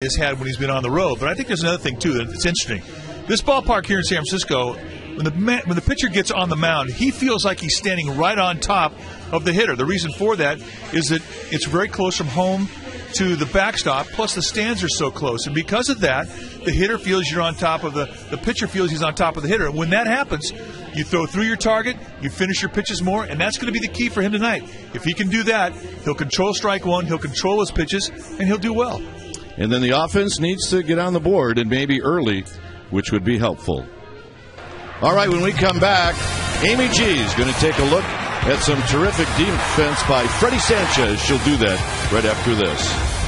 has had when he's been on the road. But I think there's another thing, too, that's interesting. This ballpark here in San Francisco, when the pitcher gets on the mound, he feels like he's standing right on top of the hitter. The reason for that is that it's very close from home to the backstop, plus the stands are so close. And because of that, the hitter feels you're on top of the pitcher feels he's on top of the hitter. And when that happens, you throw through your target, you finish your pitches more, and that's going to be the key for him tonight. If he can do that, he'll control strike one, he'll control his pitches, and he'll do well. And then the offense needs to get on the board, and maybe early, which would be helpful. All right, when we come back, Amy G is going to take a look at some terrific defense by Freddie Sanchez. She'll do that right after this.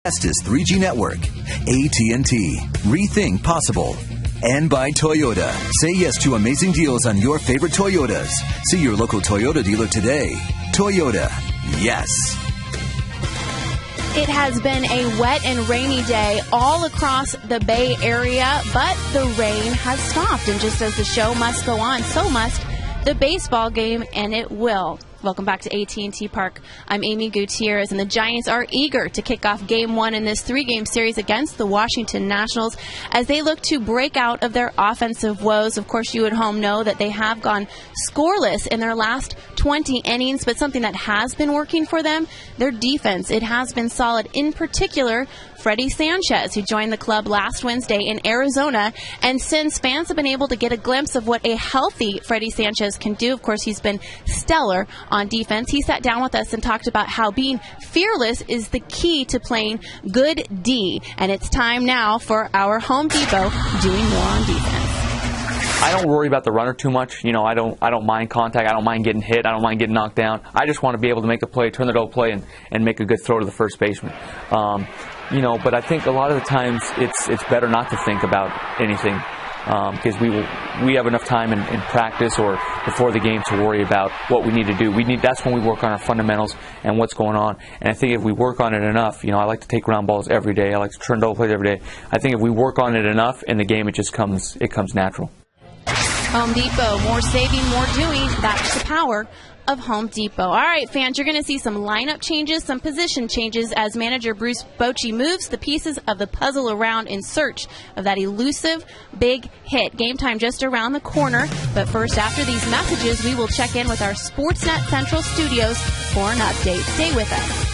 Fastest 3G network, AT&T. Rethink possible. And by Toyota. Say yes to amazing deals on your favorite Toyotas. See your local Toyota dealer today. Toyota. Yes. It has been a wet and rainy day all across the Bay Area, but the rain has stopped. And just as the show must go on, so must the baseball game, and it will. Welcome back to AT&T Park. I'm Amy Gutierrez, and the Giants are eager to kick off Game 1 in this 3-game series against the Washington Nationals as they look to break out of their offensive woes. Of course, you at home know that they have gone scoreless in their last 20 innings, but something that has been working for them, their defense. It has been solid, in particular Freddie Sanchez, who joined the club last Wednesday in Arizona. And since fans have been able to get a glimpse of what a healthy Freddie Sanchez can do, of course, he's been stellar on defense. He sat down with us and talked about how being fearless is the key to playing good D. And it's time now for our Home Depot doing more on defense. I don't worry about the runner too much. You know, I don't mind contact. I don't mind getting hit. I don't mind getting knocked down. I just want to be able to make a play, turn the double play, and make a good throw to the first baseman. You know, but I think a lot of the times it's better not to think about anything because we have enough time in practice or before the game to worry about what we need to do. That's when we work on our fundamentals and what's going on. And I think if we work on it enough, you know, I like to take ground balls every day. I like to turn double plays every day. I think if we work on it enough in the game, it comes natural. Home Depot, more saving, more doing. That's the power of Home Depot. All right, fans, you're going to see some lineup changes, some position changes as manager Bruce Bochy moves the pieces of the puzzle around in search of that elusive big hit. Game time just around the corner. But first, after these messages, we will check in with our Sportsnet Central studios for an update. Stay with us.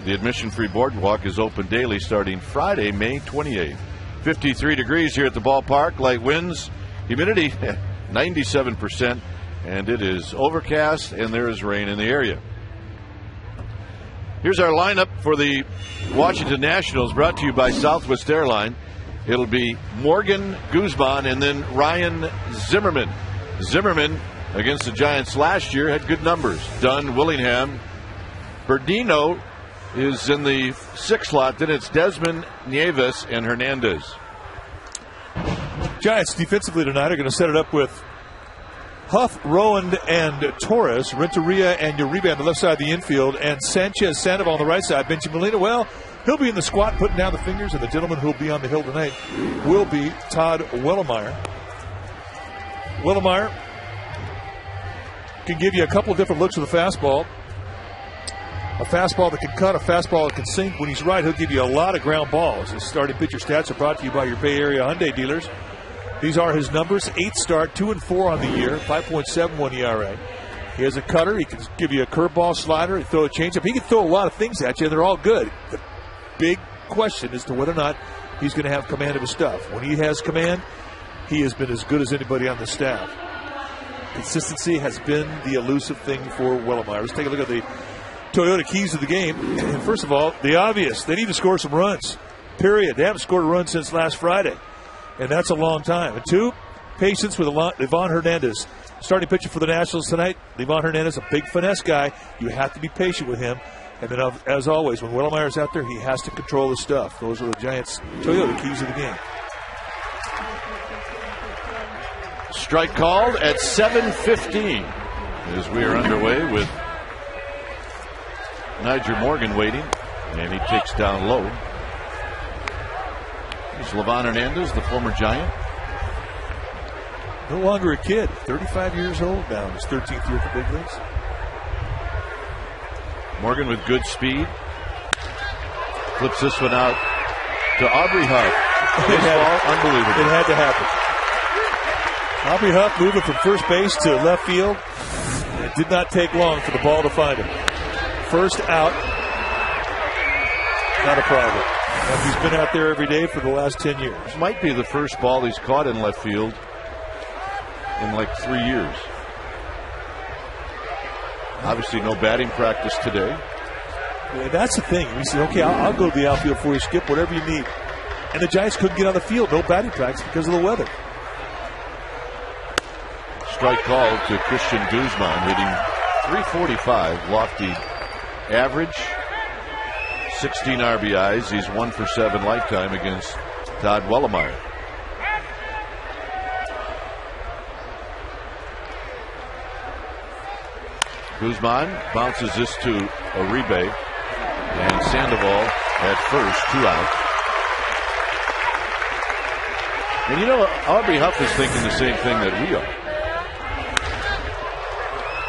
The admission-free boardwalk is open daily starting Friday, May 28th. 53 degrees here at the ballpark. Light winds, humidity 97%, and it is overcast, and there is rain in the area. Here's our lineup for the Washington Nationals, brought to you by Southwest Airlines. It'll be Morgan Guzman and then Ryan Zimmerman. Zimmerman, against the Giants last year, had good numbers. Dunn, Willingham. Berdino is in the 6th slot. Then it's Desmond, Nieves, and Hernandez. Giants defensively tonight are going to set it up with Huff, Rowand, and Torres, Renteria and Uribe on the left side of the infield, and Sanchez Sandoval on the right side. Benjamin Molina, well, he'll be in the squat putting down the fingers, and the gentleman who'll be on the hill tonight will be Todd Wellemeyer. Wellemeyer can give you a couple of different looks with a fastball. A fastball that can cut, a fastball that can sink. When he's right, he'll give you a lot of ground balls. His starting pitcher stats are brought to you by your Bay Area Hyundai dealers. These are his numbers: 8 start, 2-4 on the year, 5.71 ERA. He has a cutter. He can give you a curveball, slider, and throw a changeup. He can throw a lot of things at you, and they're all good. The big question as to whether or not he's going to have command of his stuff. When he has command, he has been as good as anybody on the staff. Consistency has been the elusive thing for Wellemeyer. Let's take a look at the Toyota keys of the game. And first of all, the obvious. They need to score some runs, period. They haven't scored a run since last Friday, and that's a long time. And 2, patience with Livan Hernandez. Starting pitcher for the Nationals tonight, Livan Hernandez, a big finesse guy. You have to be patient with him. And then, as always, when Wellemeyer's out there, he has to control his stuff. Those are the Giants' Toyota keys of the game. Strike called at 7:15 as we are underway with Niger Morgan waiting, and he takes down low. Here's Livan Hernandez, the former Giant. No longer a kid, 35 years old now, his 13th year at the big leagues. Morgan with good speed. Flips this one out to Aubrey Huff. Baseball, unbelievable. It had to happen. Aubrey Huff moving from first base to left field. It did not take long for the ball to find him. First out, not a problem. And he's been out there every day for the last 10 years. Might be the first ball he's caught in left field in like 3 years. Obviously no batting practice today. Yeah, that's the thing. We say, okay, I'll go to the outfield for you, Skip, whatever you need. And the Giants couldn't get on the field, no batting practice because of the weather. Strike called to Christian Guzman, hitting .345, lofty average, 16 RBIs. He's 1 for 7 lifetime against Todd Wellemeyer. Guzman bounces this to Uribe, and Sandoval at first, 2 out. And you know, Aubrey Huff is thinking the same thing that we are.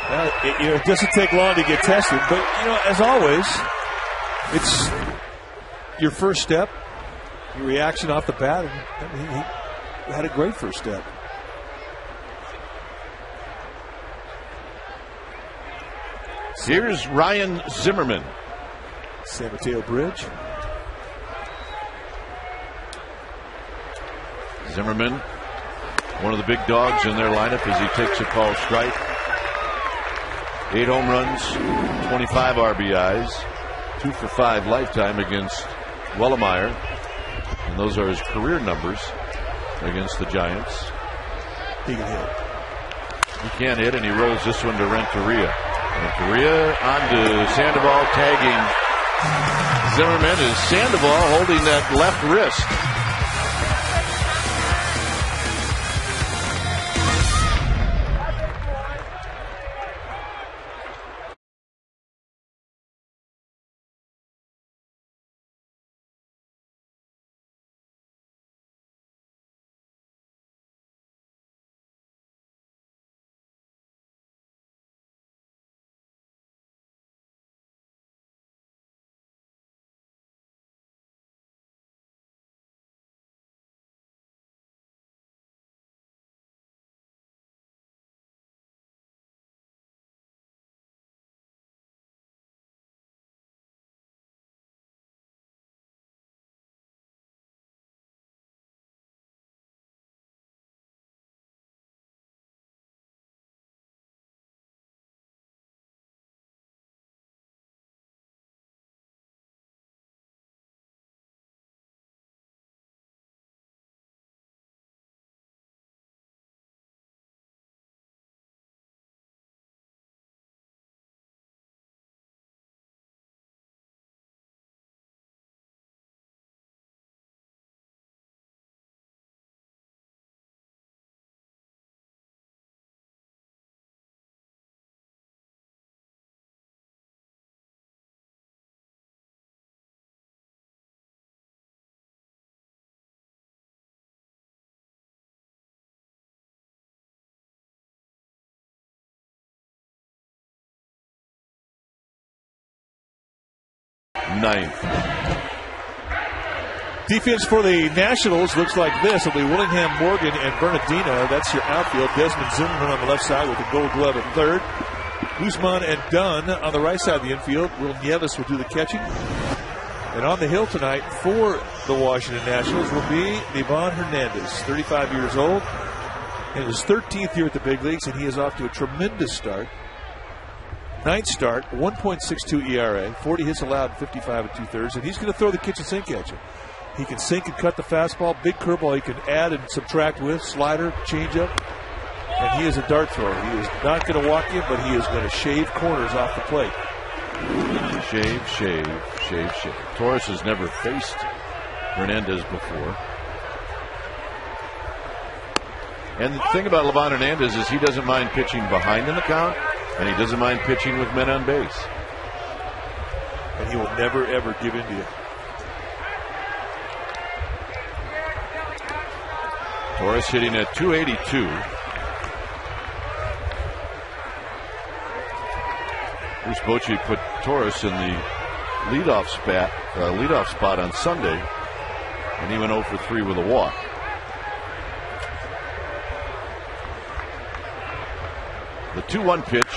It doesn't take long to get tested, but, as always, it's your first step, your reaction off the bat, and he had a great first step. Here's Ryan Zimmerman. San Mateo Bridge. Zimmerman, one of the big dogs in their lineup as he takes a called strike. 8 home runs, 25 RBIs, 2 for 5 lifetime against Wellemeyer. And those are his career numbers against the Giants. He can hit. He can't hit, and he rolls this one to Renteria. Renteria on to Sandoval, tagging Zimmerman as Sandoval holding that left wrist. 9th. Defense for the Nationals looks like this. It'll be Willingham, Morgan, and Bernardino. That's your outfield. Desmond Zimmerman on the left side with the Gold Glove at third. Guzman and Dunn on the right side of the infield. Will Nieves will do the catching. And on the hill tonight for the Washington Nationals will be Livan Hernandez, 35 years old. In his 13th year at the big leagues, and he is off to a tremendous start. 9th start, 1.62 ERA, 40 hits allowed, 55 2/3, and he's going to throw the kitchen sink at you. He can sink and cut the fastball, big curveball he can add and subtract with, slider, changeup, and he is a dart thrower. He is not going to walk you, but he is going to shave corners off the plate. Shave, shave, shave, shave. Torres has never faced Hernandez before. And the thing about Livan Hernandez is he doesn't mind pitching behind in the count, and he doesn't mind pitching with men on base. And he will never, ever give in to you. Torres hitting at 282. Bruce Bochy put Torres in the leadoff spot on Sunday, and he went 0 for 3 with a walk. The 2-1 pitch,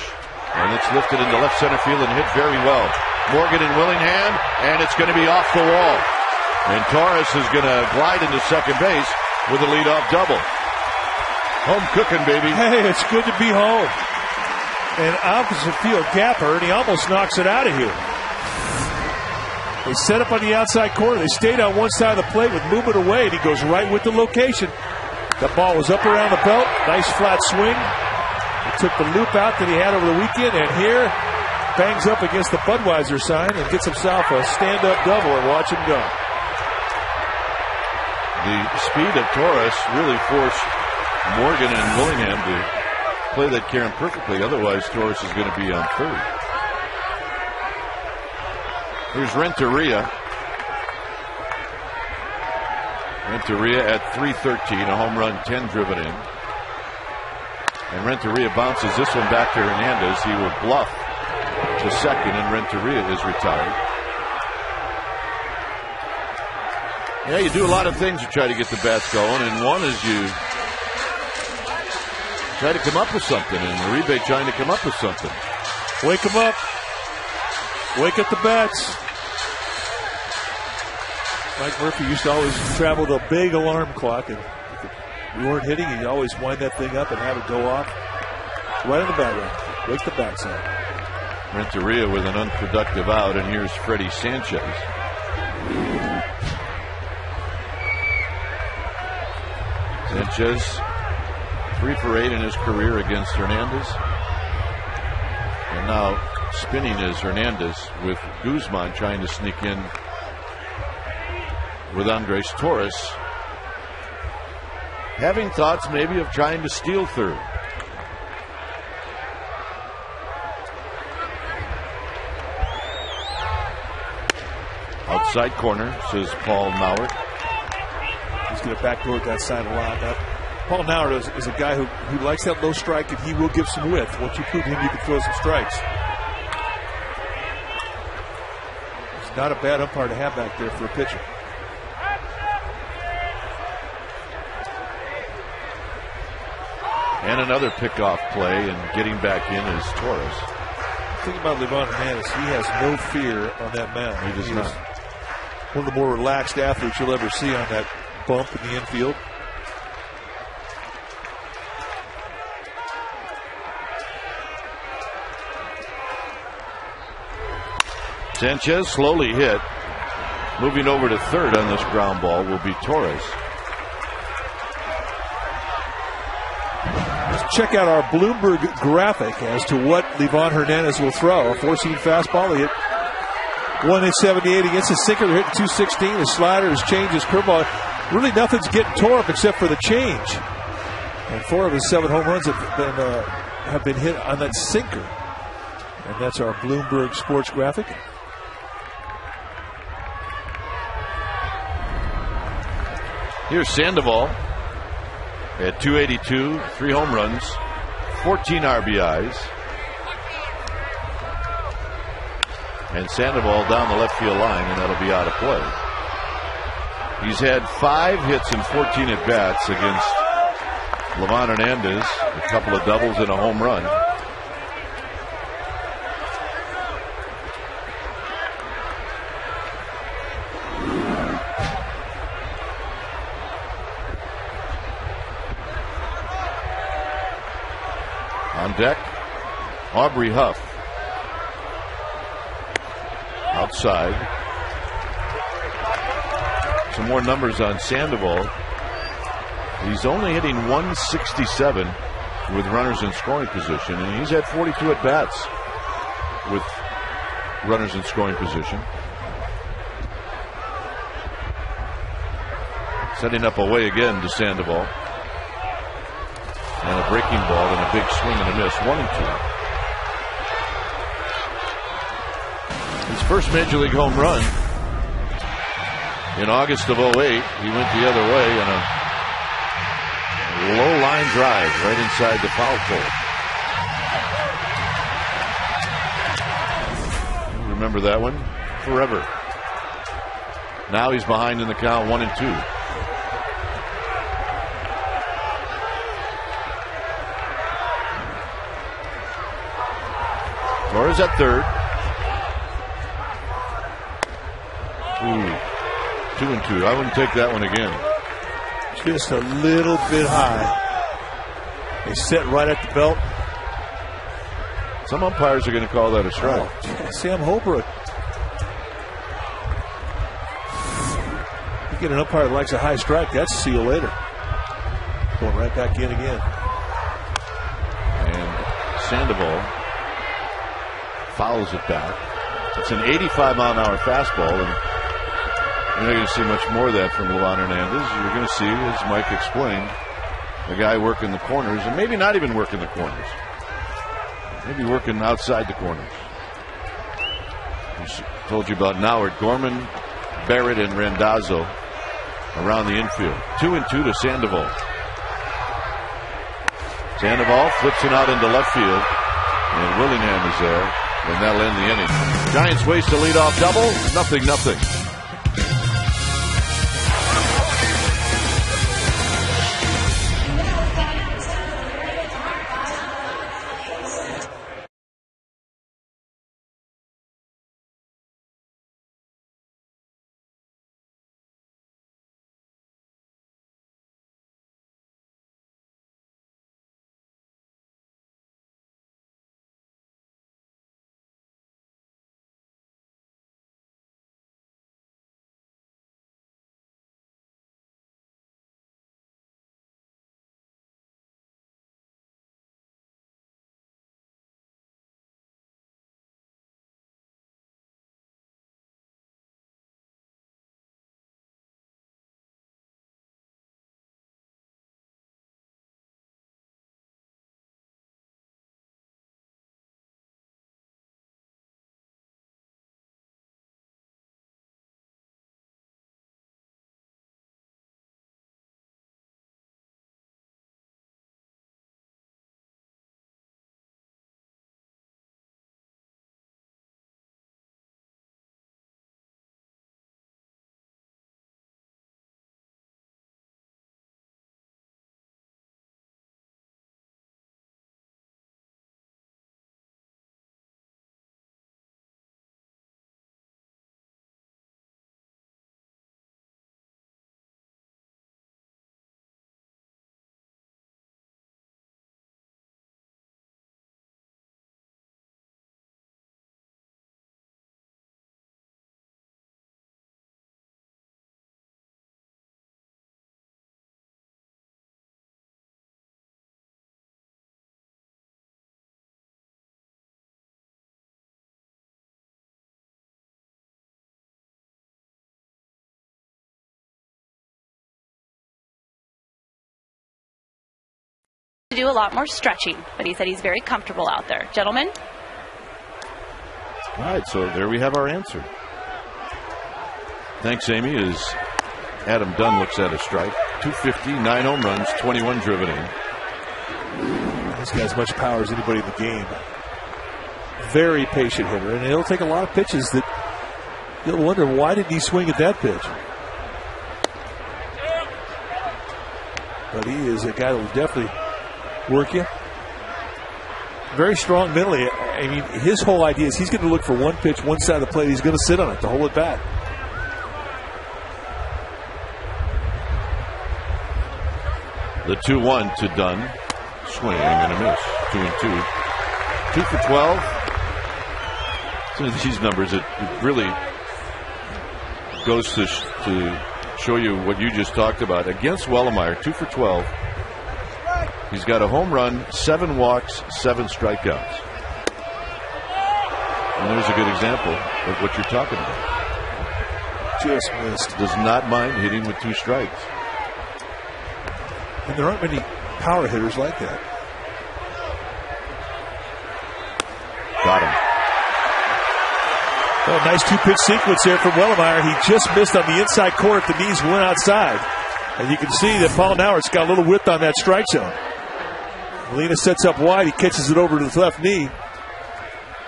and it's lifted into left center field and hit very well. Morgan and Willingham, and it's going to be off the wall. And Torres is going to glide into second base with a leadoff double. Home cooking, baby. Hey, it's good to be home. And opposite field gapper, and he almost knocks it out of here. They set up on the outside corner. They stayed on one side of the plate with movement away, and he goes right with the location. That ball was up around the belt. Nice flat swing. He took the loop out that he had over the weekend, and here bangs up against the Budweiser sign and gets himself a stand-up double, and watch him go. The speed of Torres really forced Morgan and Willingham to play that Karen perfectly. Otherwise, Torres is going to be on third. Here's Renteria. Renteria at 313, a home run, 10 driven in. And Renteria bounces this one back to Hernandez. He will bluff to second, and Renteria is retired. Yeah, you do a lot of things to try to get the bats going, and one is you try to come up with something, and Uribe trying to come up with something. Wake them up. Wake up the bats. Mike Murphy used to always travel with a big alarm clock, and if you weren't hitting, he'd always wind that thing up and have it go off right in the background. Wake the bats up. Renteria with an unproductive out, and here's Freddie Sanchez. Sanchez 3 for 8 in his career against Hernandez. And now spinning is Hernandez with Guzman trying to sneak in with Andres Torres. Having thoughts maybe of trying to steal third. Outside corner, says Paul Nauert. He's going to backdoor that side a lot. Paul Nauert is a guy who likes that low strike, and he will give some width. Once you prove him, you can throw some strikes. It's not a bad umpire to have back there for a pitcher. And another pickoff play, and getting back in is Torres. The thing about Livan Hernandez, he has no fear on that mound. He does not. One of the more relaxed athletes you'll ever see on that bump in the infield. Sanchez slowly hit. Moving over to third on this ground ball will be Torres. Let's check out our Bloomberg graphic as to what Livan Hernandez will throw. A 4-seam fastball. He hit 178 against his sinker. They're hitting 216. His slider, his change, his curveball. Really nothing's getting tore up except for the change. And 4 of his 7 home runs have been hit on that sinker. And that's our Bloomberg sports graphic. Here's Sandoval at 282, 3 home runs, 14 RBIs. And Sandoval down the left field line, and that'll be out of play. He's had 5 hits and 14 at bats against Livan Hernandez, a couple of doubles and a home run. On deck, Aubrey Huff. Outside. Some more numbers on Sandoval. He's only hitting 167 with runners in scoring position, and he's had 42 at bats with runners in scoring position. Setting up away again to Sandoval. And a breaking ball and a big swing and a miss. 1-2. His first Major League home run in August of 08. He went the other way and a low line drive right inside the foul pole. Remember that one? Forever. Now he's behind in the count, 1-2. Torres at third. 2-2. I wouldn't take that one again. Just a little bit high. They set right at the belt. Some umpires are going to call that a strike. Oh, Sam Holbrook. You get an umpire that likes a high strike, that's see you later. Going right back in again. And Sandoval fouls it back. It's an 85-mile-an-hour fastball, and you're not going to see much more of that from Livan Hernandez. You're going to see, as Mike explained, a guy working the corners, and maybe not even working the corners. Maybe working outside the corners. I told you about Nauert, Gorman, Barrett, and Randazzo around the infield. 2-2 to Sandoval. Sandoval flips it out into left field, and Willingham is there. And that'll end the inning. Giants waste a leadoff double. 0-0. To do a lot more stretching, but he said he's very comfortable out there. Gentlemen? All right, so there we have our answer. Thanks, Amy, as Adam Dunn looks at a strike. 250, 9 home runs, 21 driven in. He's got as much power as anybody in the game. Very patient hitter, and he'll take a lot of pitches that you'll wonder, why did he swing at that pitch? But he is a guy that will definitely work you. Very strong mentally. I mean, his whole idea is he's going to look for one pitch, one side of the plate. He's going to sit on it to hold it back. The 2-1 to Dunn. Swing and a miss. 2-2. 2 for 12. Some of these numbers, it really goes to show you what you just talked about. Against Wellemeyer, 2 for 12. He's got a home run, 7 walks, 7 strikeouts. And there's a good example of what you're talking about. Just missed. Does not mind hitting with 2 strikes. And there aren't many power hitters like that. Got him. Well, nice 2-pitch sequence there from Wellemeyer. He just missed on the inside corner if the knees went outside. And you can see that Paul Nauert's got a little width on that strike zone. Molina sets up wide. He catches it over to the left knee.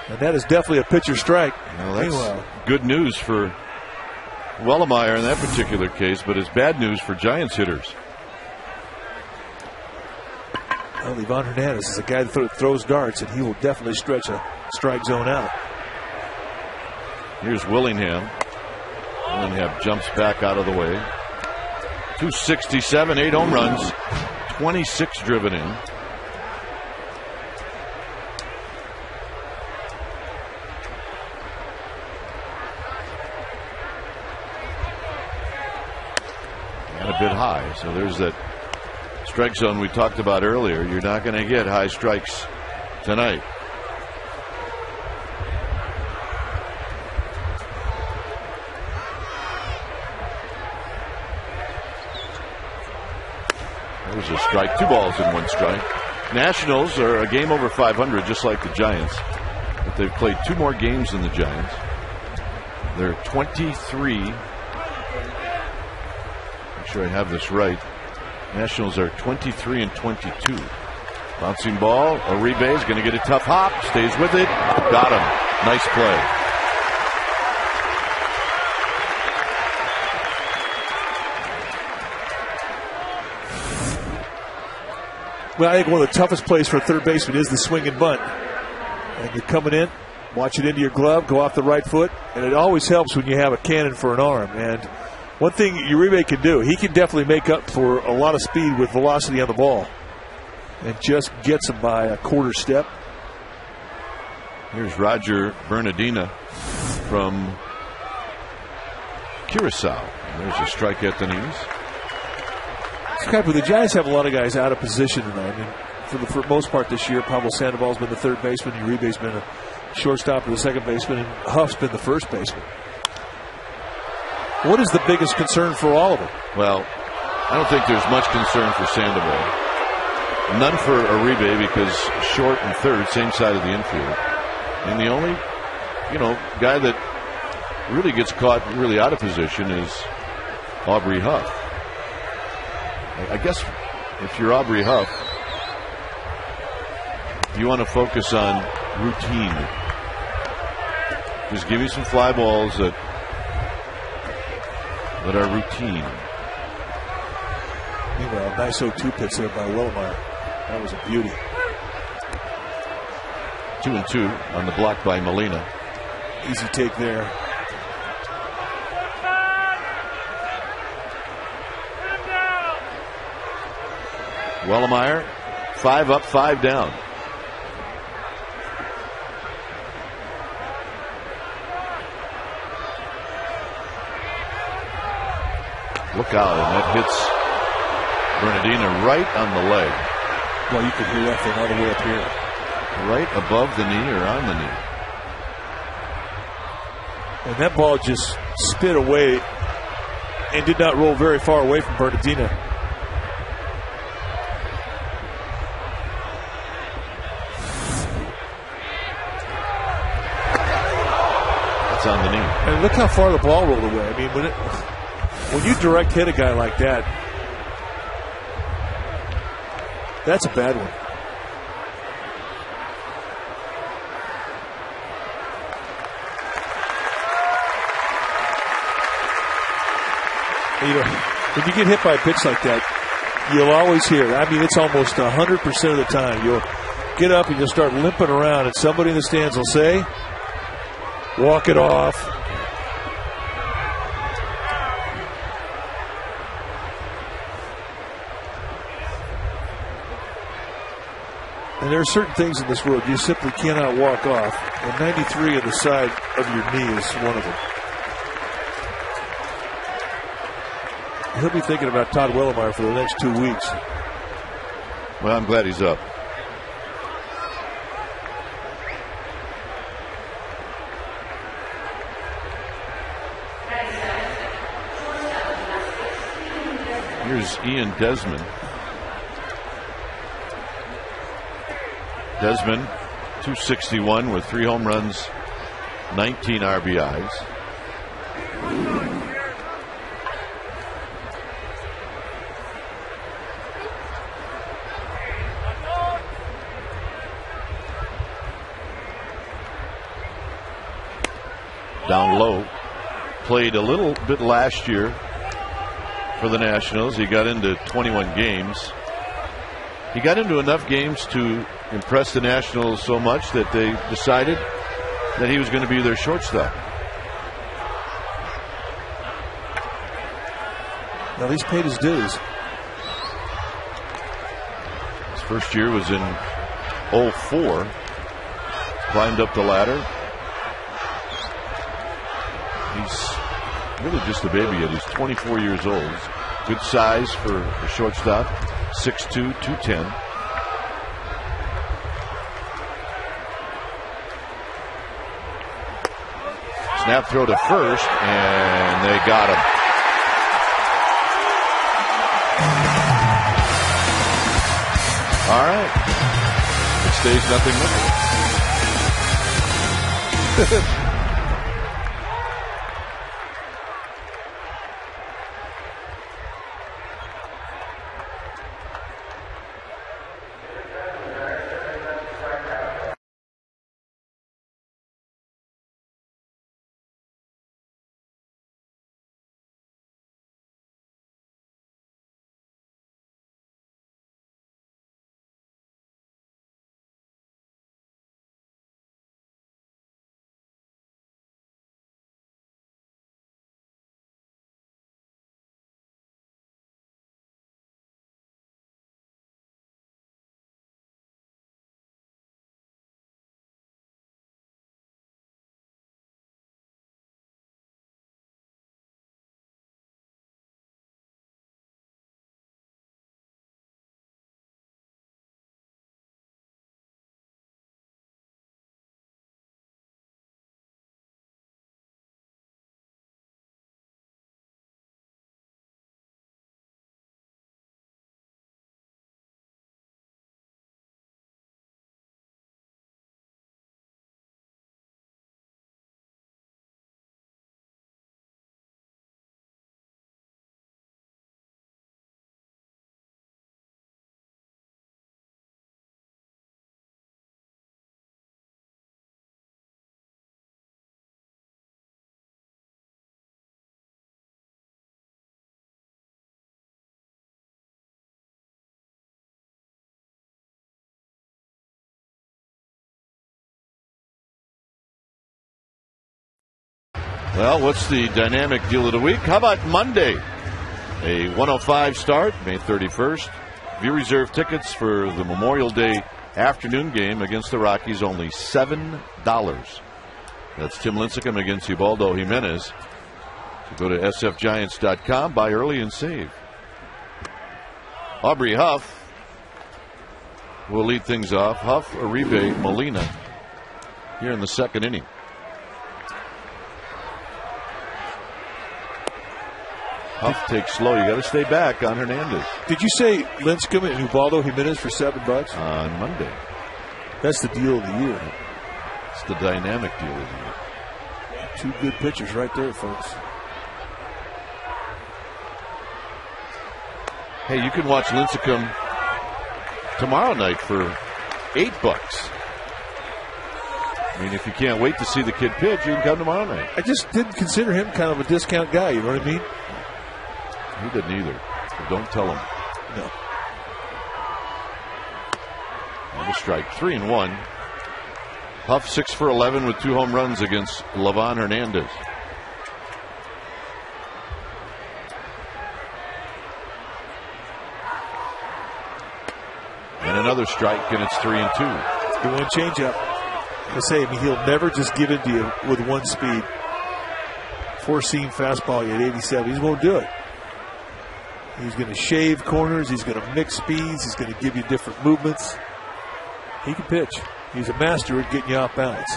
And that is definitely a pitcher strike. Well, that's good news for Wellemeyer in that particular case, but it's bad news for Giants hitters. Well, Ivan Hernandez is a guy that throws darts, and he will definitely stretch a strike zone out. Here's Willingham. Willingham jumps back out of the way. 267, 8 home runs, 26 driven in. And a bit high, so there's that strike zone we talked about earlier. You're not going to get high strikes tonight. There's a strike. 2 balls and 1 strike. Nationals are a game over 500, just like the Giants. But they've played 2 more games than the Giants. They're 23. Make sure I have this right. Nationals are 23 and 22. Bouncing ball. Uribe is going to get a tough hop. Stays with it. Got him. Nice play. Well, I think one of the toughest plays for a third baseman is the swing and bunt. And you're coming in, watch it into your glove, go off the right foot, and it always helps when you have a cannon for an arm. And one thing Uribe can do, he can definitely make up for a lot of speed with velocity on the ball. And just gets him by a quarter step. Here's Roger Bernardina from Curacao. There's a strike at the knees. The Giants have a lot of guys out of position tonight. I mean, for the most part this year, Pablo Sandoval's been the third baseman, Uribe's been a shortstop or the second baseman, and Huff's been the first baseman. What is the biggest concern for all of them? Well, I don't think there's much concern for Sandoval. None for Uribe because short and third, same side of the infield. And the only, guy that really gets caught really out of position is Aubrey Huff. I guess if you're Aubrey Huff, you want to focus on routine. Just give me some fly balls that are routine. Meanwhile, nice 0-2 pitch there by Wellemeyer. That was a beauty. 2-2 on the block by Molina. Easy take there. Wellemeyer, 5 up, 5 down. Look out, and that hits Bernardina right on the leg. Well, you can hear that thing all the way up here. Right above the knee or on the knee. And that ball just spit away and did not roll very far away from Bernardina. That's on the knee. And look how far the ball rolled away. I mean, when you direct hit a guy like that, that's a bad one. You know, when you get hit by a pitch like that, you'll always hear it. I mean, it's almost 100% of the time. You'll get up and you'll start limping around, and somebody in the stands will say, walk it off. And there are certain things in this world you simply cannot walk off. And 93 on the side of your knee is one of them. He'll be thinking about Todd Wellemeyer for the next 2 weeks. Well, I'm glad he's up. Here's Ian Desmond. Desmond, 261 with 3 home runs, 19 RBIs. Down low. Played a little bit last year for the Nationals. He got into 21 games. He got into enough games to impress the Nationals so much that they decided that he was going to be their shortstop. Now he's paid his dues. His first year was in 04. Climbed up the ladder. He's really just a baby yet. He's 24 years old. Good size for a shortstop. 6'2", 210. Snap throw to first, and they got him. All right. It stays 0-0. Well, what's the dynamic deal of the week? How about Monday? A 1:05 start, May 31st. View reserve tickets for the Memorial Day afternoon game against the Rockies, only $7. That's Tim Lincecum against Ubaldo Jimenez. So go to sfgiants.com, buy early and save. Aubrey Huff will lead things off. Huff, Uribe, Molina here in the second inning. Huff takes slow. You got to stay back on Hernandez. Did you say Lincecum and Ubaldo Jimenez for $7? On Monday. That's the deal of the year. It's the dynamic deal of the year. 2 good pitchers right there, folks. Hey, you can watch Lincecum tomorrow night for $8. I mean, if you can't wait to see the kid pitch, you can come tomorrow night. I just didn't consider him kind of a discount guy. You know what I mean? He didn't either. So don't tell him. No. And a strike. 3-1. Huff 6 for 11 with 2 home runs against Livan Hernandez. And another strike, and it's 3-2. Good one changeup. I say, he'll never just give it to you with one speed. 4-seam fastball at 87. He's going to do it. He's going to shave corners. He's going to mix speeds. He's going to give you different movements. He can pitch. He's a master at getting you off balance.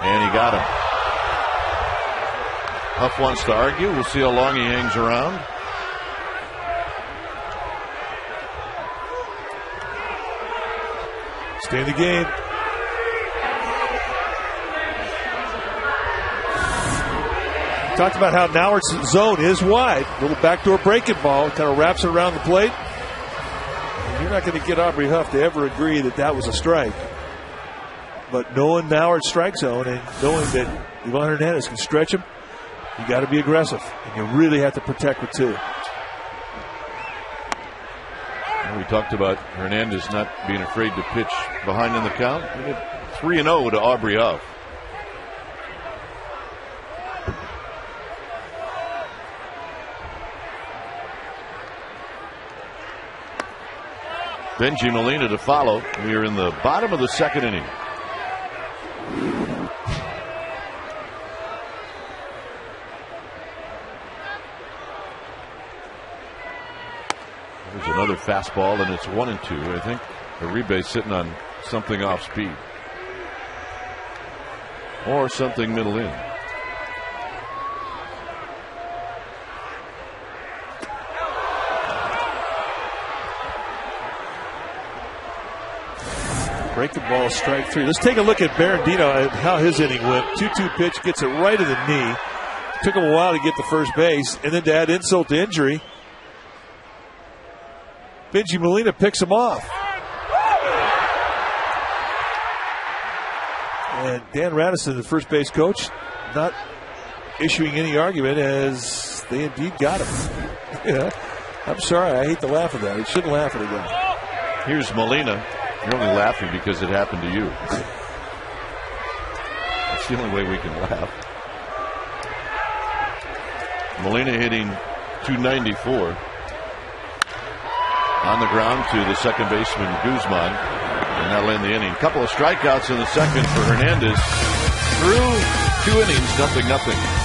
And he got him. Huff wants to argue. We'll see how long he hangs around. Stay in the game. Talked about how Nauert's zone is wide. Little backdoor breaking ball. Kind of wraps it around the plate. And you're not going to get Aubrey Huff to ever agree that that was a strike. But knowing Nauert's strike zone and knowing that Livan Hernandez can stretch him, you got to be aggressive. And you really have to protect with 2. We talked about Hernandez not being afraid to pitch behind in the count. 3-0 to Aubrey Huff. Benji Molina to follow. We are in the bottom of the 2nd inning. There's another fastball, and it's 1-2. I think Uribe's sitting on something off speed. Or something middle in. Break the ball, strike 3. Let's take a look at Barandino and how his inning went. 2-2 pitch, gets it right in the knee. Took him a while to get to first base, and then to add insult to injury, Benji Molina picks him off. And Dan Radisson, the first base coach, not issuing any argument as they indeed got him. Yeah. I'm sorry, I hate to laugh at that. He shouldn't laugh at it though. Here's Molina. You're only laughing because it happened to you. That's the only way we can laugh. Molina hitting .294. On the ground to the second baseman, Guzman. And that'll end the inning. A couple of strikeouts in the 2nd for Hernandez. Through 2 innings, 0-0.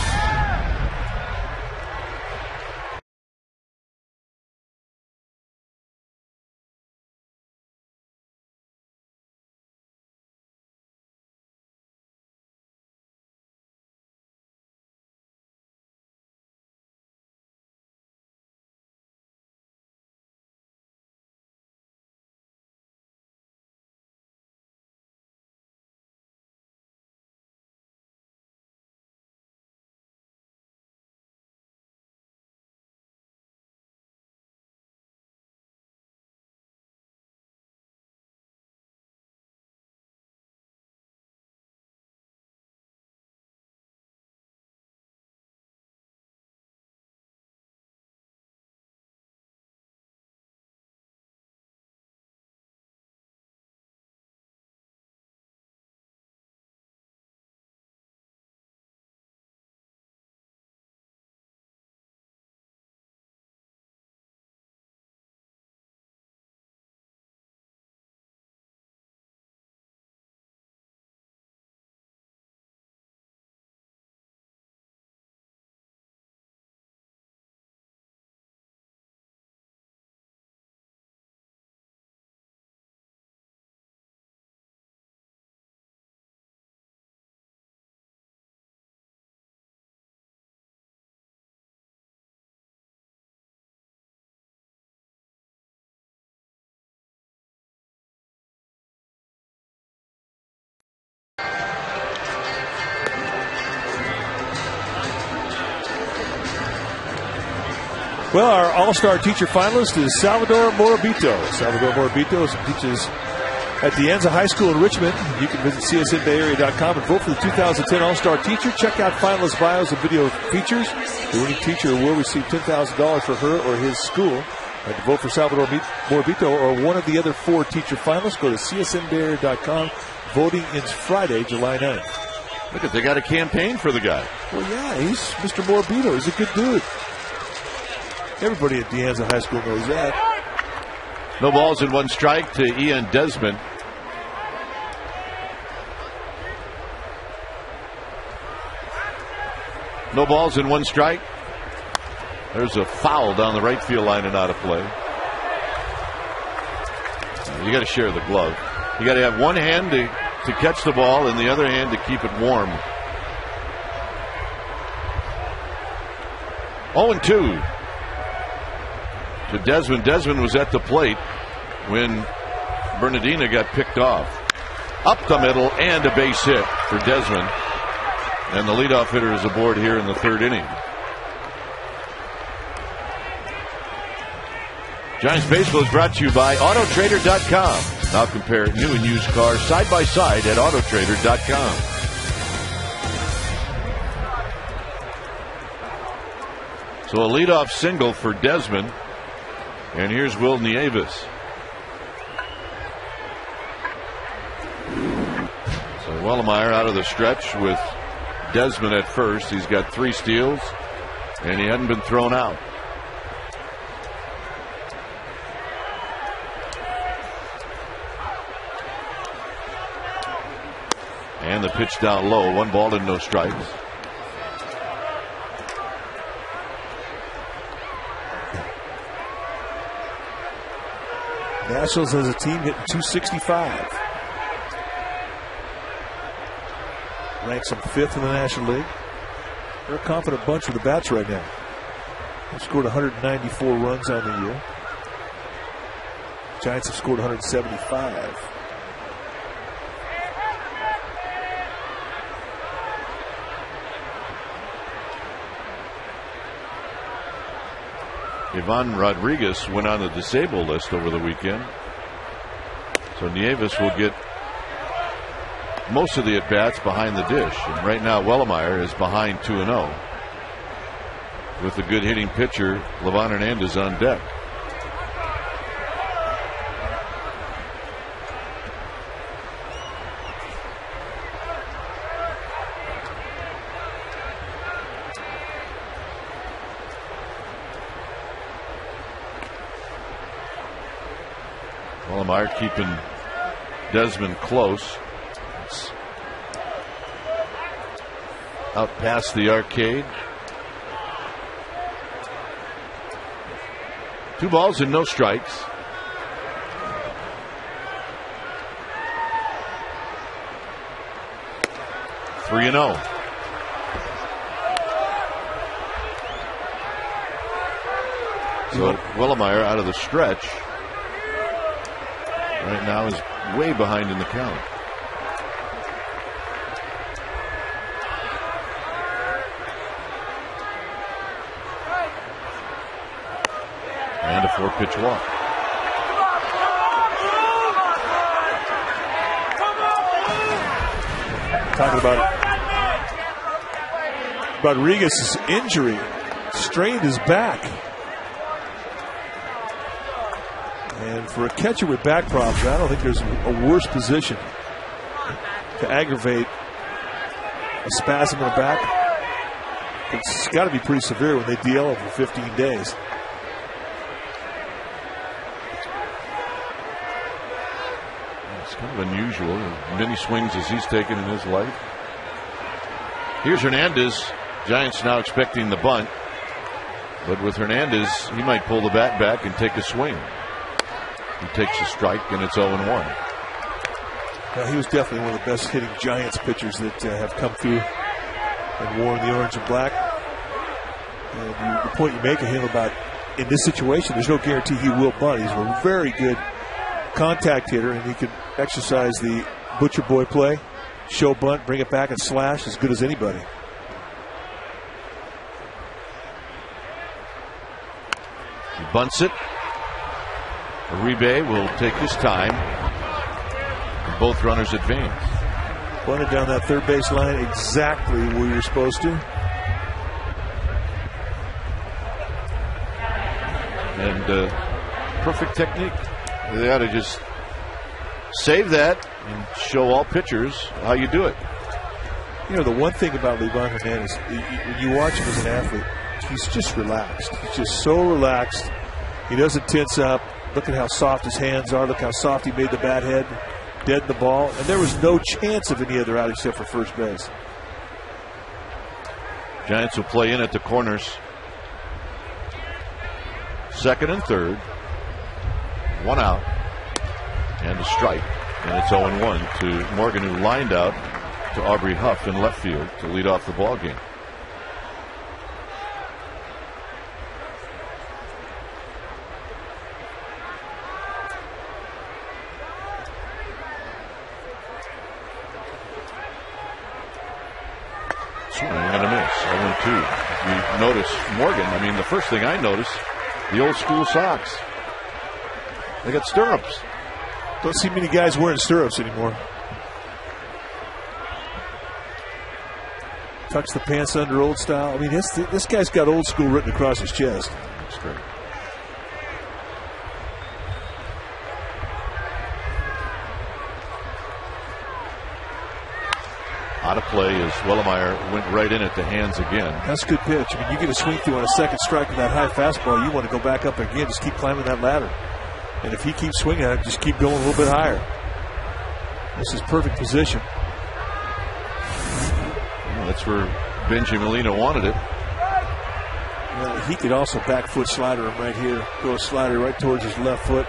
Well, our all-star teacher finalist is Salvador Morabito. Salvador Morabito teaches at De Anza High School in Richmond. You can visit csnbayarea.com and vote for the 2010 All-Star Teacher. Check out finalist bios and video features. The winning teacher will receive $10,000 for her or his school. And to vote for Salvador Morbito or one of the other 4 teacher finalists, go to csnbayarea.com. Voting ends Friday, July 9th. Look at, they got a campaign for the guy. Well, yeah, he's Mr. Morbito. He's a good dude. Everybody at De Anza High School knows that. No balls and 1 strike to Ian Desmond. No balls and 1 strike. There's a foul down the right field line and out of play. You got to share the glove. You got to have one hand to catch the ball and the other hand to keep it warm. 0-2 to Desmond. Desmond was at the plate when Bernardina got picked off. Up the middle and a base hit for Desmond. And the leadoff hitter is aboard here in the 3rd inning. Giants Baseball is brought to you by Autotrader.com. Now compare new and used cars side by side at Autotrader.com. So a leadoff single for Desmond. And here's Will Nieves. So Wellemeyer out of the stretch with Desmond at first. He's got 3 steals, and he hadn't been thrown out. And the pitch down low. 1 ball and no strikes. Nationals as a team hitting .265. Ranks them 5th in the National League. They're a confident bunch with the bats right now. They've scored 194 runs on the year. Giants have scored 175. Ivan Rodriguez went on the disabled list over the weekend. So Nieves will get most of the at-bats behind the dish. And right now Wellemeyer is behind 2-0. With the good hitting pitcher, Livan Hernandez on deck. Wellemeyer keeping Desmond close. It's out past the arcade. 2 balls and no strikes. Three and 0. So Wellemeyer out of the stretch right now is way behind in the count. And a 4-pitch walk. Talking about Rodriguez's injury, strained his back. And for a catcher with back problems, I don't think there's a worse position to aggravate a spasm in the back. It's got to be pretty severe when they DL him for 15 days. It's kind of unusual. Many swings as he's taken in his life. Here's Hernandez. Giants now expecting the bunt. But with Hernandez, he might pull the bat back and take a swing. He takes a strike, and it's 0-1. Now, he was definitely one of the best hitting Giants pitchers that have come through and worn the orange and black. And the point you make of him about in this situation, there's no guarantee he will bunt. He's a very good contact hitter, and he can exercise the butcher boy play, show bunt, bring it back, and slash as good as anybody. He bunts it. Uribe will take his time. both runners advance. Bunted down that third base line exactly where you're supposed to. And perfect technique. They ought to just save that and show all pitchers how you do it. You know, the one thing about Livan Hernandez, when you watch him as an athlete, he's just relaxed. He's just so relaxed. He doesn't tense up. Look at how soft his hands are. Look how soft he made the bat head, dead the ball. And there was no chance of any other out except for first base. Giants will play in at the corners. Second and third. One out. And a strike. And it's 0-1 to Morgan, who lined out to Aubrey Huff in left field to lead off the ball game. Swing and a miss. 0-2. You notice Morgan. I mean, the first thing I noticed, the old school socks. They got stirrups. Don't see many guys wearing stirrups anymore. Tucks the pants under, old style. I mean, this guy's got old school written across his chest. That's great. Out of play as Wellemeyer went right in at the hands again. That's a good pitch. I mean, you get a swing through on a second strike with that high fastball, you want to go back up again, just keep climbing that ladder. And if he keeps swinging at it, just keep going a little bit higher. This is perfect position. Well, that's where Benji Molina wanted it. Well, he could also back foot slider him right here. Go a slider right towards his left foot.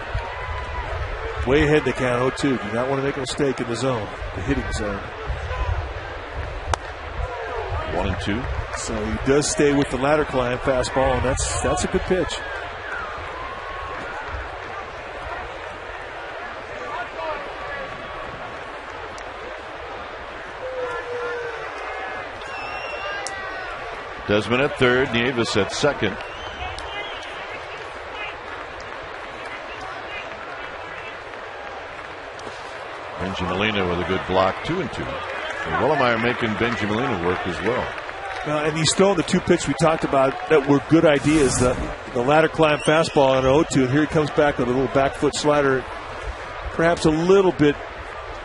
Way ahead to count 0-2. Do not want to make a mistake in the zone, the hitting zone. 1-2. So he does stay with the ladder climb fastball, and that's a good pitch. Desmond at third, Nieves at second. Benji Molina with a good block, 2-2. And Wellemeyer making Benji Molina work as well. And he's throwing the two pitches we talked about that were good ideas. The ladder climb fastball on 0-2, and here he comes back with a little back foot slider. Perhaps a little bit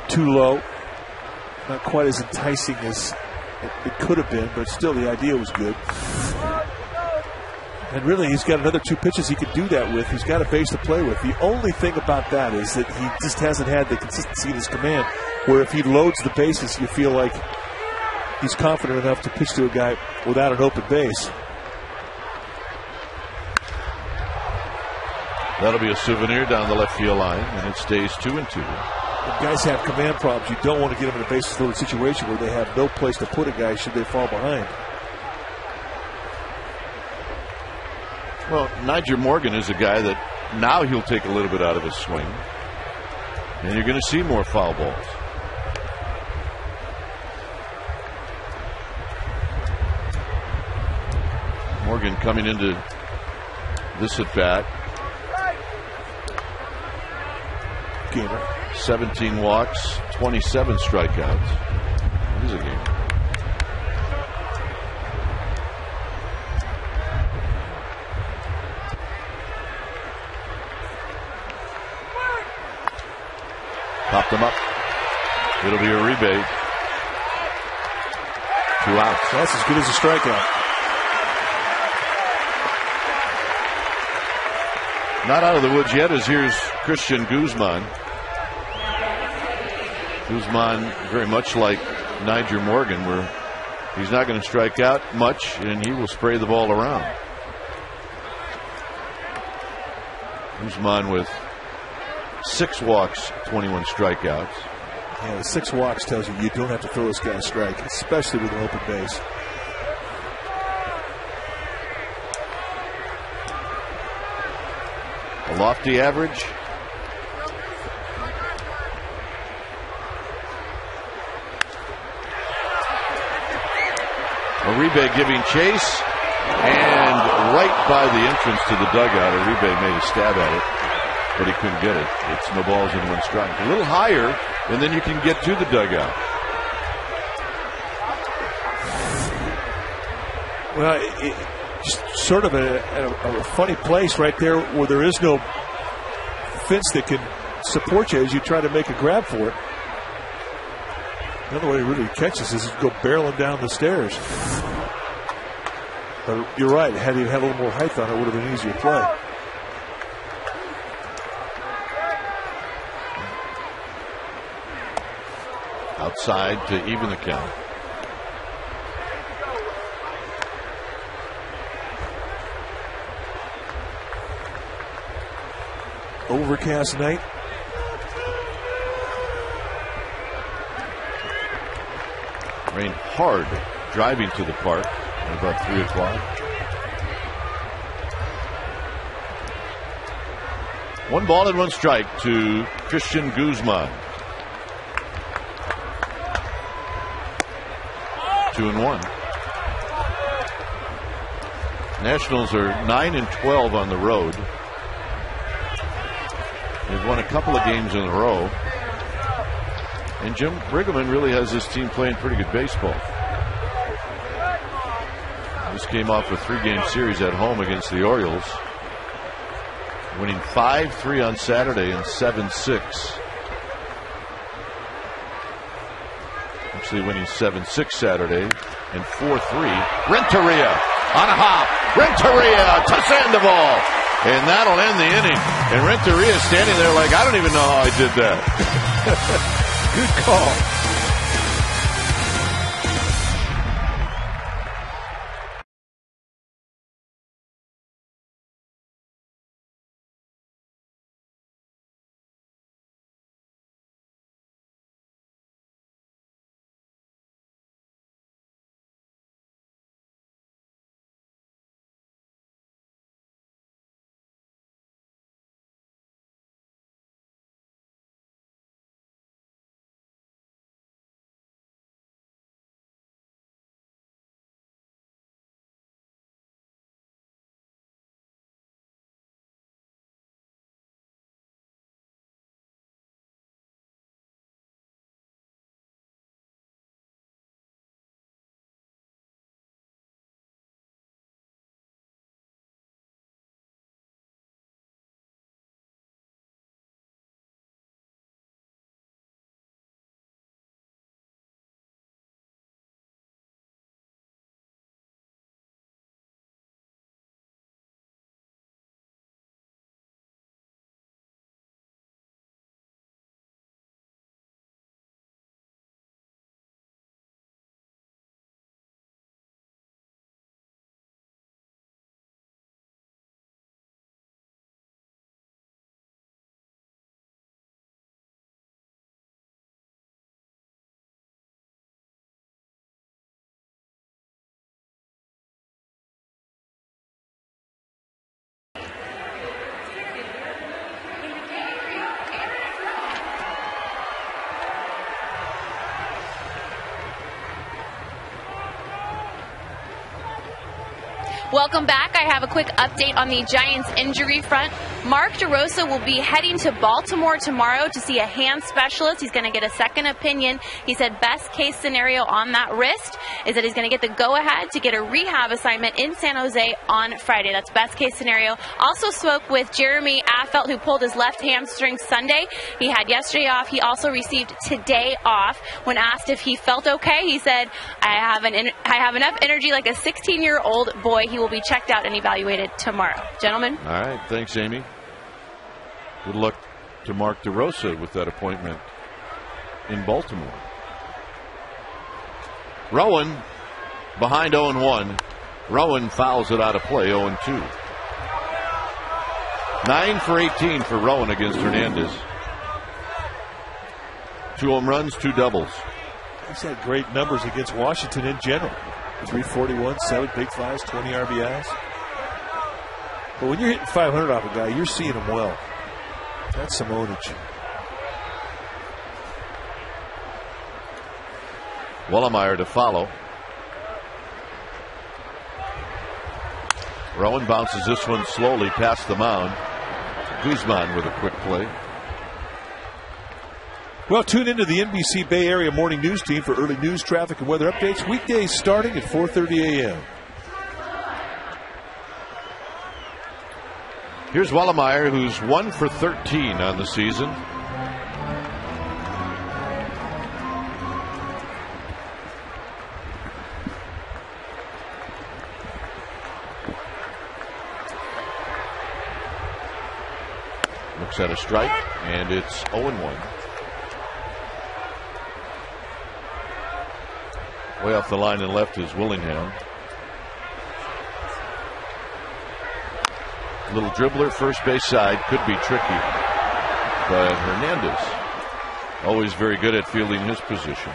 too low. Not quite as enticing as it could have been, but still the idea was good. And really, he's got another two pitches he could do that with. He's got a base to play with. The only thing about that is that he just hasn't had the consistency in his command, where if he loads the bases, you feel like he's confident enough to pitch to a guy without an open base. That'll be a souvenir down the left field line, and it stays 2-2. When guys have command problems, you don't want to get them in a bases loaded situation where they have no place to put a guy should they fall behind. Well, Nigel Morgan is a guy that now he'll take a little bit out of his swing, and you're going to see more foul balls. Morgan coming into this at bat. Gamer. 17 walks, 27 strikeouts. It is a game. Popped him up. It'll be a rebate. 2 outs. So that's as good as a strikeout. Not out of the woods yet, as here's Christian Guzman. Guzman, very much like Nigel Morgan, where he's not going to strike out much, and he will spray the ball around. Guzman with 6 walks, 21 strikeouts. Yeah, the 6 walks tells you don't have to throw this guy a strike, especially with an open base. A lofty average. Uribe giving chase, and right by the entrance to the dugout, Uribe made a stab at it. but he couldn't get it. It's no balls and one strike. A little higher, and then you can get to the dugout. Well, just sort of a funny place right there where there is no fence that can support you as you try to make a grab for it. The only way he really catches is to go barreling down the stairs. But you're right. Had he had a little more height on it, it would have been an easier play. Outside to even the count. Overcast night. Rained hard driving to the park at about 3 o'clock. One ball and one strike to Christian Guzman. 2-1. Nationals are 9-12 on the road. They've won a couple of games in a row. And Jim Brigham really has this team playing pretty good baseball. This came off a 3-game series at home against the Orioles, winning 5-3 on Saturday and 7-6. Actually winning 7-6 Saturday and 4-3. Renteria on a hop. Renteria to Sandoval. And that'll end the inning. And Renteria standing there like, I don't even know how I did that. Good call. Welcome back. I have a quick update on the Giants injury front. Mark DeRosa will be heading to Baltimore tomorrow to see a hand specialist. He's going to get a second opinion. He said best case scenario on that wrist is that he's going to get the go-ahead to get a rehab assignment in San Jose on Friday. That's best case scenario. Also spoke with Jeremy Affeldt, who pulled his left hamstring Sunday. He had yesterday off. He also received today off. When asked if he felt okay, he said, I have enough energy like a 16-year-old boy. He will be checked out and evaluated tomorrow. Gentlemen. All right. Thanks, Amy. Good luck to Mark DeRosa with that appointment in Baltimore. Rowan behind 0-1. Rowan fouls it out of play, 0-2. 9 for 18 for Rowan against Hernandez. 2 home runs, 2 doubles. He's had great numbers against Washington in general. 341, 7 big flies, 20 RBIs. But when you're hitting 500 off a guy, you're seeing him well. That's some ownage. Wellemeyer to follow. Rowan bounces this one slowly past the mound. Guzman with a quick play. Well, tune into the NBC Bay Area Morning News Team for early news, traffic, and weather updates. Weekdays starting at 4:30 a.m. Here's Wallemeyer, who's 1 for 13 on the season. Looks at a strike, and it's 0-1. Way off the line and left is Willingham. Little dribbler, first base side, could be tricky. But Hernandez, always very good at fielding his position.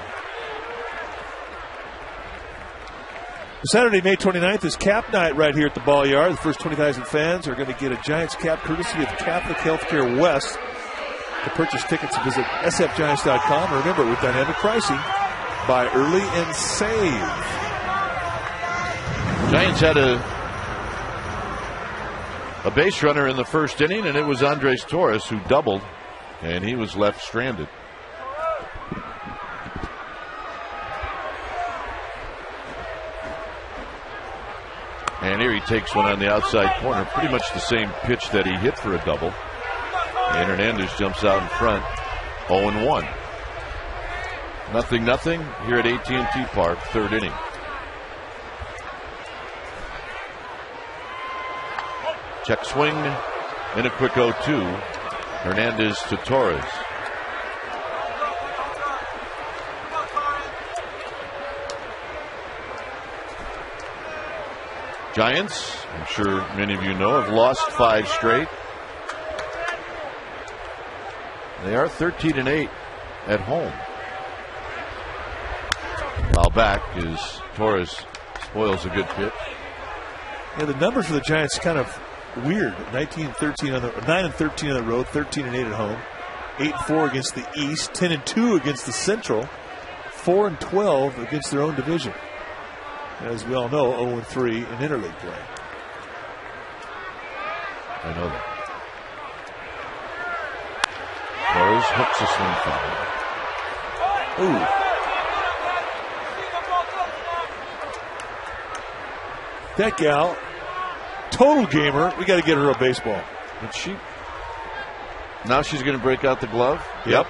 Saturday, May 29th is Cap Night right here at the Ball Yard. The first 20,000 fans are going to get a Giants cap courtesy of Catholic Healthcare West. To purchase tickets, visit sfgiants.com. Remember, with dynamic pricing, buy early and save. Giants had a base runner in the first inning, and it was Andres Torres who doubled, and he was left stranded. And here he takes one on the outside corner, pretty much the same pitch that he hit for a double. And Hernandez jumps out in front, 0-1. 0-0 here at AT Park, third inning. Check swing and a quick 0-2. Hernandez to Torres. Giants, I'm sure many of you know, have lost 5 straight. They are 13-8 at home. Foul back as Torres spoils a good pitch. Yeah, the numbers for the Giants kind of weird. 9-13 on the road, 13-8 at home, 8-4 against the East, 10-2 against the Central, 4-12 against their own division. As we all know, 0-3 in interleague play. I know that. Torres hooks a swing foul. Ooh. That gal, total gamer. We got to get her a baseball. But now she's going to break out the glove? Yep.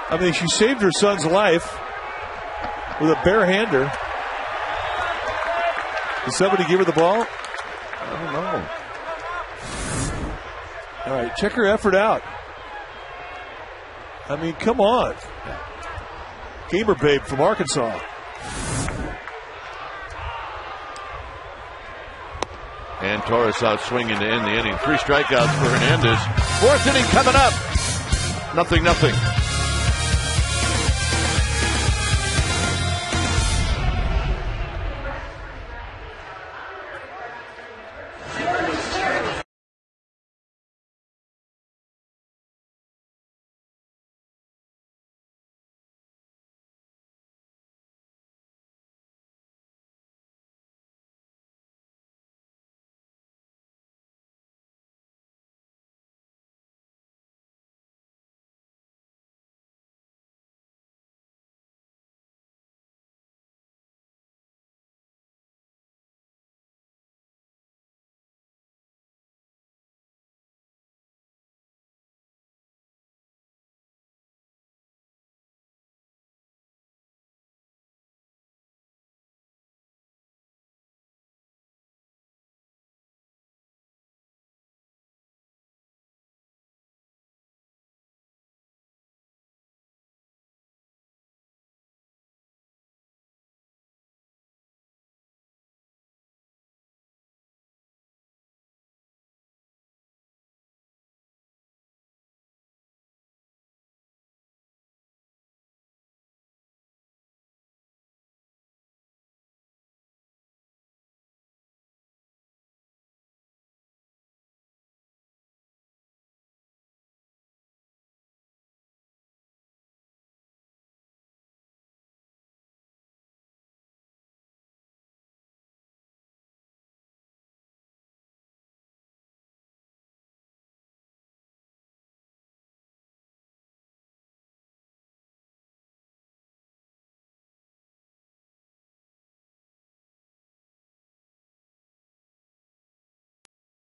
I mean, she saved her son's life with a bare-hander. Did somebody give her the ball? I don't know. All right, check her effort out. I mean, come on. Gamer babe from Arkansas. And Torres out swinging to end the inning. 3 strikeouts for Hernandez. 4th inning coming up. 0-0.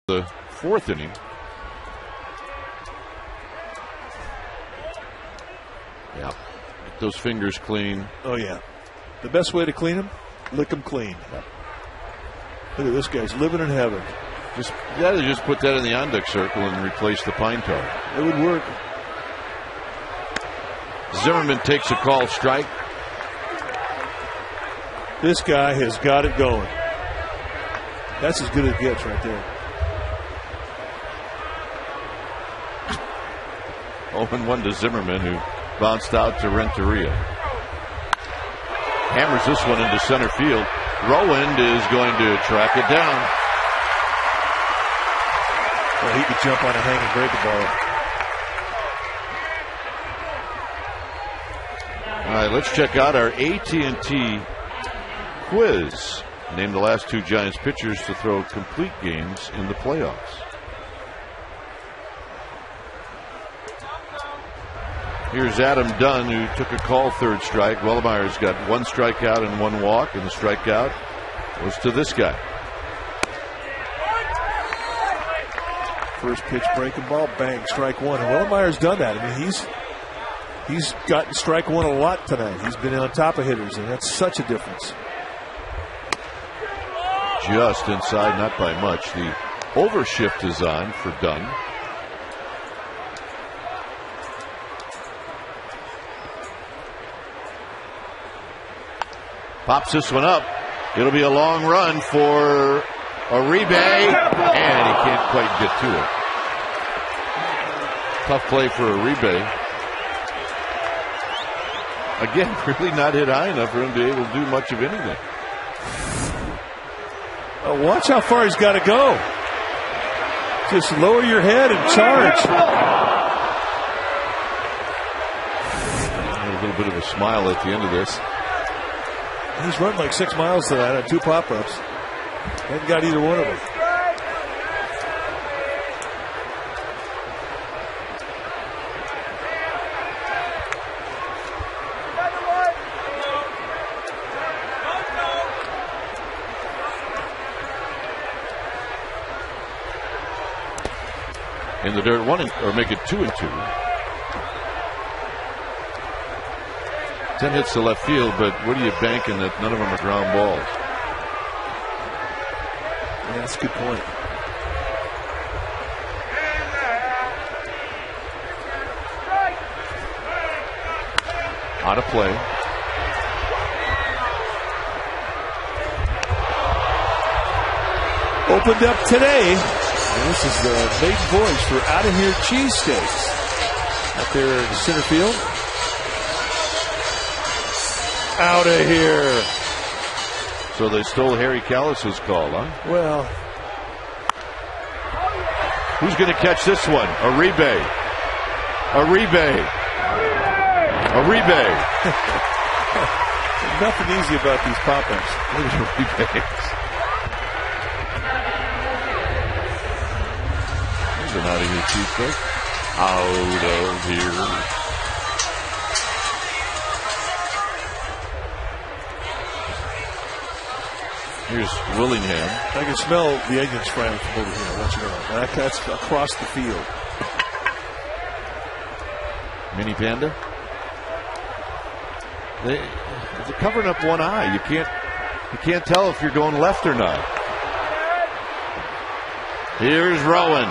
the fourth inning. Yeah. Get those fingers clean. Oh, yeah. The best way to clean them, lick them clean. Yep. Look at this guy's living in heaven. Just put that in the on-deck circle and replace the pine tar. It would work. Zimmerman takes a call strike. This guy has got it going. That's as good as it gets right there. 0-1 to Zimmerman, who bounced out to Renteria. Hammers this one into center field. Rowand is going to track it down. Well, he could jump on a hanging breaking ball. All right, let's check out our AT quiz. Name the last two Giants pitchers to throw complete games in the playoffs. Here's Adam Dunn, who took a call, third strike. Wellemeyer's got one strikeout and one walk, and the strikeout was to this guy. First pitch breaking ball, bang, strike one. And Wellemeyer's done that. I mean, he's gotten strike one a lot tonight. He's been on top of hitters, and that's such a difference. Just inside, not by much. The overshift is on for Dunn. Pops this one up. It'll be a long run for Uribe, and he can't quite get to it. Tough play for Uribe. Again, really not hit high enough for him to be able to do much of anything. Watch how far he's got to go. Just lower your head and charge. A little bit of a smile at the end of this. He's run like 6 miles tonight on 2 pop-ups. Hadn't got either one of them. In the dirt, or make it 2-2. 10 hits to left field, but what are you banking that none of them are ground balls? Yeah, that's a good point. Out of play. Opened up today. And this is the maiden voyage for Out of Here cheesesteaks. Out there in the center field. Out of here. So they stole Harry Callis's call, huh? Well. Who's going to catch this one? Uribe. Nothing easy about these pop-ups. Here's an out of here cheesesteak. Out of here. Here's Willingham. I can smell the onions frying from over here. I want you to know. That's across the field. Mini Panda. They're covering up one eye. You can't tell if you're going left or not. Here's Rowan,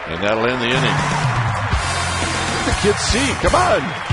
and that'll end the inning. Let the kids see. Come on.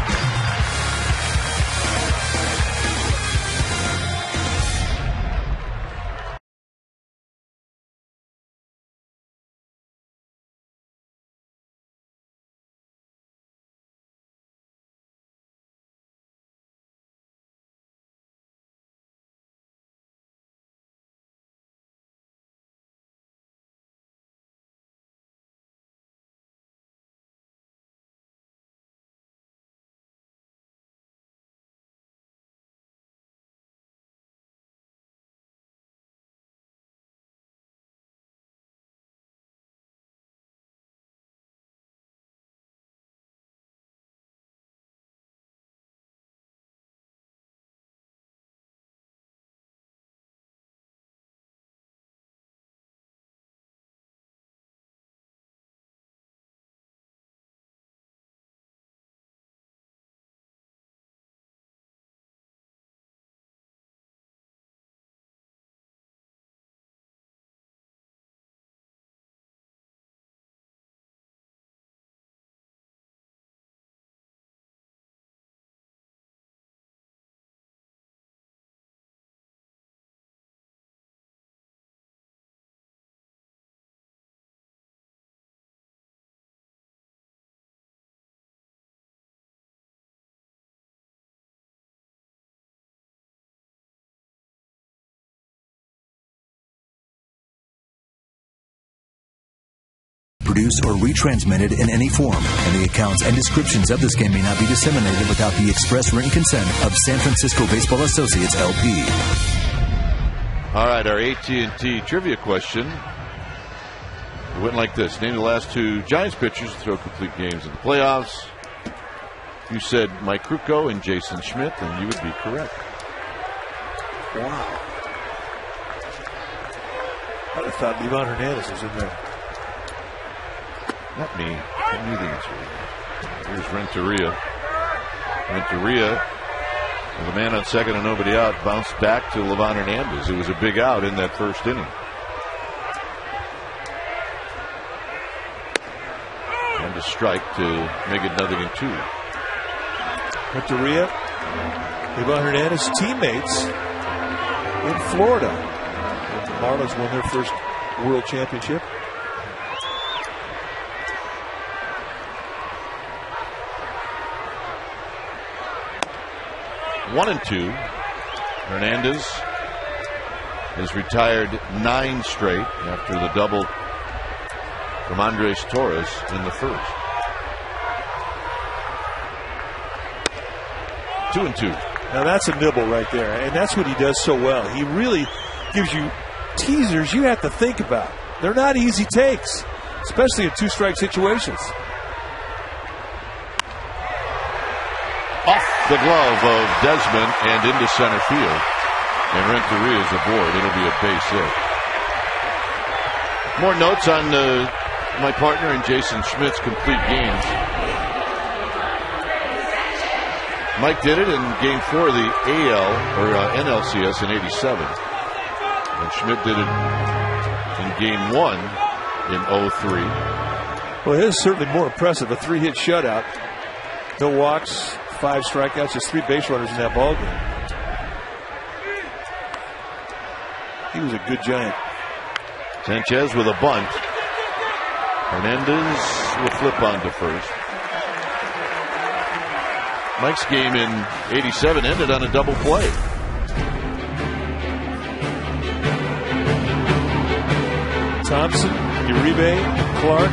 produced, or retransmitted in any form, and the accounts and descriptions of this game may not be disseminated without the express written consent of San Francisco Baseball Associates, LP. All right, our AT&T trivia question. It went like this. Name the last two Giants pitchers to throw complete games in the playoffs. You said Mike Krukow and Jason Schmidt, and you would be correct. Wow. I would have thought Ivan Hernandez was in there. Not me. I knew the answer. Here's Renteria. Renteria, with a man on second and nobody out, bounced back to Livan Hernandez. It was a big out in that first inning. And a strike to make it 0-2. Renteria, Ivan Hernandez, teammates in Florida. The Marlins won their first World Championship. One and two. Hernandez has retired 9 straight after the double from Andres Torres in the first. 2 and 2. Now that's a nibble right there, and that's what he does so well. He really gives you teasers you have to think about. They're not easy takes, especially in 2-strike situations. Off the glove of Desmond and into center field. And Renteria is aboard. It'll be a base hit. More notes on my partner and Jason Schmidt's complete games. Mike did it in Game 4 of the NLCS in '87. And Schmidt did it in Game 1 in '03. Well, it is certainly more impressive. A 3-hit shutout. No walks, 5 strikeouts, just 3 base runners in that ball game. He was a good Giant. Sanchez with a bunt. Hernandez will flip on to first. Mike's game in '87 ended on a double play. Thompson, Uribe, Clark.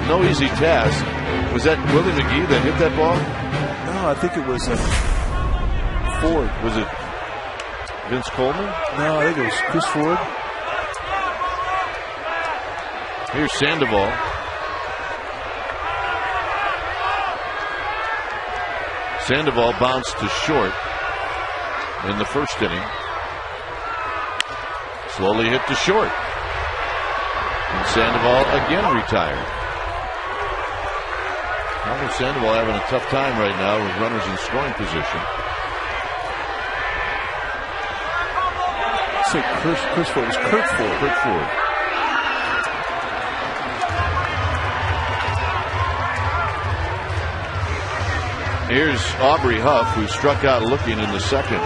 No easy task. Was that Willie McGee that hit that ball? No, I think it was Ford. Was it Vince Coleman? No, I think it was Chris Ford. Here's Sandoval. Sandoval bounced to short in the first inning. Slowly hit to short. And Sandoval again retired. Albert Sandoval having a tough time right now with runners in scoring position. Say Chris Ford. It was Kurt Ford. Kurt Ford. Here's Aubrey Huff, who struck out looking in the second.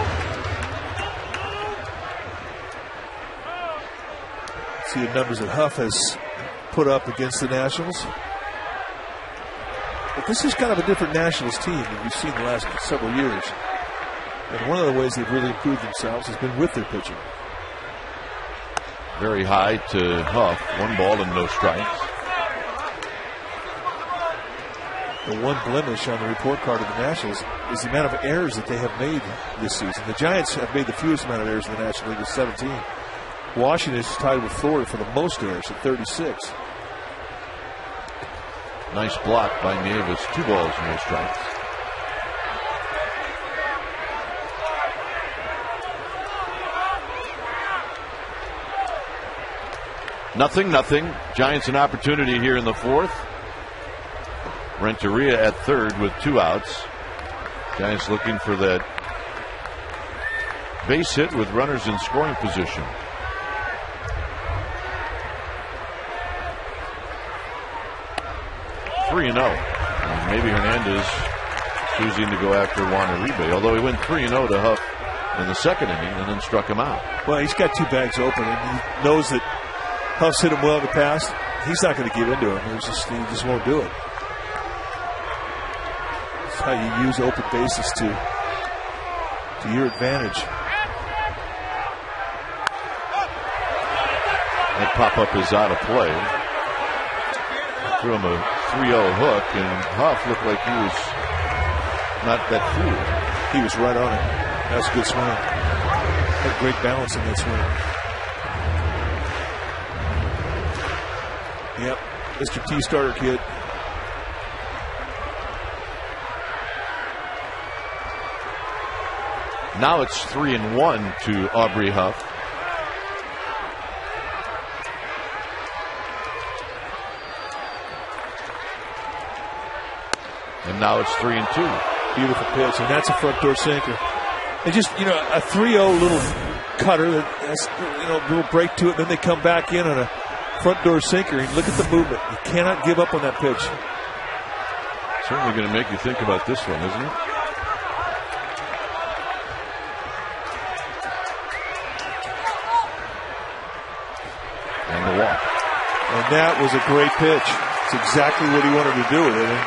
See the numbers that Huff has put up against the Nationals. But this is kind of a different Nationals team than we've seen the last several years. And one of the ways they've really improved themselves has been with their pitching. Very high to Huff. 1 ball and no strikes. The one blemish on the report card of the Nationals is the amount of errors that they have made this season. The Giants have made the fewest amount of errors in the National League with 17. Washington is tied with Florida for the most errors at 36. Nice block by Nieves. 2 balls, no strikes. Nothing. Giants an opportunity here in the fourth. Renteria at third with 2 outs. Giants looking for that base hit with runners in scoring position. Three and 0. Maybe Hernandez choosing to go after Juan Uribe, although he went 3-0 to Huff in the second inning and then struck him out. Well, he's got 2 bags open, and he knows that Huff's hit him well in the past. He's not going to give into him. He just won't do it. That's how you use open bases to your advantage. That pop-up is out of play. Threw him a 3-0 hook, and Huff looked like he was not that cool. He was right on it. That was a good swing. Had great balance in that swing. Yep, Mr. T starter kid. Now it's 3-1 to Aubrey Huff. And now it's 3-2. Beautiful pitch, and that's a front door sinker. And just, a 3-0 little cutter that has, a little break to it, then they come back in on a front door sinker. And look at the movement. You cannot give up on that pitch. Certainly going to make you think about this one, isn't it? And the walk. And that was a great pitch. It's exactly what he wanted to do with it. And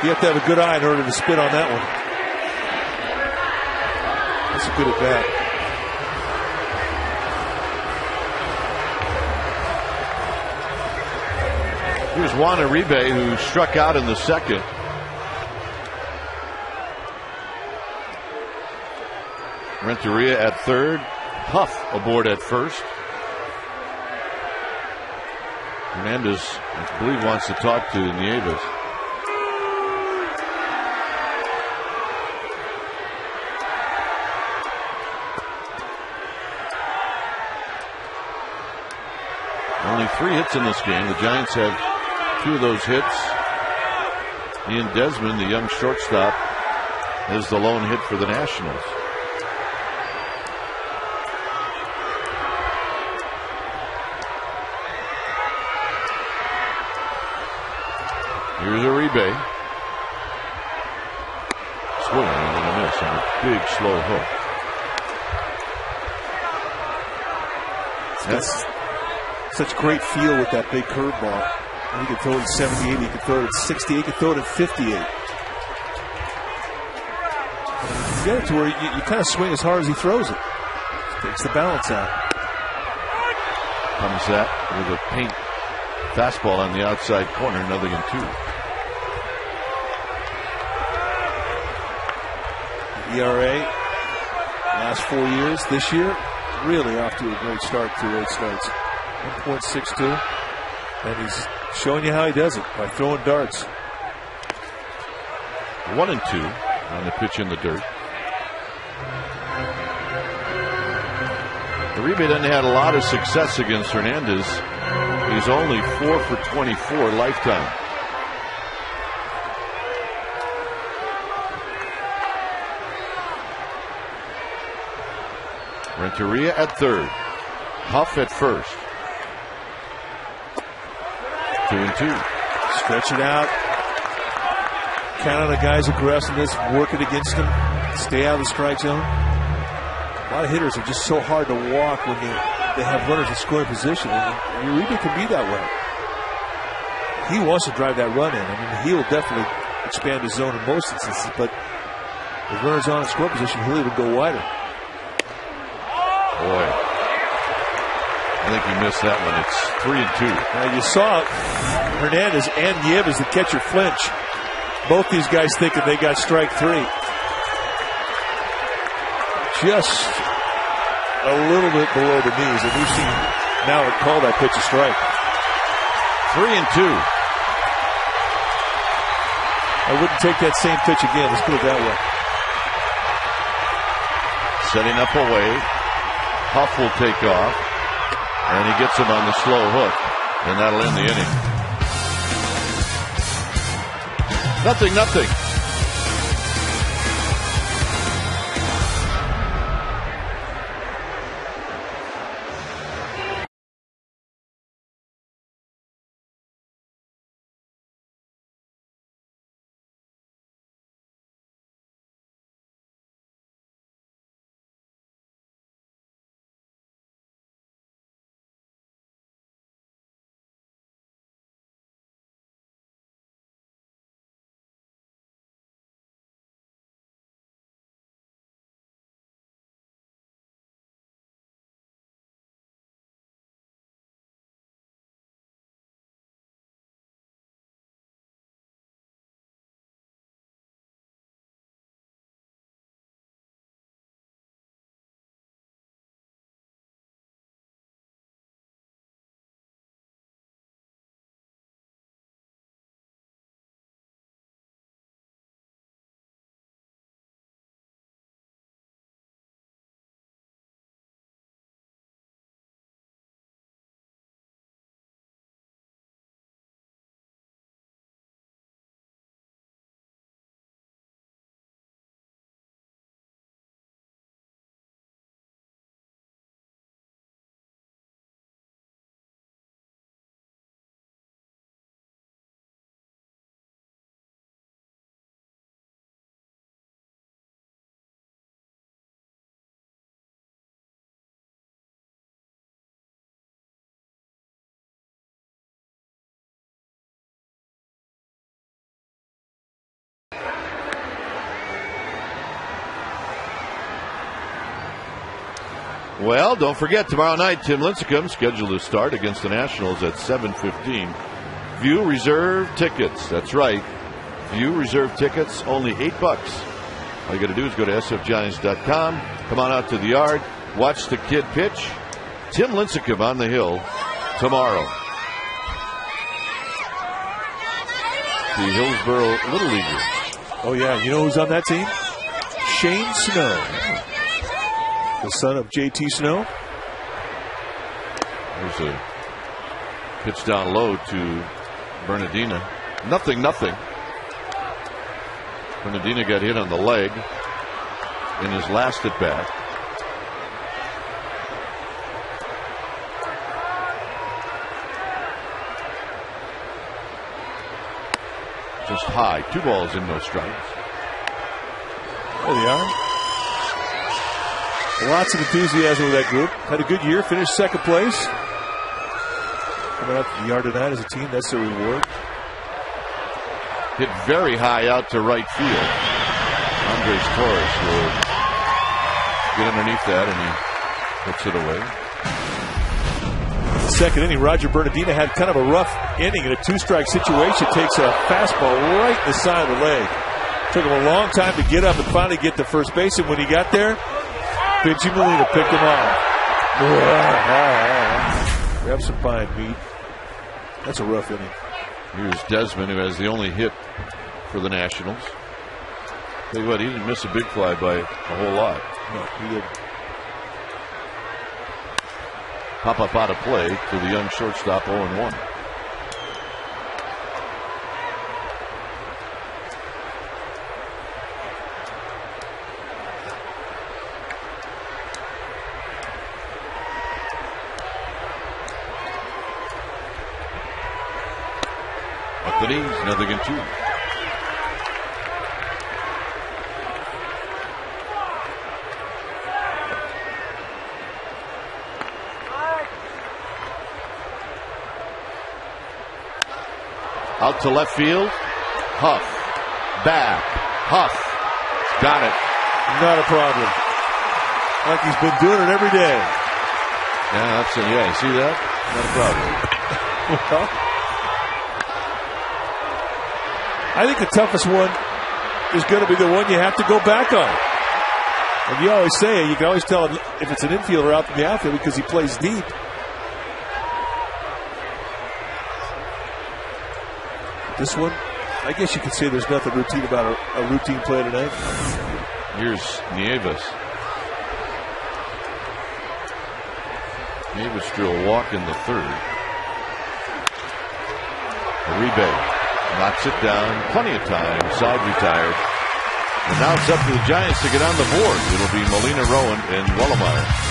you have to have a good eye in order to spit on that one. That's a good at bat. Here's Juan Uribe, who struck out in the second. Renteria at third. Huff aboard at first. Hernandez, I believe, wants to talk to Nieves. Only 3 hits in this game. The Giants have 2 of those hits. Ian Desmond, the young shortstop, is the lone hit for the Nationals. Here's Uribe. Swing and a miss on a big slow hook. That's such great feel with that big curveball. He can throw it at 78, he can throw it at 68, he can throw it at 58. You get it to where you kind of swing as hard as he throws it. Takes the balance out. Comes that with a paint fastball on the outside corner, 0-2. ERA, last 4 years, this year, really off to a great start through 8 starts. 1.62, and he's showing you how he does it by throwing darts. 1-2 on the pitch in the dirt. Uribe doesn't had a lot of success against Hernandez. He's only 4 for 24 lifetime. Renteria at third. Huff at first. 2-2. Stretch it out. Count on a guy's aggressiveness. Work it against him. Stay out of the strike zone. A lot of hitters are just so hard to walk when they have runners in scoring position. And Uribe can be that way. He wants to drive that run in. I mean, he will definitely expand his zone in most instances, but if runners on in score position, he'll even go wider. Boy, I think he missed that one. It's 3-2. Now you saw Hernandez and Nieves, the catcher, flinch. Both these guys thinking they got strike 3. Just a little bit below the knees, and we've seen now call that pitch a strike. 3-2. I wouldn't take that same pitch again. Let's put it that way. Setting up away. Huff will take off, and he gets him on the slow hook, and that'll end the inning. 0-0. Well, don't forget, tomorrow night, Tim Lincecum scheduled to start against the Nationals at 7:15. View reserve tickets. That's right. View reserve tickets, only $8. All you got to do is go to sfgiants.com. Come on out to the yard. Watch the kid pitch. Tim Lincecum on the hill tomorrow. The Hillsboro Little Leaguers. Oh, yeah. You know who's on that team? Shane Snow. The son of J.T. Snow. There's a pitch down low to Bernardina. Nothing. Bernardina got hit on the leg in his last at bat. Just high. 2 balls and no strikes. There they are. Lots of enthusiasm with that group. Had a good year. Finished second place. Coming out to the yard tonight as a team. That's their reward. Hit very high out to right field. Andres Torres will get underneath that, and he puts it away. Second inning, Roger Bernardina had kind of a rough inning in a 2-strike situation. Takes a fastball right in the side of the leg. Took him a long time to get up and finally get to first base, and when he got there, Benji Molina picked him off. Grab some pine, meat. That's a rough inning. Here's Desmond, who has the only hit for the Nationals. Tell you what, he didn't miss a big fly by a whole lot. No, he didn't. Pop up out of play to the young shortstop, 0-1. Up the knees, 0-2. Out to left field. Huff. Back. Huff. Got it. Not a problem. Like he's been doing it every day. Yeah, that's it. Yeah, you see that? Not a problem. Well, I think the toughest one is going to be the one you have to go back on. And you always say, you can always tell if it's an infielder out in the outfield because he plays deep. This one, I guess you could say there's nothing routine about a routine play tonight. Here's Nieves. Nieves drew a walk in the third. Uribe knocks it down. Plenty of time. Side retired. And now it's up to the Giants to get on the board. It'll be Molina, Rowan, and Wellemeyer.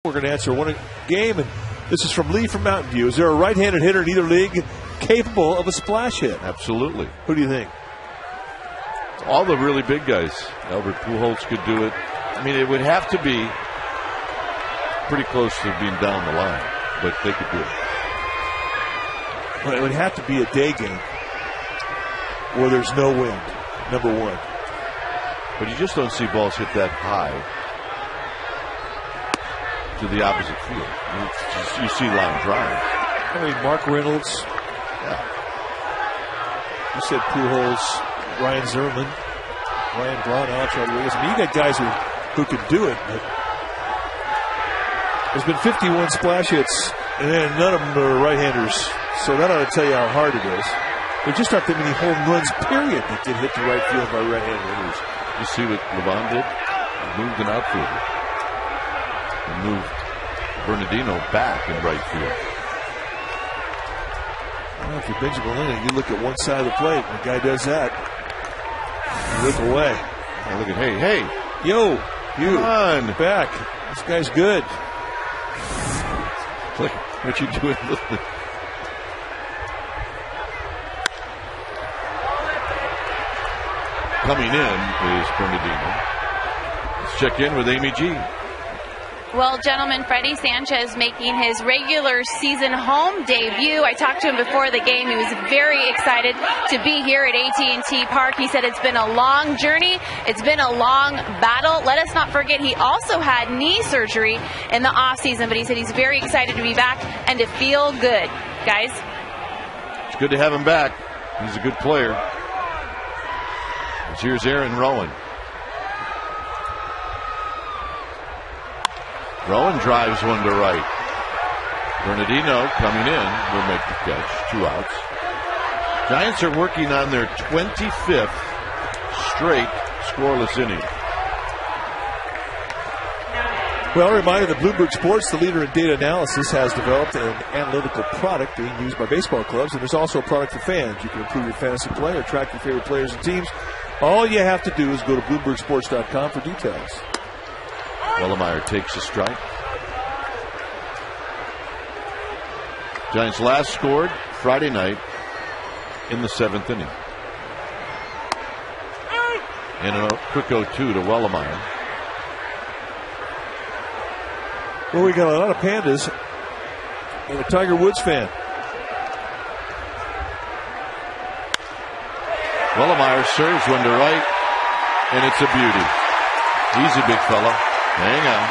We're going to answer one game, and this is from Lee from Mountain View. Is there a right-handed hitter in either league capable of a splash hit? Absolutely. Who do you think? All the really big guys. Albert Pujols could do it. I mean, it would have to be pretty close to being down the line, but they could do it. Well, it would have to be a day game where there's no wind, number one. But you just don't see balls hit that high to the opposite field. You see line drives. I mean, Mark Reynolds. Yeah. You said Pujols, Ryan Zimmerman, Ryan Braun, Alex Rodriguez. I mean, you got guys who can do it. But there's been 51 splash hits, and then none of them are right-handers. So that ought to tell you how hard it is. There just aren't that many home runs, period, that get hit to right field by right-handed hitters. You see what Levon did? He moved an outfielder. He moved Bernardino back in right field. Well, if you're Benjamin Lincoln, you look at one side of the plate, and the guy does that. You look away. Now look at, hey. Yo, you. Come on. Back. This guy's good. Look what you doing. Coming in is Bernardino. Let's check in with Amy G. Well, gentlemen, Freddie Sanchez making his regular season home debut. I talked to him before the game. He was very excited to be here at AT Park. He said it's been a long journey. It's been a long battle. Let us not forget he also had knee surgery in the offseason, but he said he's very excited to be back and to feel good. Guys? It's good to have him back. He's a good player. Here's Aaron Rowan. Rowan drives one to right. Bernardino coming in will make the catch. 2 outs. Giants are working on their 25th straight scoreless inning. Well, a reminder that Bloomberg Sports, the leader in data analysis, has developed an analytical product being used by baseball clubs, and there's also a product for fans. You can improve your fantasy play or track your favorite players and teams. All you have to do is go to BloombergSports.com for details. Wellemeyer takes a strike. Giants last scored Friday night in the 7th inning. And a quick 0-2 to Wellemeyer. Well, we got a lot of Pandas and a Tiger Woods fan. Wellemeyer serves one to right, and it's a beauty. He's a big fella. Hang on.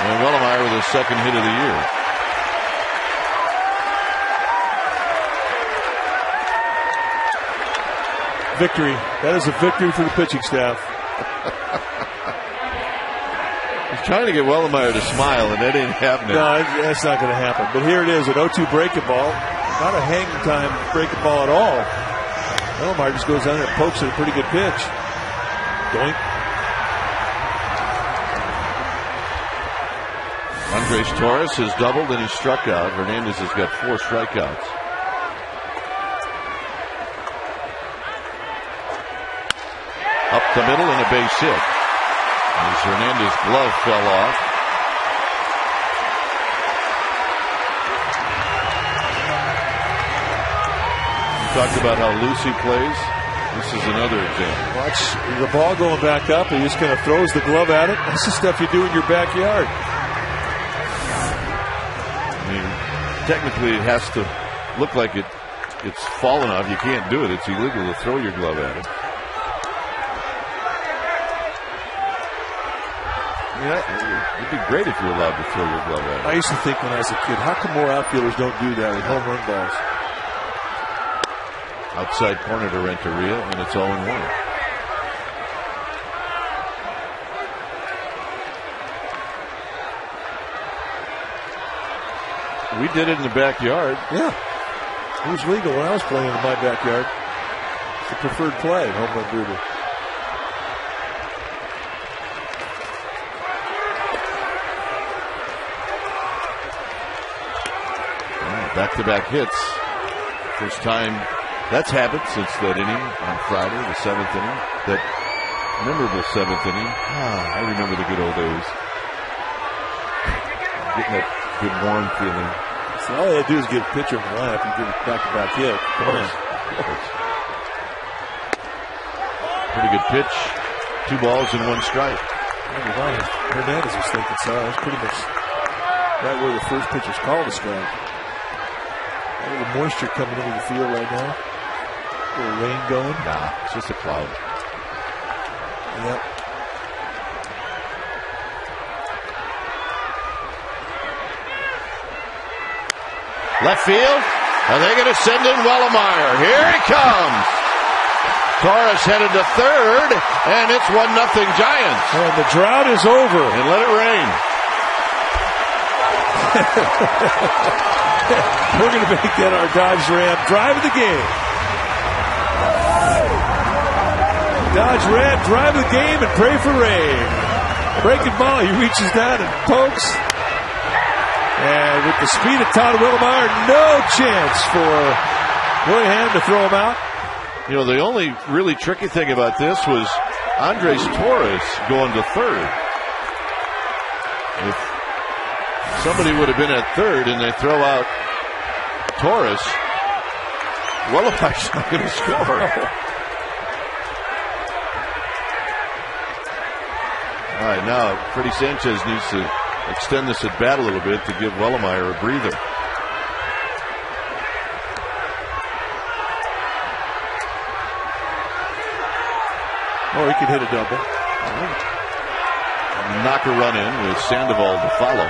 And Wellemeyer with his second hit of the year. Victory. That is a victory for the pitching staff. He's trying to get Wellemeyer to smile, and that ain't happening. No, that's not going to happen. But here it is, an 0-2 breaking ball. Not a hang time breaking ball at all. Wellemeyer just goes down there and pokes at a pretty good pitch. Doink. Andres Torres has doubled and he's struck out. Hernandez has got 4 strikeouts. Up the middle and a base hit. As Hernandez's glove fell off. We talked about how loose he plays. This is another example. Watch the ball going back up. He just kind of throws the glove at it. That's the stuff you do in your backyard. I mean, technically it has to look like it's fallen off. You can't do it. It's illegal to throw your glove at it. Yeah, it'd be great if you're allowed to throw your glove at it. I used to think when I was a kid, how come more outfielders don't do that with home run balls? Outside corner to Renteria, and it's 0-1. We did it in the backyard. Yeah. It was legal when I was playing in my backyard. It's the preferred play, home run derby. Back-to-back hits. First time that's happened since that inning on Friday, the 7th inning. That memorable 7th inning. I remember the good old days. getting that good warm feeling. So all they had to do is get a pitcher in the lineup and give a back-to-back hit. Come on. Pretty good pitch. 2 balls and 1 strike. Hernandez was thinking so. That's pretty much right where the first pitch was called a strike. A little moisture coming into the field right now. A little rain going. Nah, it's just a cloud. Yep. Left field. Are they going to send in Wellemeyer? Here he comes. Torres headed to third, and it's 1-0 Giants. And the drought is over. And let it rain. We're going to make that our Dodge Ram drive of the game. Dodge Ram drive of the game and pray for rain. Breaking ball, he reaches down and pokes. And with the speed of Todd Wellemeyer, no chance for Willingham to throw him out. You know, the only really tricky thing about this was Andres Torres going to third. If somebody would have been at third and they throw out Torres, Wellemeyer's not going to score. All right, now Freddie Sanchez needs to extend this at bat a little bit to give Wellemeyer a breather. Oh, he can hit a double. Knock a run in with Sandoval to follow.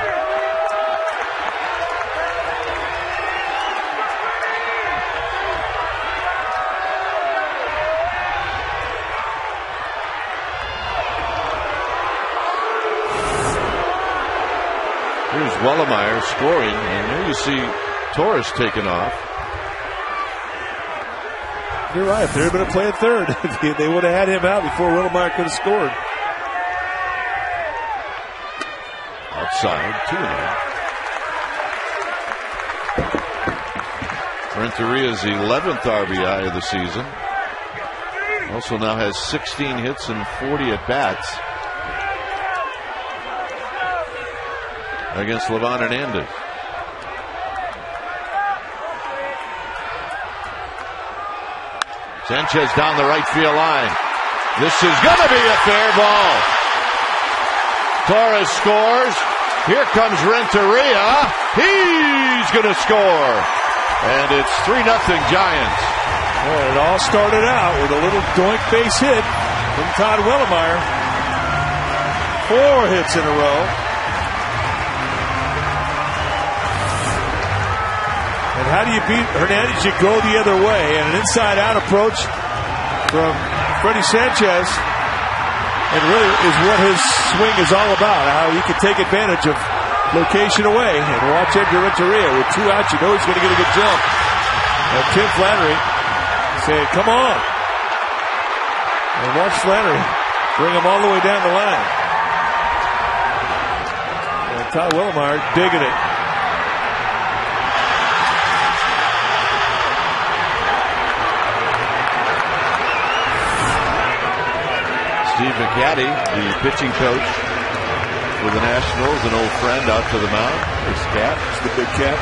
Here's Wellemeyer scoring, and there you see Torres taking off. You're right. If they were going to play at third, they would have had him out before Wellemeyer could have scored. Outside, 2-0. Renteria's 11th RBI of the season. Also now has 16 hits and 40 at-bats against Livan Hernandez. Sanchez down the right field line. This is going to be a fair ball. Torres scores. Here comes Renteria. He's going to score. And it's 3-0 Giants. Well, it all started out with a little doink base hit from Todd Wellemeyer. 4 hits in a row. And how do you beat Hernandez? You go the other way. And an inside-out approach from Freddie Sanchez. And really is what his swing is all about. How he can take advantage of location away. And watch Edgar Renteria with 2 outs. You know he's going to get a good jump. And Tim Flannery saying, come on. And watch Flannery bring him all the way down the line. And Todd Wellemeyer digging it. Steve McCaddy, the pitching coach for the Nationals, an old friend out to the mound. There's Cat. It's the big Cat.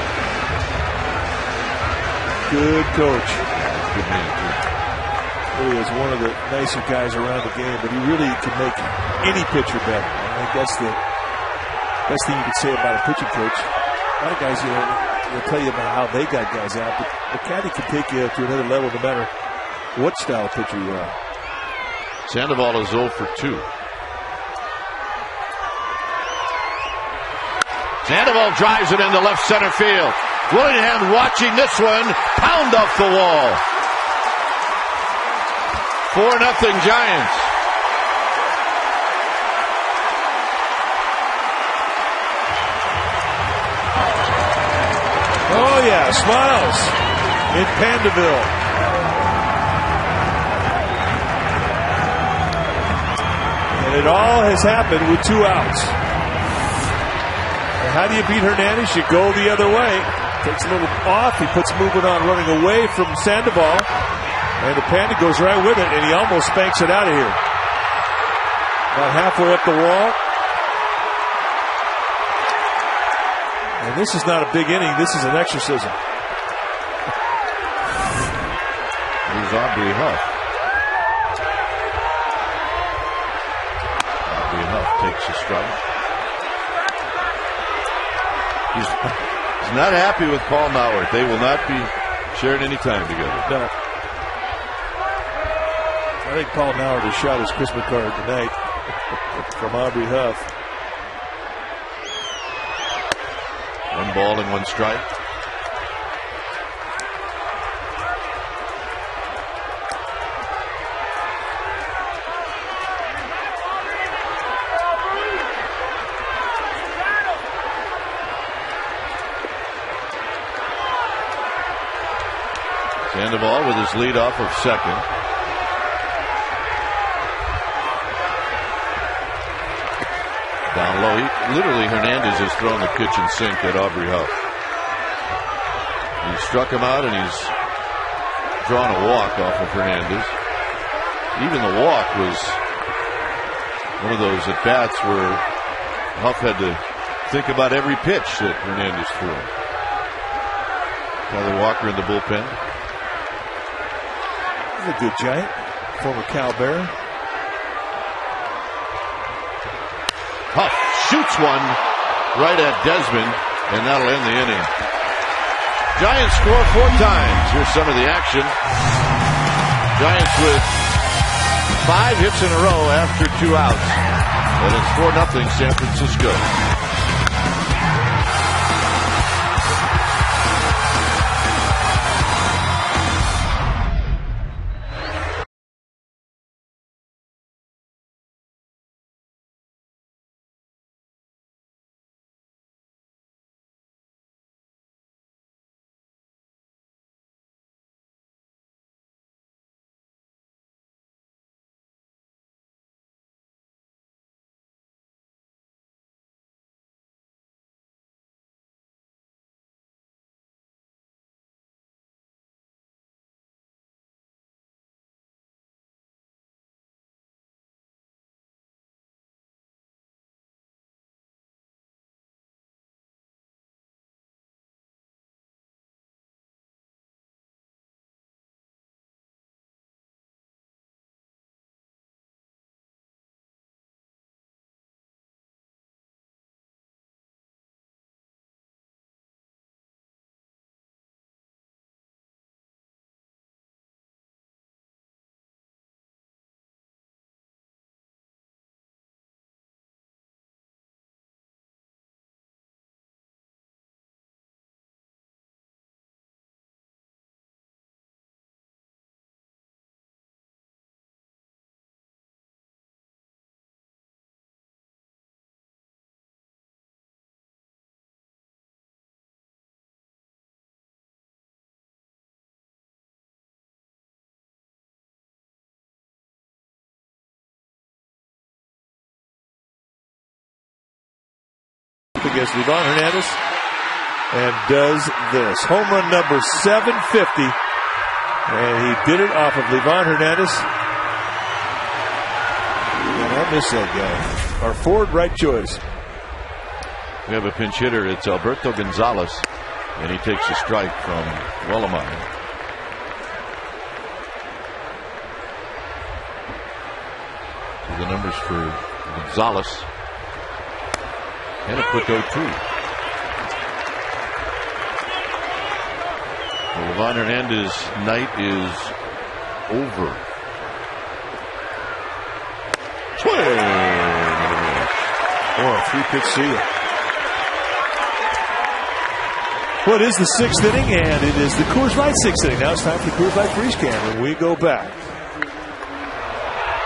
Good coach. Good man, too. Really is one of the nicer guys around the game, but he really can make any pitcher better. I think that's the best thing you can say about a pitching coach. A lot of guys, they'll tell you about how they got guys out, but McCaddy can take you to another level no matter what style of pitcher you are. Sandoval is 0 for 2. Sandoval drives it into left center field. Willingham watching this one pound off the wall. 4-0 Giants. Oh yeah, smiles in Pandaville. And it all has happened with 2 outs. And how do you beat Hernandez? You go the other way. Takes a little off. He puts movement on running away from Sandoval. And the Panda goes right with it, and he almost spanks it out of here. About halfway up the wall. this is not a big inning. This is an exorcism. Here's Aubrey Huff. Aubrey Huff takes a strike. He's not happy with Paul Mauer. They will not be sharing any time together. No. I think Paul Mauer has shot his Christmas card tonight from Aubrey Huff. 1 ball and 1 strike. Sandoval with his lead off of second. Down low. Literally, Hernandez has thrown the kitchen sink at Aubrey Huff. He struck him out, and he's drawn a walk off of Hernandez. Even the walk was one of those at bats where Huff had to think about every pitch that Hernandez threw. Tyler Walker in the bullpen. He's a good Giant, former Cal Bear. Huff shoots one right at Desmond, and that'll end the inning. Giants score 4 times. Here's some of the action. Giants with 5 hits in a row after 2 outs. And it's 4-0 San Francisco. Against Livan Hernandez, and does this. Home run number 750, and he did it off of Livan Hernandez. And I miss that guy. Our forward right choice. We have a pinch hitter. It's Alberto Gonzalez, and he takes a strike from Wellemeyer. So the numbers for Gonzalez. And a quick 0-2. Well, Livan Hernandez's night is over. Swing! Oh, a 3-pitch seal. Well, it is the 6th inning, and it is the Coors Light 6th inning. Now it's time for the Coors Light Freeze Can, and we go back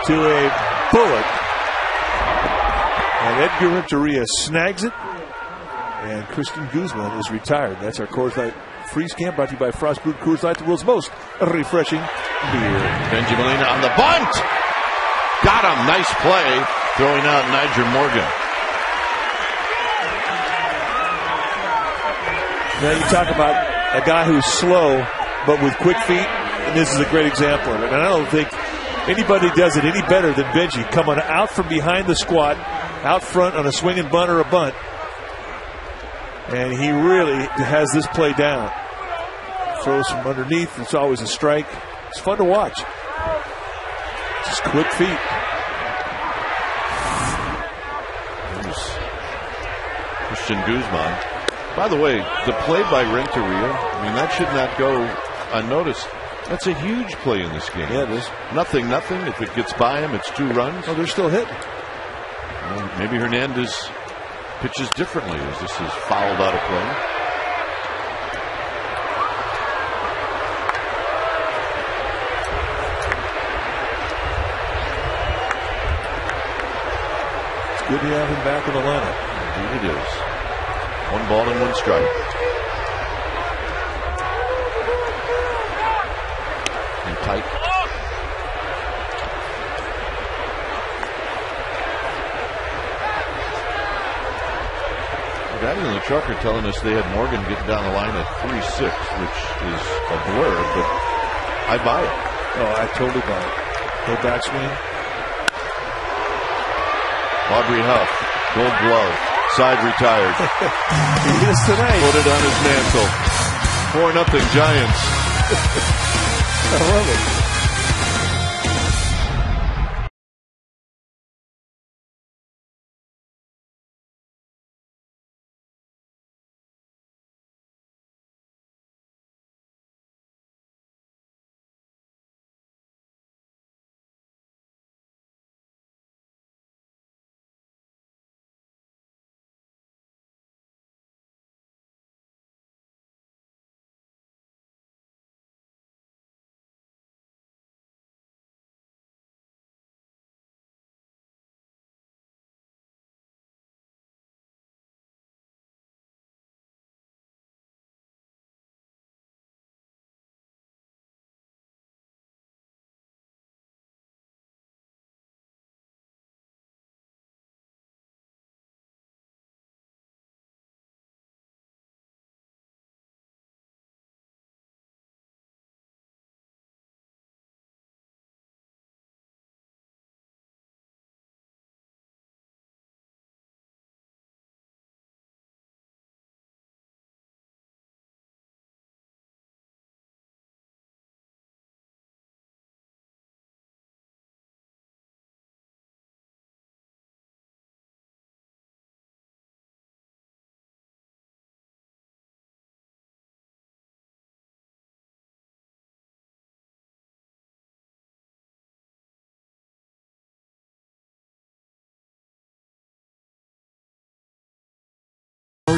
to a bullet. And Edgar Renteria snags it, and Kristen Guzman is retired. That's our Coors Light Freeze Can, brought to you by Frost Brewed Coors Light, the world's most refreshing beer. Benji Molina on the bunt. Got him. Nice play. Throwing out Niger Morgan. Now you talk about a guy who's slow, but with quick feet, and this is a great example of it. And I don't think anybody does it any better than Benji, coming out from behind the squat, out front on a swinging bunt or a bunt, And he really has this play down. Throws from underneath. It's always a strike. It's fun to watch. Just quick feet. There's Christian Guzman. By the way, the play by Renteria, I mean, that should not go unnoticed. That's a huge play in this game. Yeah, it is. Nothing. If it gets by him, it's 2 runs. Oh, they're still hitting. Well, maybe Hernandez pitches differently as this is fouled out of play. It's good to have him back in the lineup. Indeed it is. 1 ball and 1 strike. And tight. The guys in the truck are telling us they had Morgan getting down the line at 3-6, which is a blur, but I buy it. Oh, I totally buy it. No backswing. Aubrey Huff, Gold Glove, side retired. He hit us tonight. Put it on his mantle. 4-0 Giants. I love it.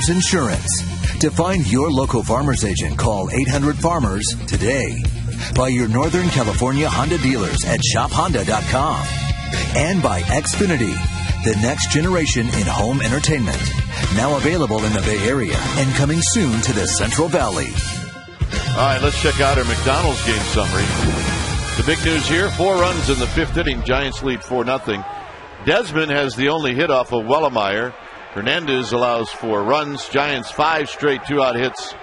Insurance. To find your local Farmers agent, call 800-FARMERS today. By your Northern California Honda dealers at shophonda.com. And by Xfinity, the next generation in home entertainment. Now available in the Bay Area and coming soon to the Central Valley. All right, let's check out our McDonald's game summary. The big news here, 4 runs in the 5th inning. Giants lead 4-0. Desmond has the only hit off of Wellemeyer. Hernandez allows 4 runs. Giants 5 straight 2-out hits.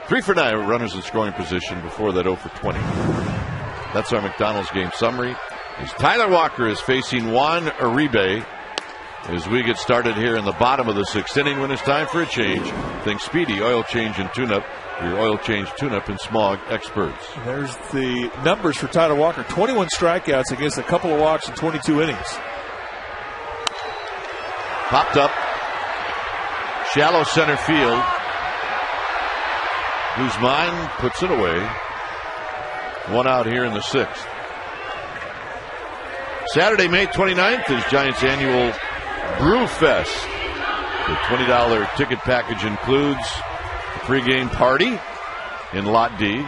3 for 9 runners in scoring position before that 0 for 20. That's our McDonald's game summary. As Tyler Walker is facing Juan Uribe as we get started here in the bottom of the 6th inning when it's time for a change. Think Speedy Oil Change and Tune-Up. Your oil change tune-up and smog experts. There's the numbers for Tyler Walker. 21 strikeouts against a couple of walks in 22 innings. Popped up. Shallow center field. Guzman puts it away. 1 out here in the 6th. Saturday, May 29th is Giants' annual Brew Fest. The $20 ticket package includes a pregame party in Lot D.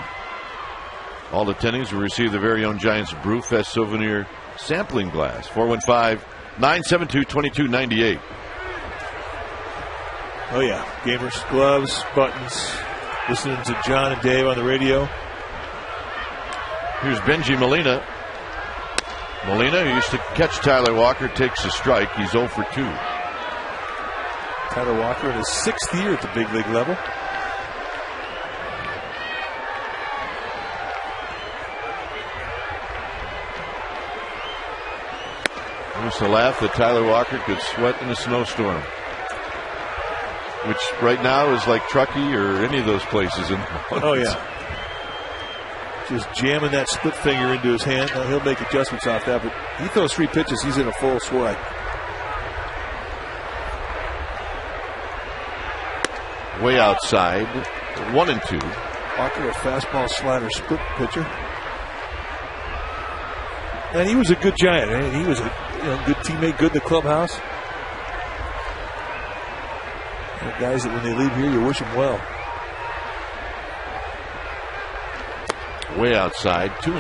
All attendees will receive the very own Giants Brew Fest souvenir sampling glass. 415-972-2298. Oh, yeah. Gamers, gloves, buttons. Listening to John and Dave on the radio. Here's Benji Molina. Molina, who used to catch Tyler Walker, takes a strike. He's 0 for 2. Tyler Walker in his 6th year at the big league level. There's a laugh that Tyler Walker could sweat in a snowstorm. which right now is like Truckee or any of those places. Oh, yeah. Just jamming that split finger into his hand. Now he'll make adjustments off that, but he throws 3 pitches. He's in a full swing. Way outside, 1-2. Walker, a fastball slider split pitcher. And he was a good Giant. And he was a good teammate, good in the clubhouse. And guys that when they leave here, you wish them well. Way outside, 2-2.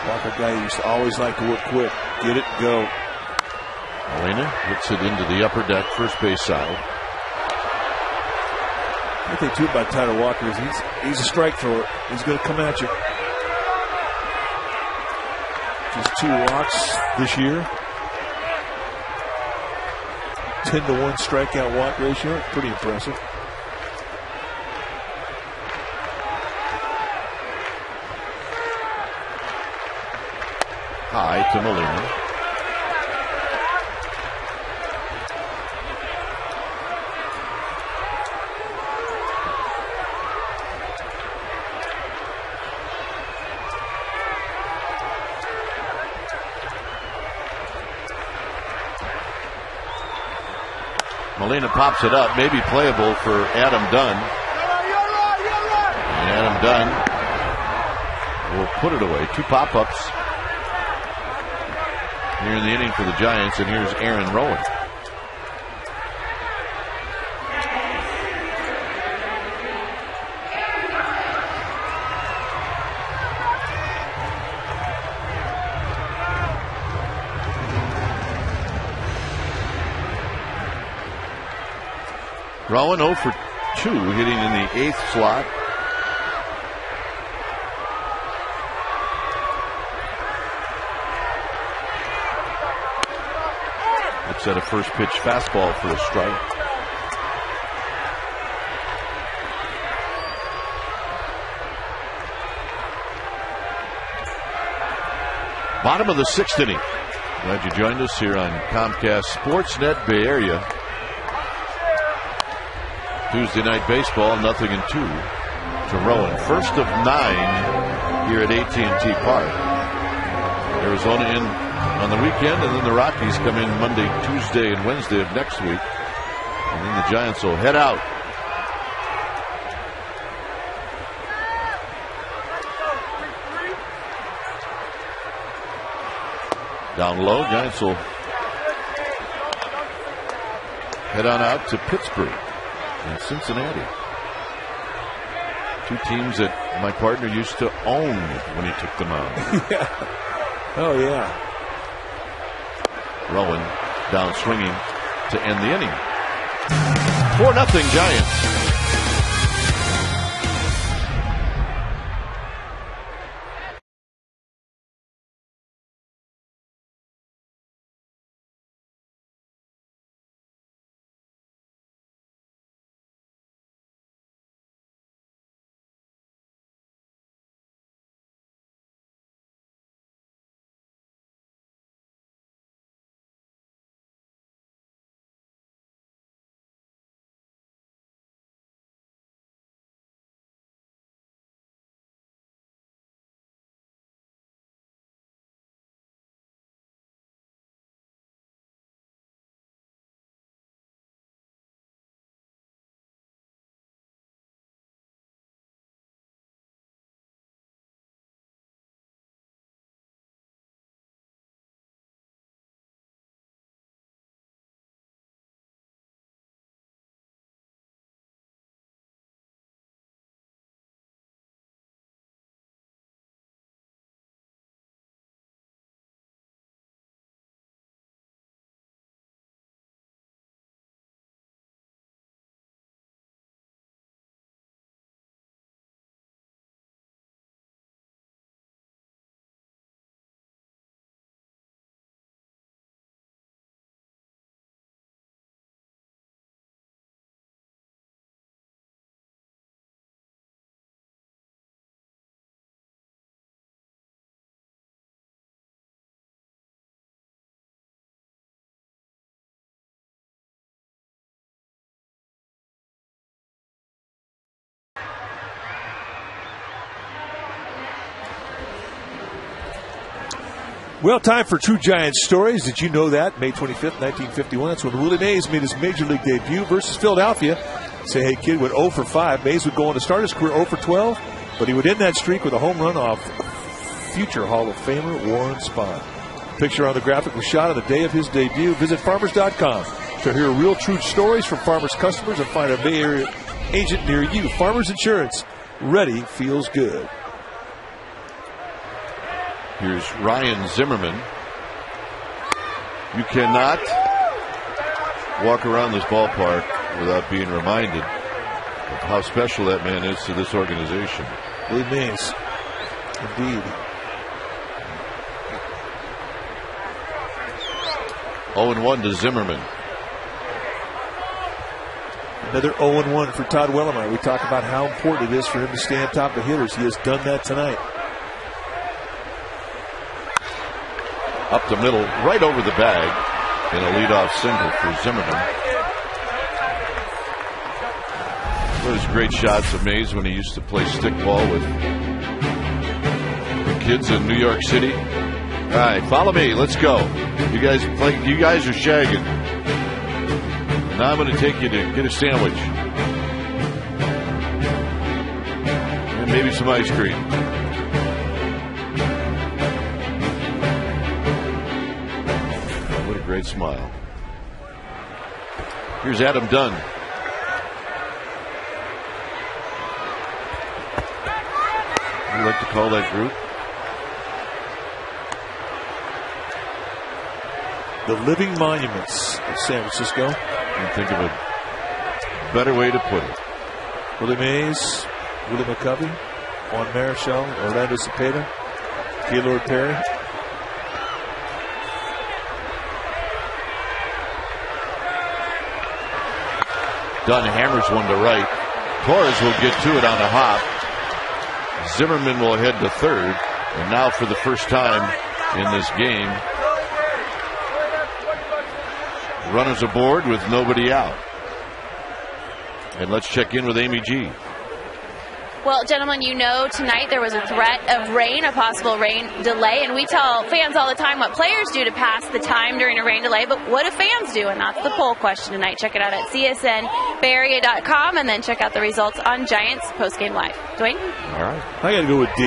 Walker, guy who used to always like to work quick. Get it, go. Molina hits it into the upper deck, first base side. The thing too about Tyler Walker is he's a strike thrower. He's going to come at you. Just 2 walks this year. 10-to-1 strikeout walk ratio. Pretty impressive. High to Molina. Molina pops it up, maybe playable for Adam Dunn. And Adam Dunn will put it away. 2 pop-ups here in the inning for the Giants, and here's Aaron Rowan. Rowan 0 for 2, hitting in the 8th slot. Looks at a first pitch fastball for a strike. Bottom of the 6th inning. Glad you joined us here on Comcast Sportsnet Bay Area. Tuesday night baseball, 0-2 to Rowan. First of 9 here at AT Park. Arizona in on the weekend, and then the Rockies come in Monday, Tuesday, and Wednesday of next week. And then the Giants will head out. Down low, Giants will head on out to Pittsburgh and Cincinnati. 2 teams that my partner used to own when he took them out. Yeah. Oh, yeah. Rowan down swinging to end the inning. 4-0 Giants. Well, time for True Giants stories. Did you know that? May 25th, 1951. That's when Willie Mays made his Major League debut versus Philadelphia. Say, hey, kid, went 0 for 5. Mays would go on to start his career 0 for 12, but he would end that streak with a home run off future Hall of Famer Warren Spahn. Picture on the graphic was shot on the day of his debut. Visit farmers.com to hear real true stories from Farmers customers and find a Bay Area agent near you. Farmers Insurance. Ready feels good. Here's Ryan Zimmerman. You cannot walk around this ballpark without being reminded of how special that man is to this organization. Willie Mays. Indeed. 0-1 to Zimmerman. Another 0-1 for Todd Wellemeyer. We talk about how important it is for him to stay on top of hitters. He has done that tonight. Up the middle, right over the bag, in a leadoff single for Zimmerman. Those great shots of Mays when he used to play stickball with the kids in New York City. All right, follow me. Let's go. You guys are shagging. Now I'm going to take you to get a sandwich and maybe some ice cream. What a great smile. Here's Adam Dunn. You like to call that group? The living monuments of San Francisco. Can't think of a better way to put it. Willie Mays, Willie McCovey, Juan Marichal, Orlando Cepeda, Gaylord Perry. Dunn hammers one to right. Torres will get to it on a hop. Zimmerman will head to third. And now for the first time in this game, runners aboard with nobody out. And let's check in with Amy G. Well, gentlemen, you know tonight there was a threat of rain, a possible rain delay, and we tell fans all the time what players do to pass the time during a rain delay, but what do fans do? And that's the poll question tonight. Check it out at csnbayarea.com, and then check out the results on Giants Postgame Live. Dwayne? All right. I got to go with D.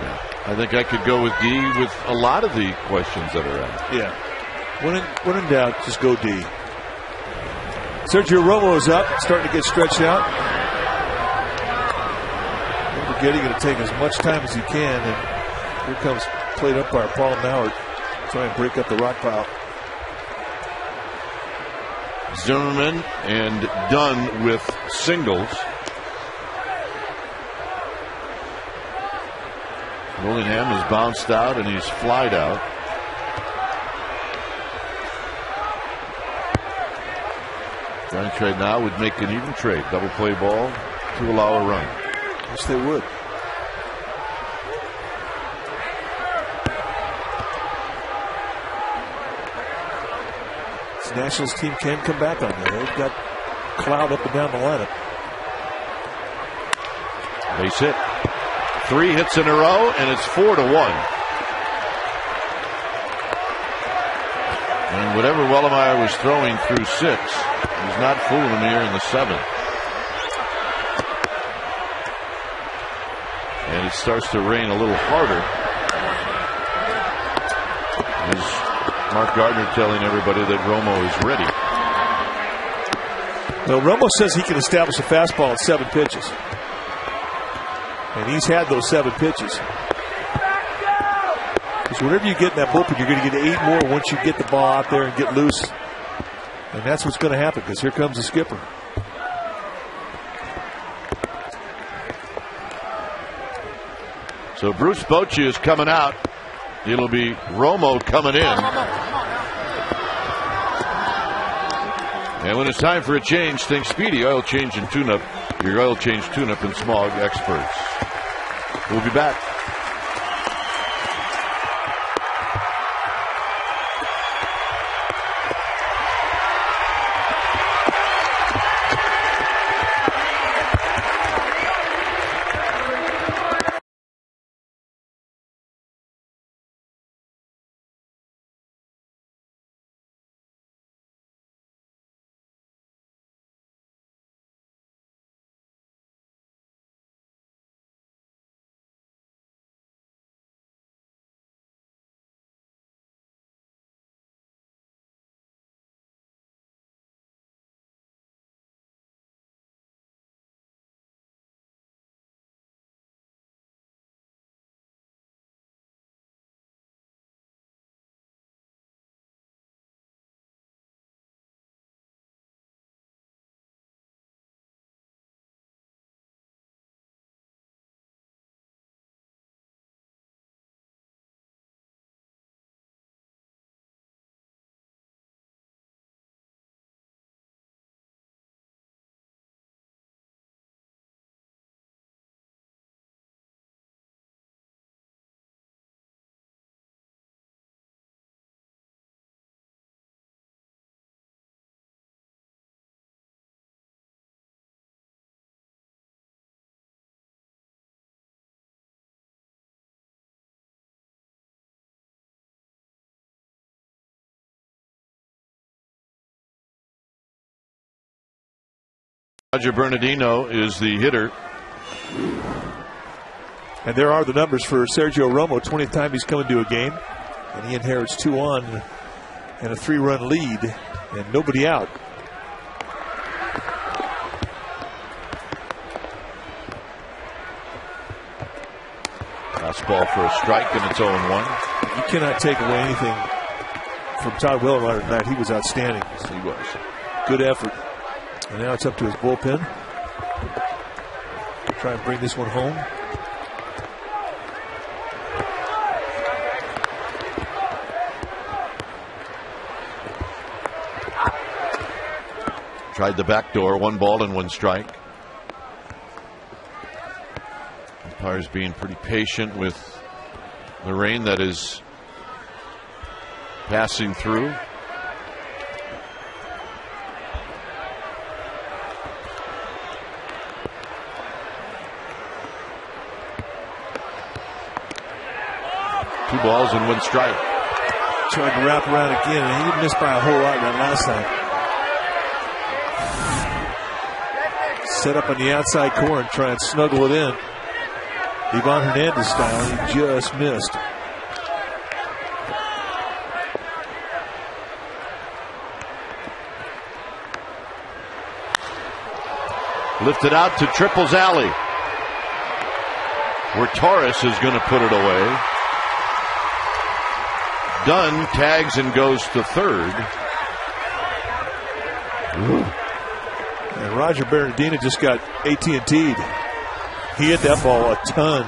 Yeah, I think I could go with D with a lot of the questions that are asked. Yeah. When in doubt, just go D. Sergio Romo is up, starting to get stretched out. Don't forget, he's going to take as much time as he can. And here comes plate umpire Paul Mallard, trying to break up the rock pile. Zimmerman and Dunn with singles. Willingham has bounced out and he's flied out. Trying to trade now would make an even trade. Double play ball to allow a run. Yes, they would. This Nationals team can come back on there. They've got cloud up and down the lineup. Base hit. 3 hits in a row, and it's 4-1. And whatever Wellemeyer was throwing through 6, he's not fooling him here in the 7th. And it starts to rain a little harder. Is Mark Gardner telling everybody that Romo is ready? Well, Romo says he can establish a fastball in 7 pitches. And he's had those 7 pitches. Because whatever you get in that bullpen, you're going to get 8 more once you get the ball out there and get loose. And that's what's going to happen, because here comes the skipper. So Bruce Bochy is coming out. It'll be Romo coming in. And when it's time for a change, think Speedy Oil Change and Tune-Up. Your oil change tune-up and smog experts. We'll be back. Roger Bernardino is the hitter. And there are the numbers for Sergio Romo. 20th time he's come into a game. And he inherits 2 on and a 3-run lead. And nobody out. Fastball for a strike, and it's 0-1. You cannot take away anything from Todd Willermeyer tonight. He was outstanding. Yes, he was. Good effort. And now it's up to his bullpen. Try and bring this one home. Tried the back door, 1 ball and 1 strike. Umpire's being pretty patient with the rain that is passing through. Two balls and 1 strike. Tried to wrap around again, and he didn't miss by a whole lot that last time. Set up on the outside corner and try and snuggle it in. Ivan Hernandez style, he just missed. Lifted out to Triples Alley, where Torres is going to put it away. Dunn tags and goes to third. And Roger Bernardino just got AT&T'd. He hit that ball a ton.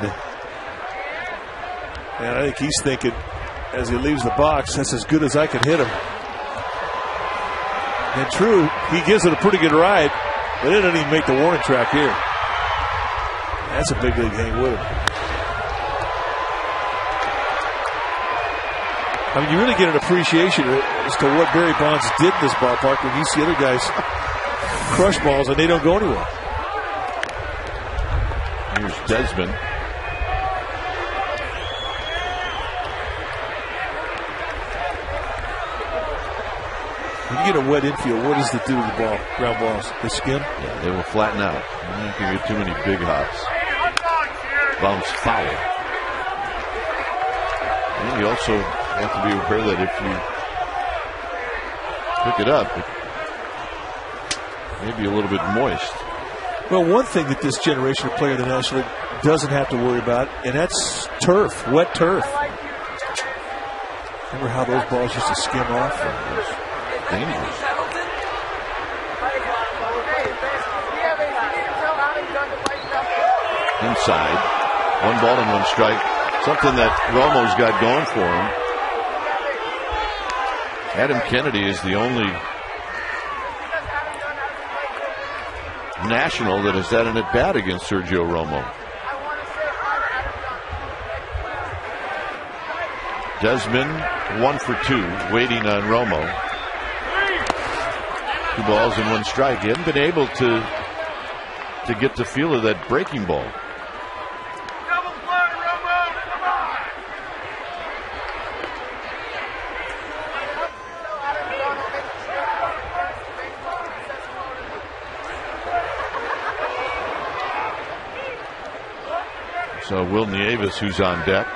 And I think he's thinking, as he leaves the box, that's as good as I can hit him. And true, he gives it a pretty good ride, but it doesn't even make the warning track here. That's a big league hang with him. I mean, you really get an appreciation as to what Barry Bonds did in this ballpark when you see other guys crush balls and they don't go anywhere. Here's Desmond. When you get a wet infield, what does it do to the ball? Ground balls, they skim? Yeah, they will flatten out. You can get too many big hops. Bounce foul. And you also have to be aware that if you pick it up, it may be a little bit moist. Well, one thing that this generation of player in the National League doesn't have to worry about, and that's turf, wet turf. Remember how those balls used to skim off? Dangerous. Inside, 1 ball and 1 strike. Something that Romo's got going for him. Adam Kennedy is the only national that has had an at bat against Sergio Romo. Desmond 1 for 2, waiting on Romo. 2 balls and 1 strike. He hadn't been able to get the feel of that breaking ball. So Will Nieves, who's on deck.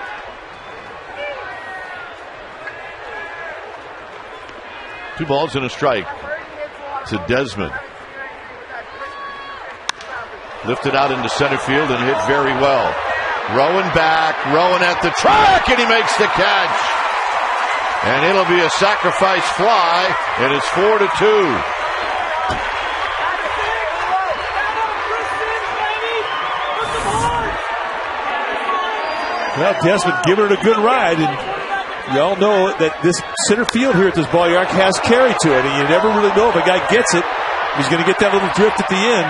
Two balls and a strike to Desmond. Lifted out into center field and hit very well. Rowan back, Rowan at the track, and he makes the catch. And it'll be a sacrifice fly, and it's 4-2. Well, Desmond giving it a good ride, and you all know that this center field here at this ballpark has carry to it, and you never really know if a guy gets it. He's going to get that little drift at the end.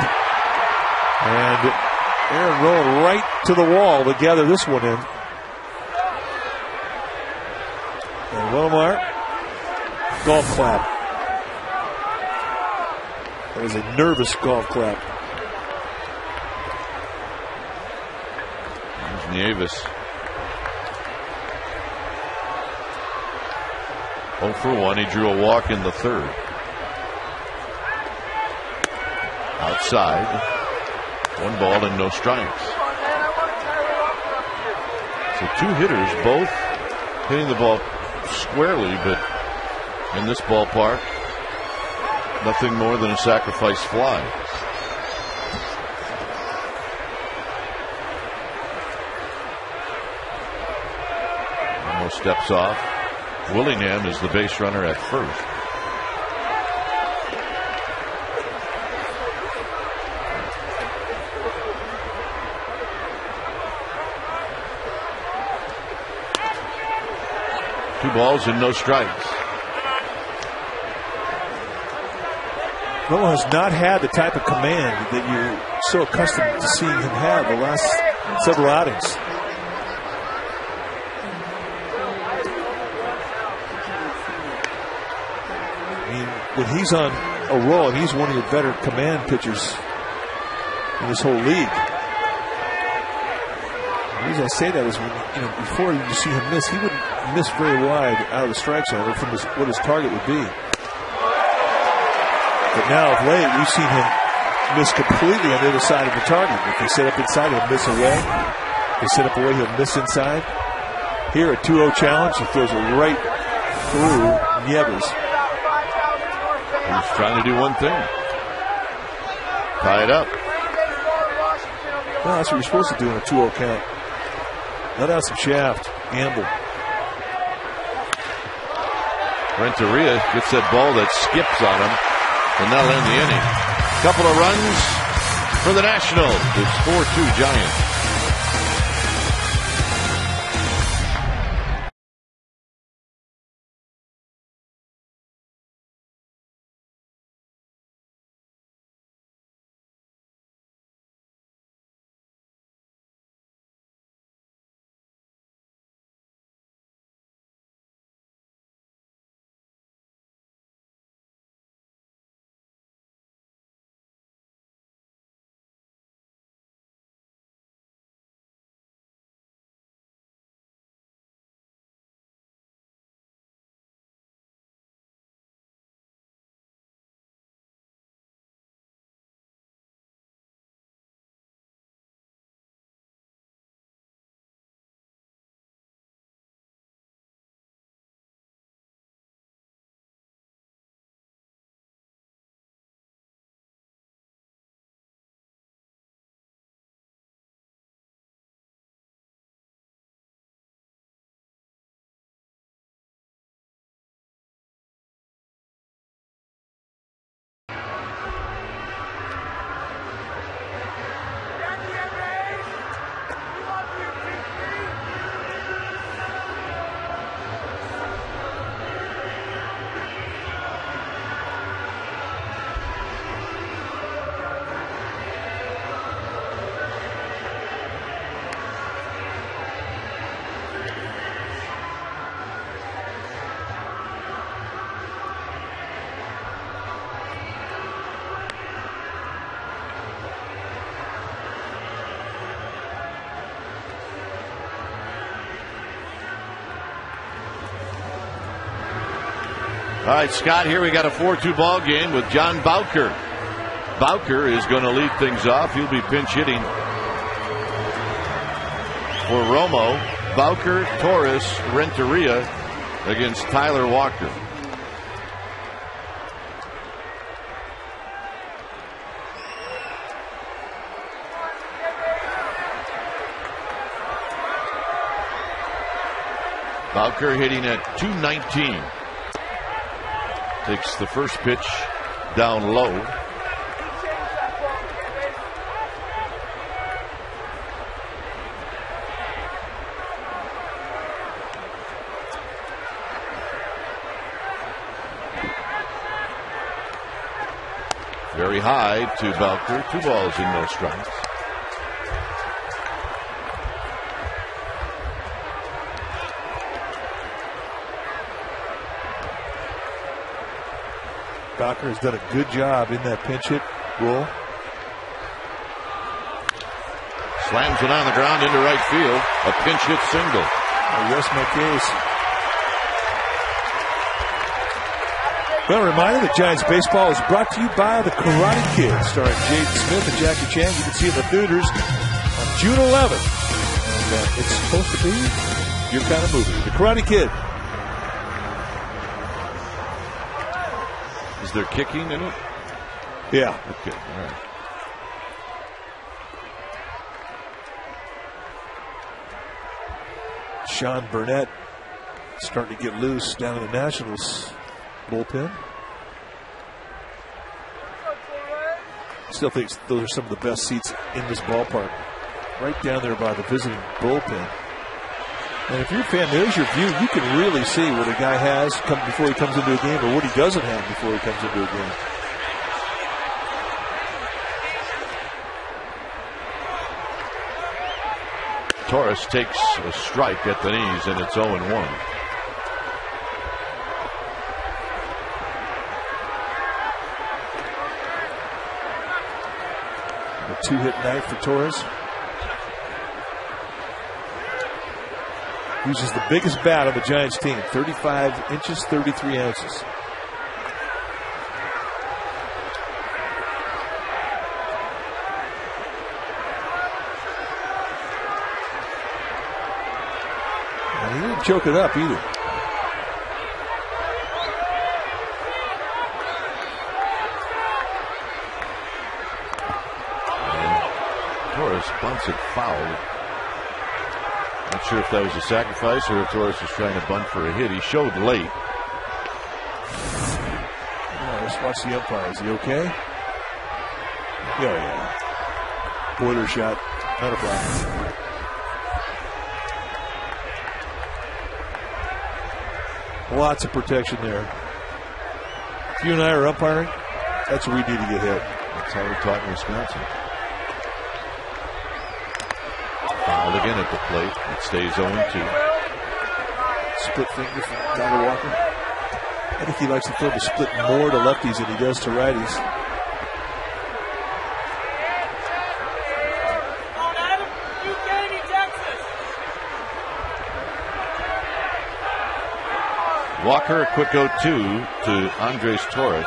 And Aaron rolling right to the wall to gather this one in. And Wilmar, golf clap. That was a nervous golf clap. There's Nieves. 0 for 1. He drew a walk in the third. Outside. 1 ball and no strikes. So 2 hitters, both hitting the ball squarely, but in this ballpark, nothing more than a sacrifice fly. Almost steps off. Willingham is the base runner at first. Two balls and no strikes. Noah has not had the type of command that you're so accustomed to seeing him have the last several outings. I mean, when he's on a roll, and he's one of your better command pitchers in this whole league. The reason I say that is when, before you see him miss, he wouldn't miss very wide out of the strike zone from what his target would be. But now of late, we've seen him miss completely on the other side of the target. If they set up inside, he'll miss away. If they set up away, he'll miss inside. Here, a 2-0 challenge. He throws it right through Nieves. He's trying to do one thing. Tie it up. Well, that's what you're supposed to do in a 2-0 count. Let out some shaft. Gamble. Renteria gets that ball that skips on him, and that'll end the inning. Couple of runs for the Nationals. It's 4-2 Giants. All right, Scott, here we got a 4-2 ball game with John Bowker. Bowker is going to lead things off. He'll be pinch hitting for Romo. Bowker, Torres, Renteria against Tyler Walker. Bowker hitting at .219. Takes the first pitch down low. Very high to Bowker. 2 balls and no strikes. Bowker has done a good job in that pinch hit role. Slams it on the ground into right field. A pinch hit single. I rest my case. Well, a reminder that Giants baseball is brought to you by The Karate Kid, starring Jaden Smith and Jackie Chan. You can see it in the theaters on June 11th. And it's supposed to be your kind of movie. The Karate Kid. Is there kicking in it? Yeah. Okay, all right. Sean Burnett starting to get loose down in the Nationals bullpen. Still think those are some of the best seats in this ballpark. Right down there by the visiting bullpen. And if you're a fan, there's your view. You can really see what a guy has before he comes into a game or what he doesn't have before he comes into a game. Torres takes a strike at the knees, and it's 0-1. A 2-hit night for Torres. Uses the biggest bat on the Giants team, 35 inches, 33 ounces. And he didn't choke it up either. Torres bunts it foul. Not sure if that was a sacrifice or if Torres was trying to bunt for a hit. He showed late. Let's watch the umpire. Is he okay? Yeah. Boiler shot. Not a problem. Lots of protection there. If you and I are umpiring, that's where we need to get hit. That's how we're taught in Wisconsin. Foul again at the plate. It stays 0-2. Split finger from Tyler Walker. I think he likes to throw the split more to lefties than he does to righties. Walker, a quick 0-2 to Andres Torres.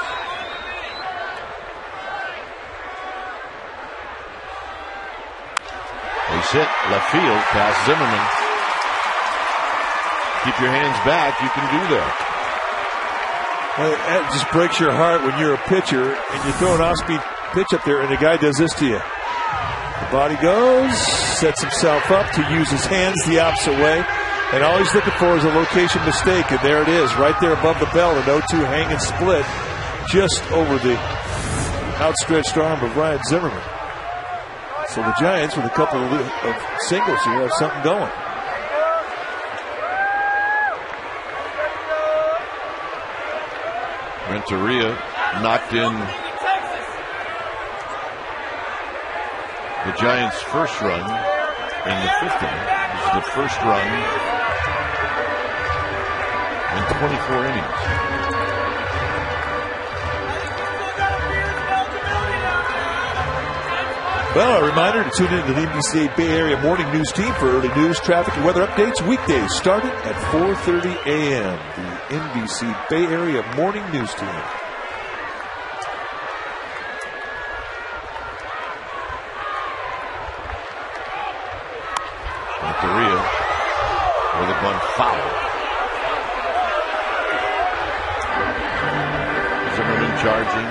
He's hit left field past Zimmerman. Keep your hands back. You can do that. Well, that just breaks your heart when you're a pitcher and you throw an off-speed pitch up there and the guy does this to you. The body goes, sets himself up to use his hands the opposite way. And all he's looking for is a location mistake. And there it is, right there above the belt, an 0-2 hanging split just over the outstretched arm of Ryan Zimmerman. So the Giants, with a couple of singles here, have something going. Renteria knocked in the Giants' first run in the 5th inning. This is the first run in 24 innings. Well, a reminder to tune in to the NBC Bay Area Morning News Team for early news, traffic, and weather updates weekdays starting at 4:30 a.m. The NBC Bay Area Morning News Team. Renteria with a bunt foul. Zimmerman charging.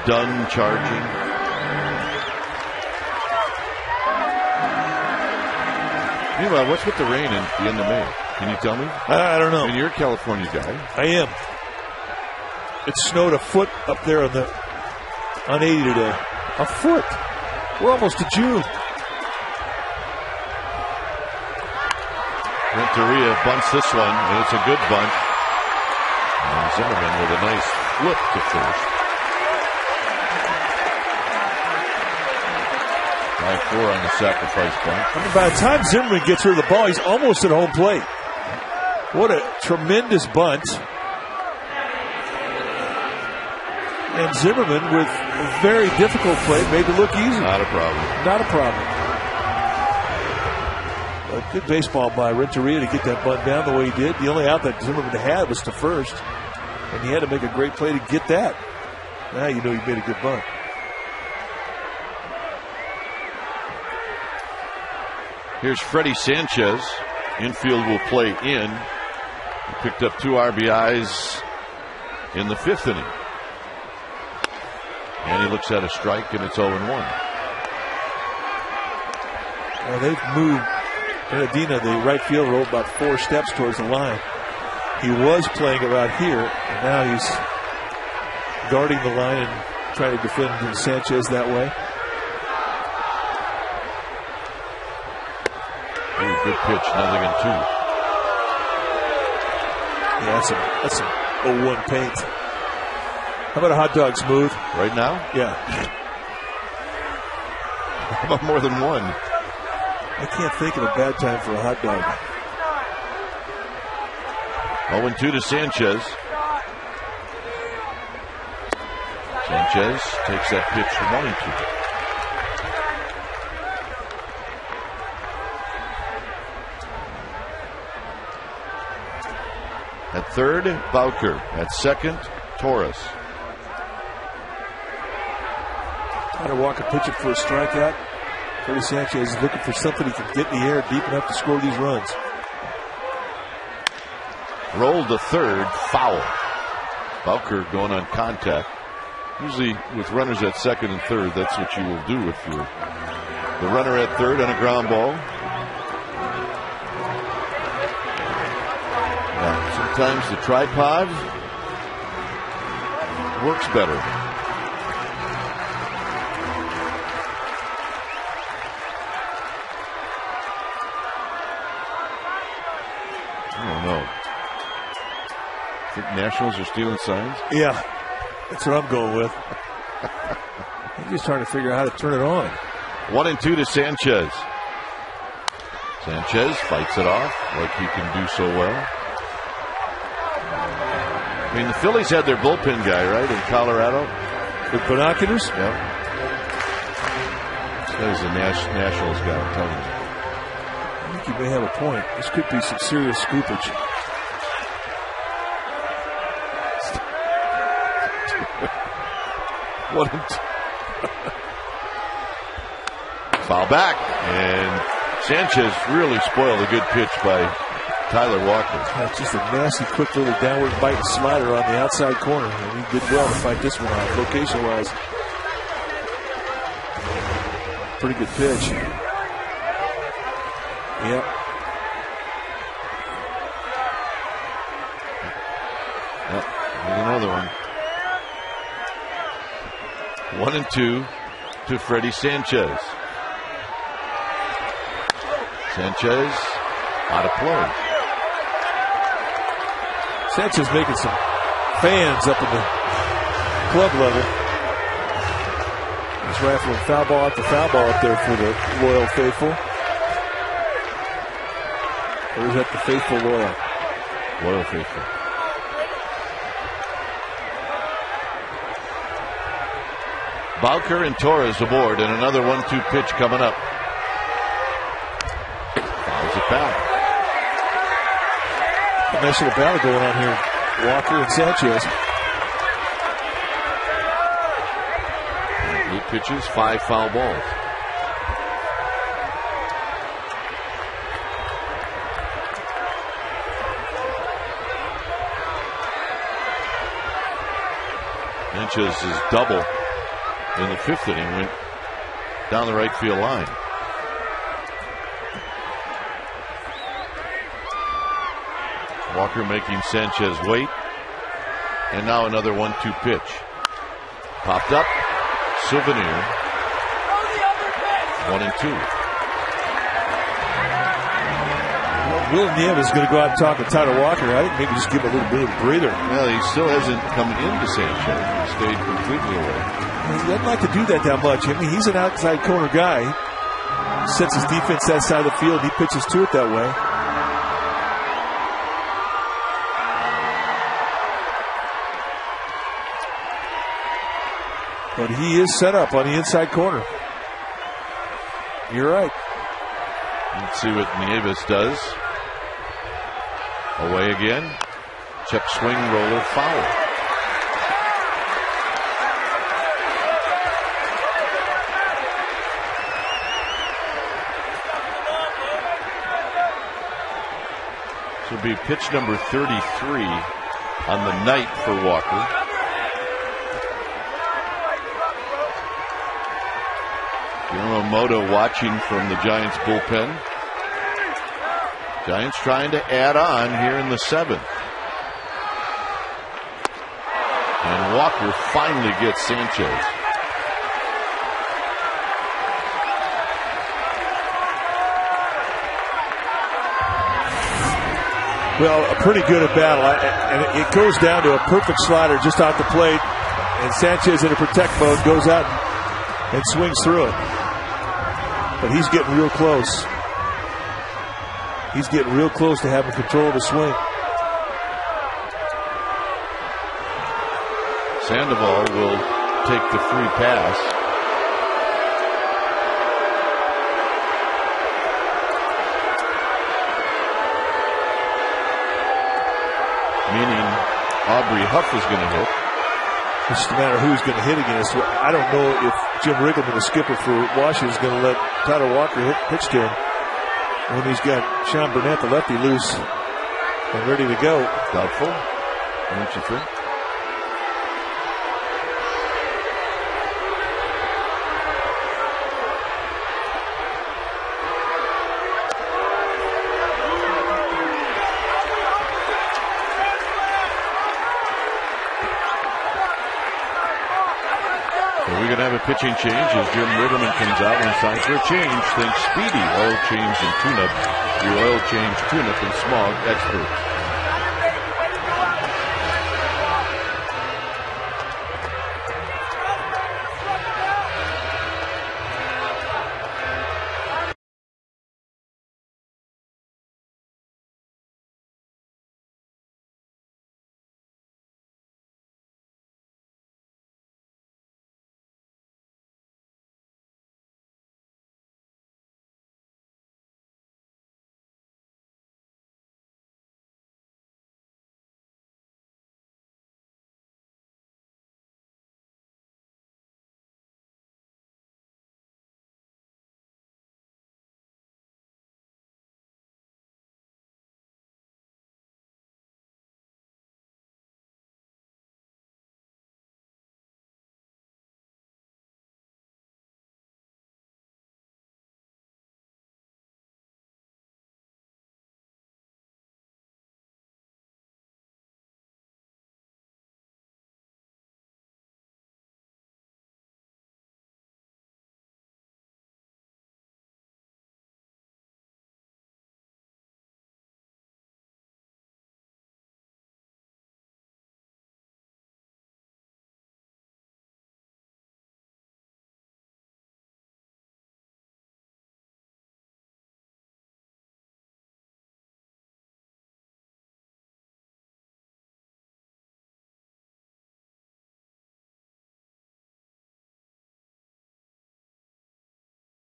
Dunn charging. Meanwhile, what's with the rain in the end of May? Can you tell me? I don't know. I mean, you're a California guy. I am. It snowed a foot up there on 80 today. A foot. We're almost to June. Renteria bunts this one, and it's a good bunt. And Zimmerman with a nice flip to first. 5-4 on the sacrifice bunt. I mean, by the time Zimmerman gets rid of the ball, he's almost at home plate. What a tremendous bunt. And Zimmerman, with a very difficult play, made it look easy. Not a problem. Not a problem. A good baseball by Renteria to get that bunt down the way he did. The only out that Zimmerman had was to first. And he had to make a great play to get that. Now you know he made a good bunt. Here's Freddie Sanchez. Infield will play in. He picked up 2 RBIs in the 5th inning. And he looks at a strike, and it's 0-1. Well, they've moved Bernardino, the right fielder, rolled about 4 steps towards the line. He was playing about here, and now he's guarding the line and trying to defend Sanchez that way. Ooh, good pitch, 0-2. Yeah, that's some 0-1 paint. How about a hot dog, Smooth? Right now? Yeah. How about more than one? I can't think of a bad time for a hot dog. 0-2 to Sanchez. Sanchez takes that pitch for 1-2. At third, Bowker. At second, Torres. Tyler Walker pitching for a strikeout. Freddie Sanchez is looking for something he can get in the air deep enough to score these runs. Rolled to third, foul. Bowker going on contact. Usually with runners at second and third, that's what you will do if you're the runner at third on a ground ball. Yeah, sometimes the tripod works better. I don't know. Think Nationals are stealing signs? Yeah, that's what I'm going with. I'm just trying to figure out how to turn it on. 1-2 to Sanchez. Sanchez fights it off like he can do so well. I mean, the Phillies had their bullpen guy, right, in Colorado? With binoculars? Yep. That is a Nationals guy, I'm telling you. I think you may have a point. This could be some serious scoopage. Foul back, and Sanchez really spoiled a good pitch by Tyler Walker. That's just a nasty, quick little downward bite and slider on the outside corner, and he did well to fight this one out, location-wise. Pretty good pitch. Yep. Here's another one. 1-2 to Freddie Sanchez. Sanchez out of play. Sanchez making some fans up in the club level. He's rifling foul ball after foul ball up there for the loyal faithful. Or is that the faithful loyal? Loyal faithful. Bowker and Torres aboard, and another 1-2 pitch coming up. Fouls it back. A nice little battle going on here. Walker and Sanchez. 8 pitches, 5 foul balls. Sanchez's double in the 5th inning went down the right field line. Walker making Sanchez wait. And now another 1-2 pitch. Popped up. Souvenir. 1-2. Will Nieves is going to go out and talk to Tyler Walker. I think maybe just give him a little bit of a breather. Well, he still hasn't come into Sanchez. He stayed completely away. He doesn't like to do that much. I mean, he's an outside corner guy. He sets his defense that side of the field. He pitches to it that way. But he is set up on the inside corner. You're right. Let's see what Nieves does. Away again. Check swing, roller, foul. This will be pitch number 33 on the night for Walker. Yamamoto watching from the Giants bullpen. Giants trying to add on here in the 7th. And Walker finally gets Sanchez. Well, a pretty good at battle, and it goes down to a perfect slider just off the plate, and Sanchez in a protect mode goes out and swings through it. But he's getting real close. He's getting real close to having control of the swing. Sandoval will take the free pass. Meaning Aubrey Huff is going to hit. It's just a matter of who's going to hit against. I don't know if Jim Riggleman, the skipper for Washington, is going to let Tyler Walker pitch to him when he's got Sean Burnett, the lefty, loose and ready to go. Doubtful, don't you think? We're going to have a pitching change as Jim Riggleman comes out and signs for a change. Think Speedy, oil change and tune-up. Your oil change, tune-up, and smog experts.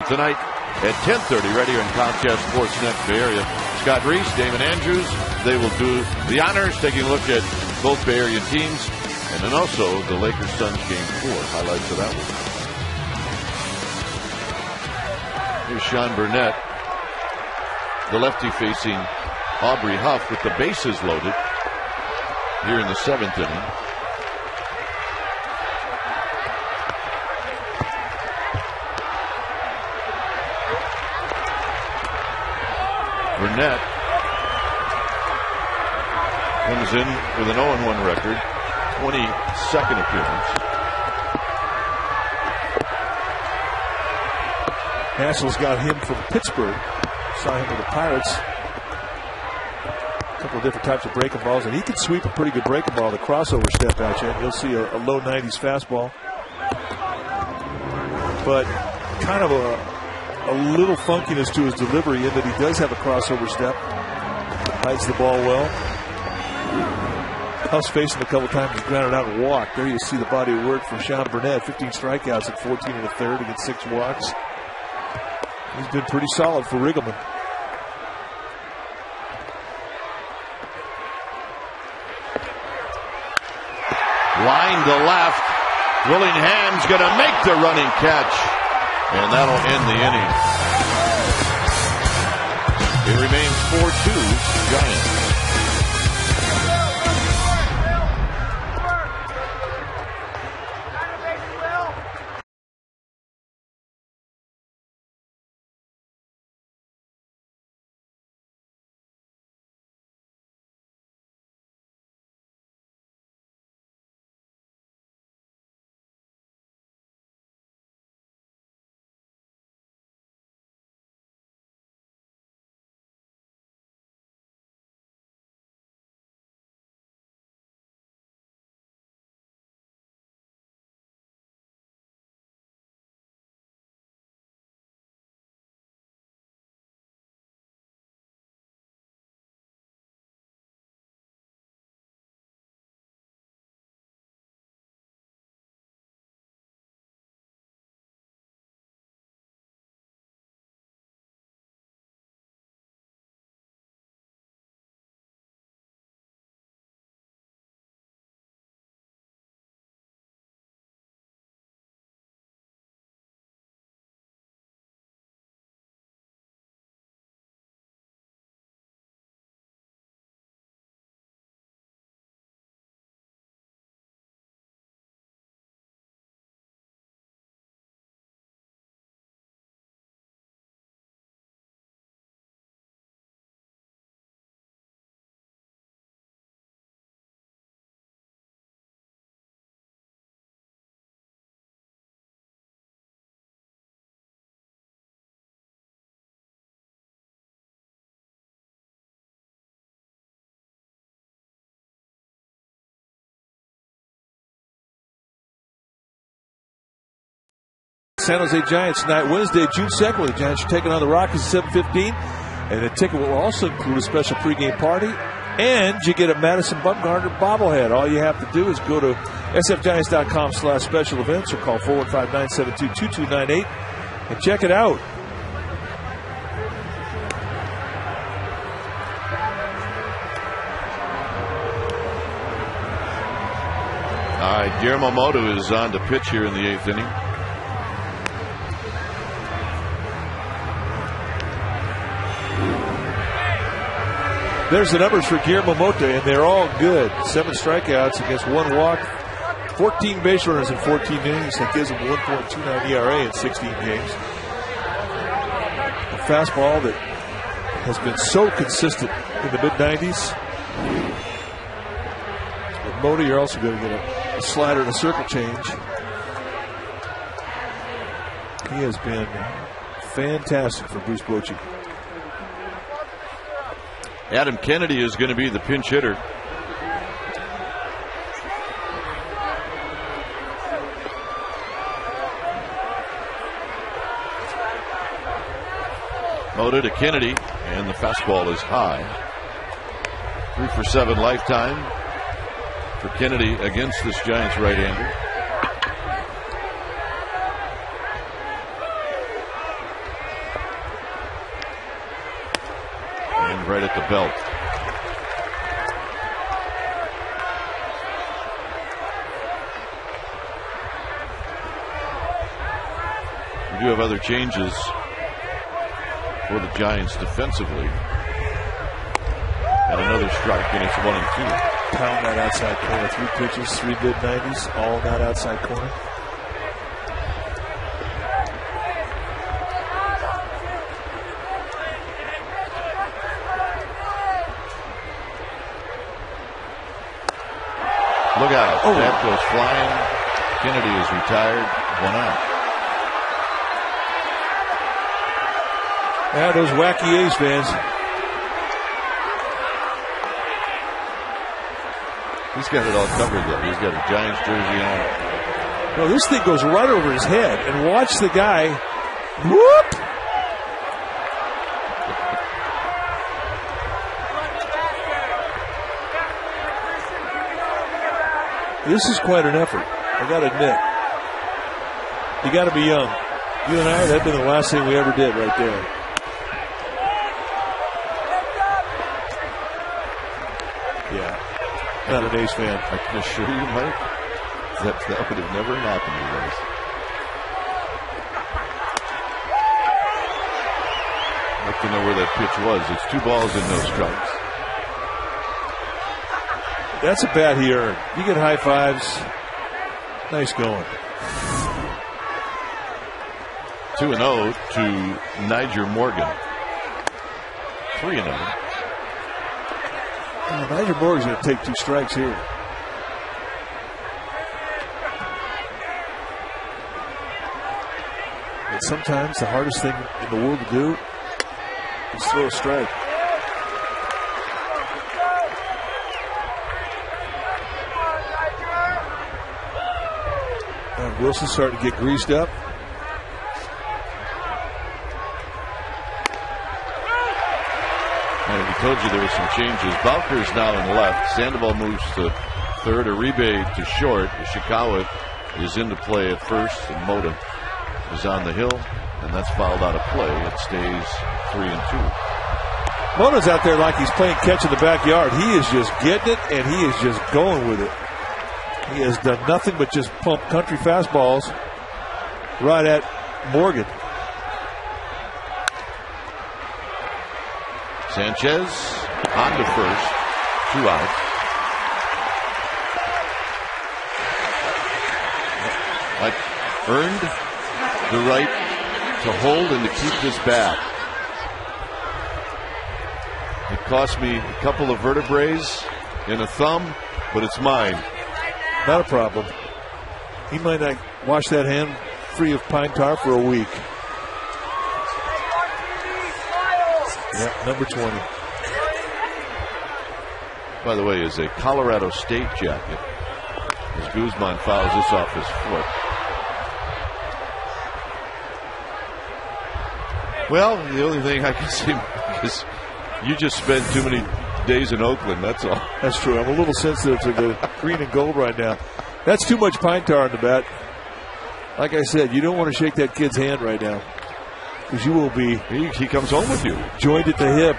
Tonight at 10:30, right here in Comcast Sportsnet Bay Area. Scott Reese, Damon Andrews, they will do the honors, taking a look at both Bay Area teams, and then also the Lakers-Suns Game 4. Highlights of that one. Here's Sean Burnett, the lefty facing Aubrey Huff with the bases loaded here in the 7th inning. Burnett comes in with an 0-1 record, 22nd appearance. Nationals got him from Pittsburgh. Saw him with the Pirates. A couple of different types of breaking balls, and he can sweep a pretty good breaking ball. The crossover step out you, and you'll see a low 90s fastball. But kind of a little funkiness to his delivery in that he does have a crossover step. Hides the ball well. Huff's faced him a couple times. He's grounded out and walked. There you see the body of work from Sean Burnett. 15 strikeouts at 14 1/3 against 6 walks. He's been pretty solid for Riggleman. Line to left. Willingham's going to make the running catch. And that'll end the inning. It remains 4-2 Giants. San Jose Giants tonight, Wednesday, June 2nd, where the Giants are taking on the Rockies at 7:15. And the ticket will also include a special pregame party. And you get a Madison Bumgarner bobblehead. All you have to do is go to sfgiants.com/special events or call 415-972-2298 and check it out. All right, Guillermo Mota is on to pitch here in the 8th inning. There's the numbers for Guillermo Mota, and they're all good. 7 strikeouts against 1 walk, 14 base runners in 14 innings. That gives him 1.29 ERA in 16 games. A fastball that has been so consistent in the mid-90s. With Mota, you're also going to get a slider and a circle change. He has been fantastic for Bruce Bochy. Adam Kennedy is going to be the pinch hitter. Mota to Kennedy, and the fastball is high. 3 for 7 lifetime for Kennedy against this Giants right-hander. And right at the belt. We do have other changes for the Giants defensively. And another strike, and it's 1-2. Pound that outside corner. 3 pitches, 3 mid-90s, all in that outside corner. Look out. Oh. That goes flying. Kennedy is retired. 1 out. Yeah, those wacky A's fans. He's got it all covered, though. He's got a Giants jersey on. No, this thing goes right over his head. And watch the guy. Whoop! This is quite an effort, I got to admit. You got to be young. You and I, that'd been the last thing we ever did right there. Yeah. Not an A's fan. I can assure you, Mike, that would have never happened to you guys. I'd like to know where that pitch was. It's 2 balls and no strikes. That's a bat he earned. You get high fives. Nice going. 2-0 to Niger Morgan. 3-0. Niger Morgan's going to take 2 strikes here. And sometimes the hardest thing in the world to do is throw a strike. And Wilson's starting to get greased up. And we told you there were some changes. Balker's now in left. Sandoval moves to third. Uribe to short. Ishikawa is into play at first. And Mota is on the hill. And that's fouled out of play. It stays 3-2. Mota's out there like he's playing catch in the backyard. He is just getting it, and he is just going with it. He has done nothing but just pump country fastballs right at Morgan. Sanchez on to first. 2 out. I earned the right to hold and to keep this bat. It cost me a couple of vertebrae and a thumb, but it's mine. Not a problem. He might not wash that hand free of pine tar for a week. Yeah, number 20. By the way, is a Colorado State jacket. As Guzman fouls this off his foot. Well, the only thing I can see is you just spent too many days in Oakland, that's all. That's true. I'm a little sensitive to the green and gold right now. That's too much pine tar on the bat. Like I said, you don't want to shake that kid's hand right now, because you will be. He comes home with you. Joined at the hip.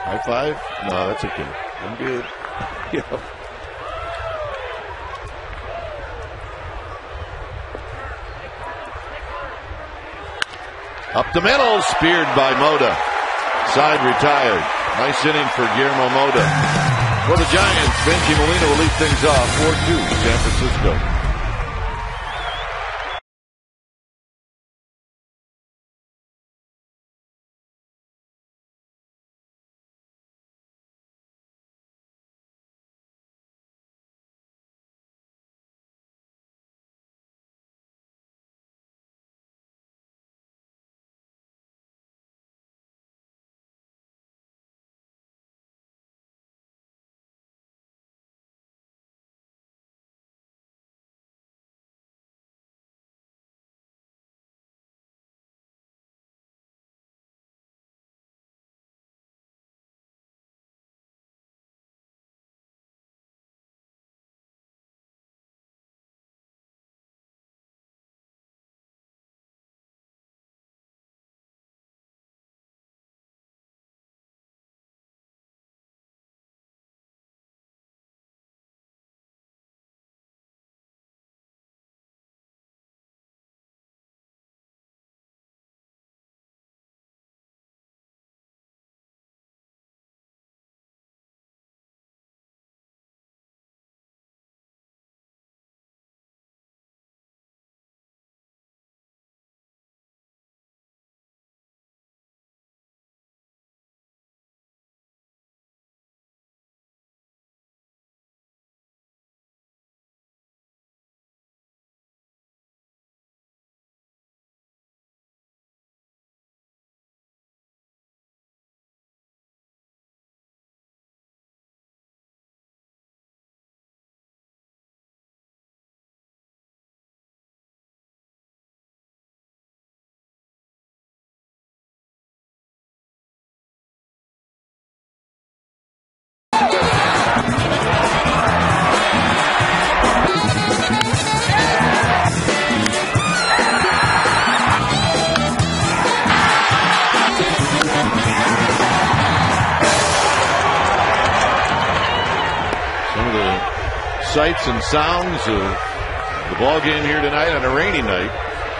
High five? No, that's okay. I'm good. Yeah. Up the middle, speared by Moda. Side retired. Nice inning for Guillermo Moda. For the Giants, Benji Molina will lead things off 4-2 San Francisco. Sights and sounds of the ball game here tonight on a rainy night.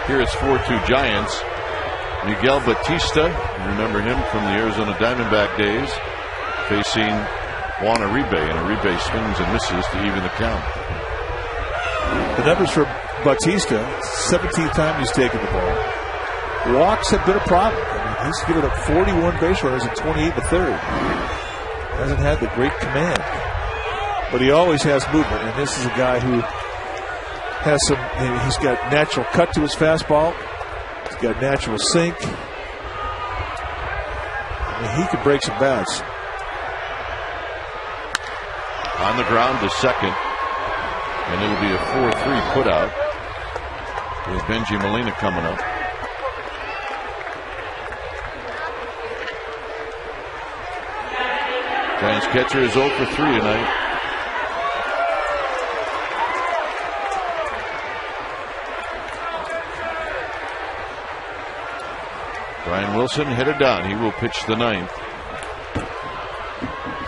Here it's 4-2 Giants. Miguel Batista, you remember him from the Arizona Diamondback days, facing Juan Uribe, and Uribe swings and misses to even the count. The numbers for Batista: 17th time he's taken the ball. Walks have been a problem. I mean, he's given up 41 base runners in 28 and a third. Hasn't had the great command, but he always has movement, and this is a guy who has some. He's got natural cut to his fastball. He's got natural sink. I mean, he can break some bats. On the ground to second, and it'll be a 4-3 put out with Benji Molina coming up. Giants catcher is 0 for 3 tonight. Brian Wilson headed down. He will pitch the ninth,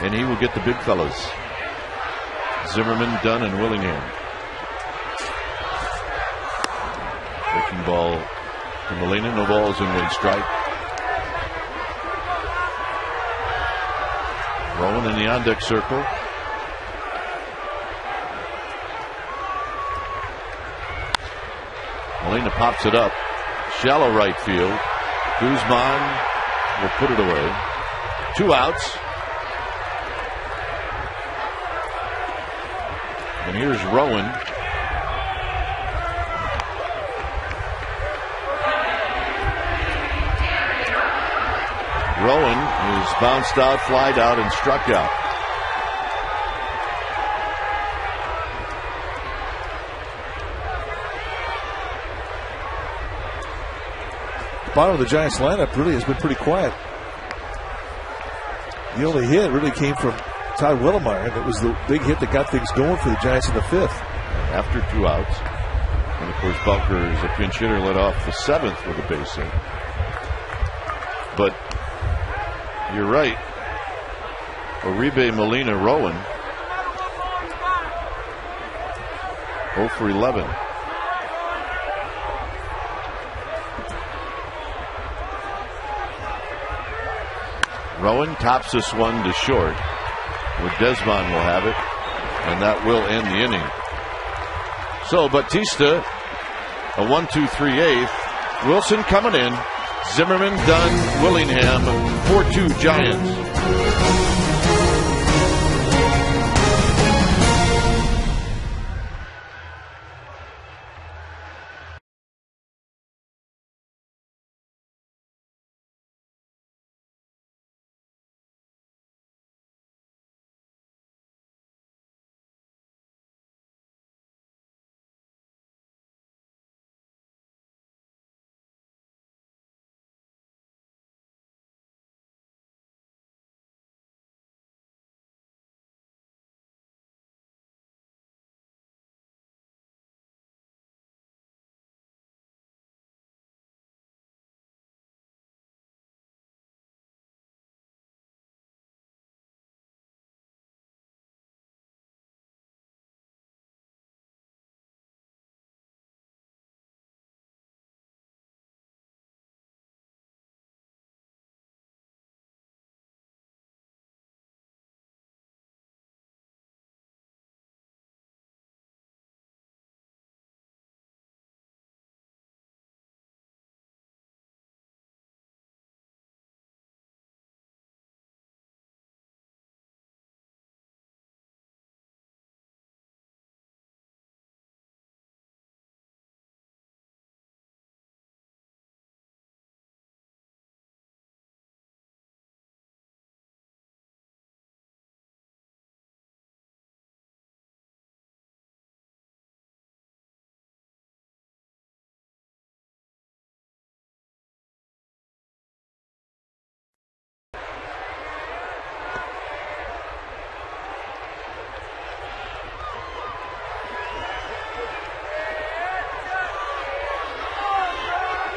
and he will get the big fellas: Zimmerman, Dunn, and Willingham. Breaking ball to Molina. No balls in one strike. Rowan in the on-deck circle. Molina pops it up. Shallow right field. Guzman will put it away. 2 outs. And here's Rowan. Rowan is bounced out, flied out, and struck out. bottom of the Giants lineup really has been pretty quiet. The only hit really came from Todd Willemeyer, and it was the big hit that got things going for the Giants in the 5th. After 2 outs. And, of course, Bunker is a pinch hitter, led off the 7th with a base hit. But you're right. Uribe, Molina, Rowan. 0 for 11. Rowan tops this one to short, where Desmond will have it, and that will end the inning. So Bautista, a 1-2-3-8. Wilson coming in. Zimmerman, Dunn, Willingham, 4-2 Giants.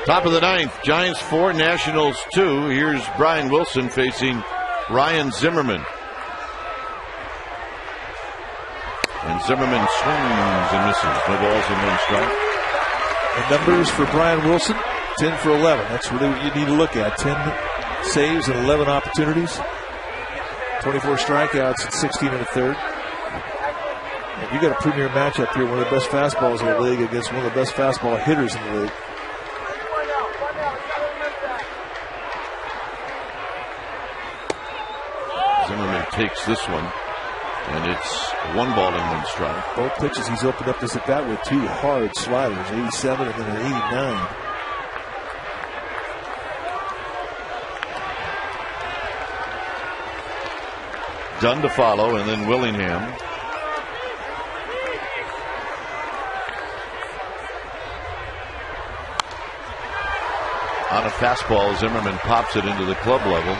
Top of the 9th, Giants 4, Nationals 2. Here's Brian Wilson facing Ryan Zimmerman. And Zimmerman swings and misses. No balls and 1 strike. The numbers for Brian Wilson, 10 for 11. That's really what you need to look at. 10 saves and 11 opportunities. 24 strikeouts and 16 in the 3rd. And you got a premier matchup here, one of the best fastballs in the league against one of the best fastball hitters in the league. Zimmerman takes this one, and it's 1 ball and 1 strike. Both pitches he's opened up this at bat with 2 hard sliders, 87 and then an 89. Dunn to follow, and then Willingham. On a fastball, Zimmerman pops it into the club level.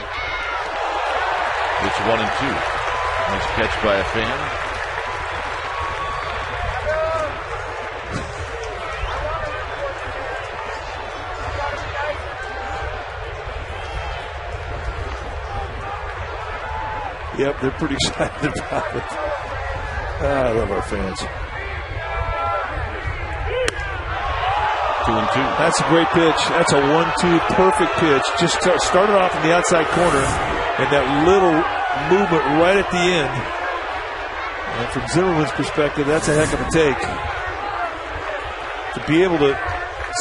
It's 1-2. Nice catch by a fan. Yep, they're pretty excited about it. I love our fans. 2-2. That's a great pitch. That's a 1-2 perfect pitch. Just started off in the outside corner, and that little movement right at the end. And from Zimmerman's perspective, that's a heck of a take. To be able to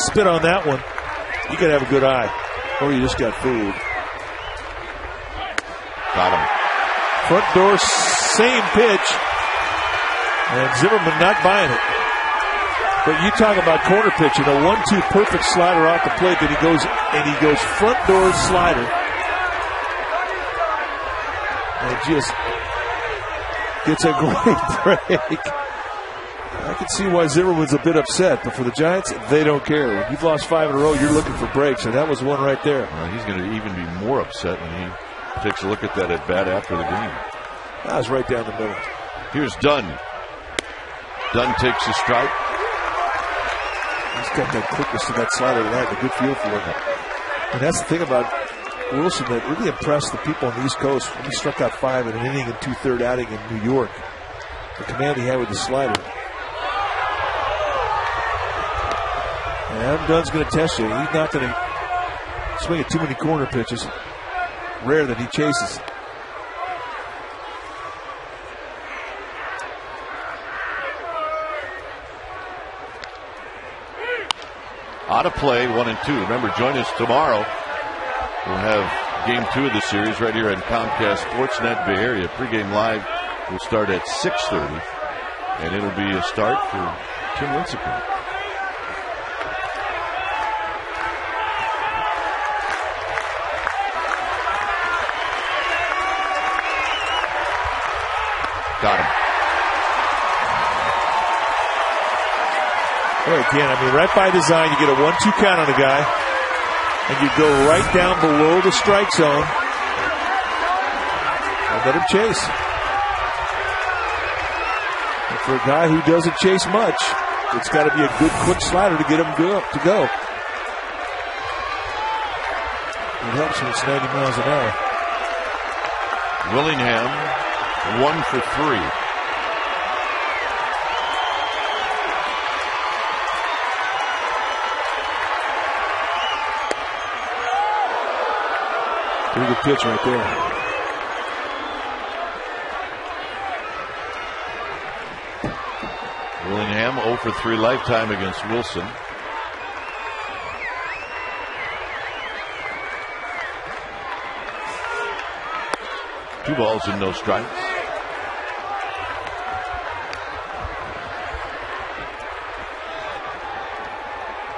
spit on that one, you got to have a good eye, or you just got fooled. Got him. Front door, same pitch, and Zimmerman not buying it. But you talk about corner pitching, a 1-2 perfect slider off the plate that he goes front door slider. And just gets a great break. can see why Zimmerman's a bit upset, but for the Giants, they don't care. When you've lost 5 in a row, you're looking for breaks, and that was one right there. He's going to even be more upset when he takes a look at that at bat after the game. That was right down the middle. Here's Dunn. Dunn takes a strike. He's got that quickness to that slider that I have a good feel for it. And that's the thing about Wilson that really impressed the people on the East Coast when he struck out 5 in an inning and 2/3 outing in New York. The command he had with the slider. And Adam Dunn's going to test you. He's not going to swing at too many corner pitches. Rare that he chases. Out of play, 1-2. Remember, join us tomorrow. We'll have game 2 of the series right here on Comcast Sportsnet Bay Area. Pre-game live will start at 6:30, and it'll be a start for Tim Lincecum. Got him. Well, again, I mean, right by design, you get a 1-2 count on a guy, and you go right down below the strike zone and let him chase. And for a guy who doesn't chase much, it's got to be a good, quick slider to get him to go. It helps when it's 90 miles an hour. Willingham, 1 for 3. Pretty good pitch right there. Willingham 0 for 3 lifetime against Wilson. Two balls and no strikes.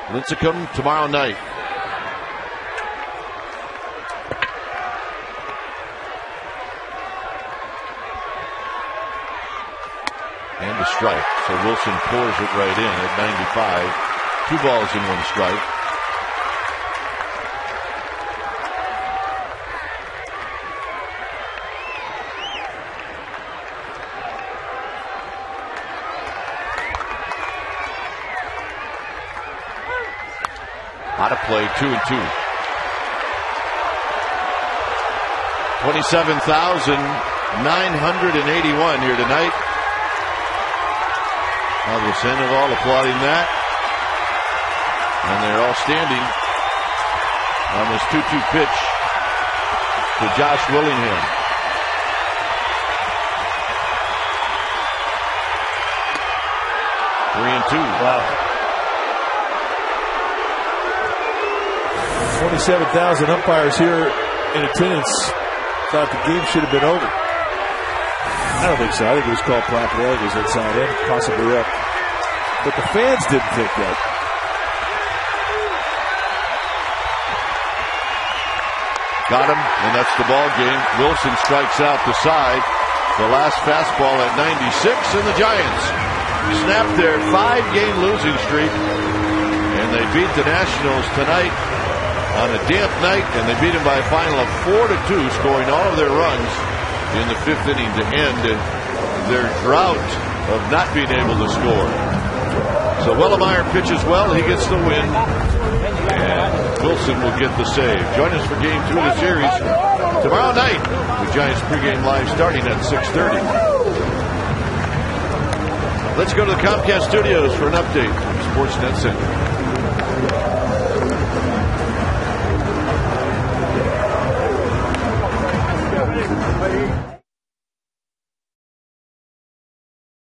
Lincecum tomorrow night. And a strike. So Wilson pours it right in at 95. 2 balls and 1 strike. Out of play, 2-2. 27,981 here tonight. The Sandoval applauding that. And they're all standing on this 2-2 pitch to Josh Willingham. Three and 2. Wow. 27,000 umpires here in attendance thought the game should have been over. I don't think so. I think it was called properly. I think it was inside in, possibly up. But the fans didn't think that. Got him, and that's the ball game. Wilson strikes out the side. The last fastball at 96, and the Giants snapped their 5-game losing streak. And they beat the Nationals tonight on a damp night, and they beat them by a final of 4-2, scoring all of their runs in the 5th inning to end their drought of not being able to score. So Wellemeyer pitches well. He gets the win. And Wilson will get the save. Join us for game 2 of the series tomorrow night. The Giants pregame live starting at 6:30. Let's go to the Comcast studios for an update from Sportsnet Center.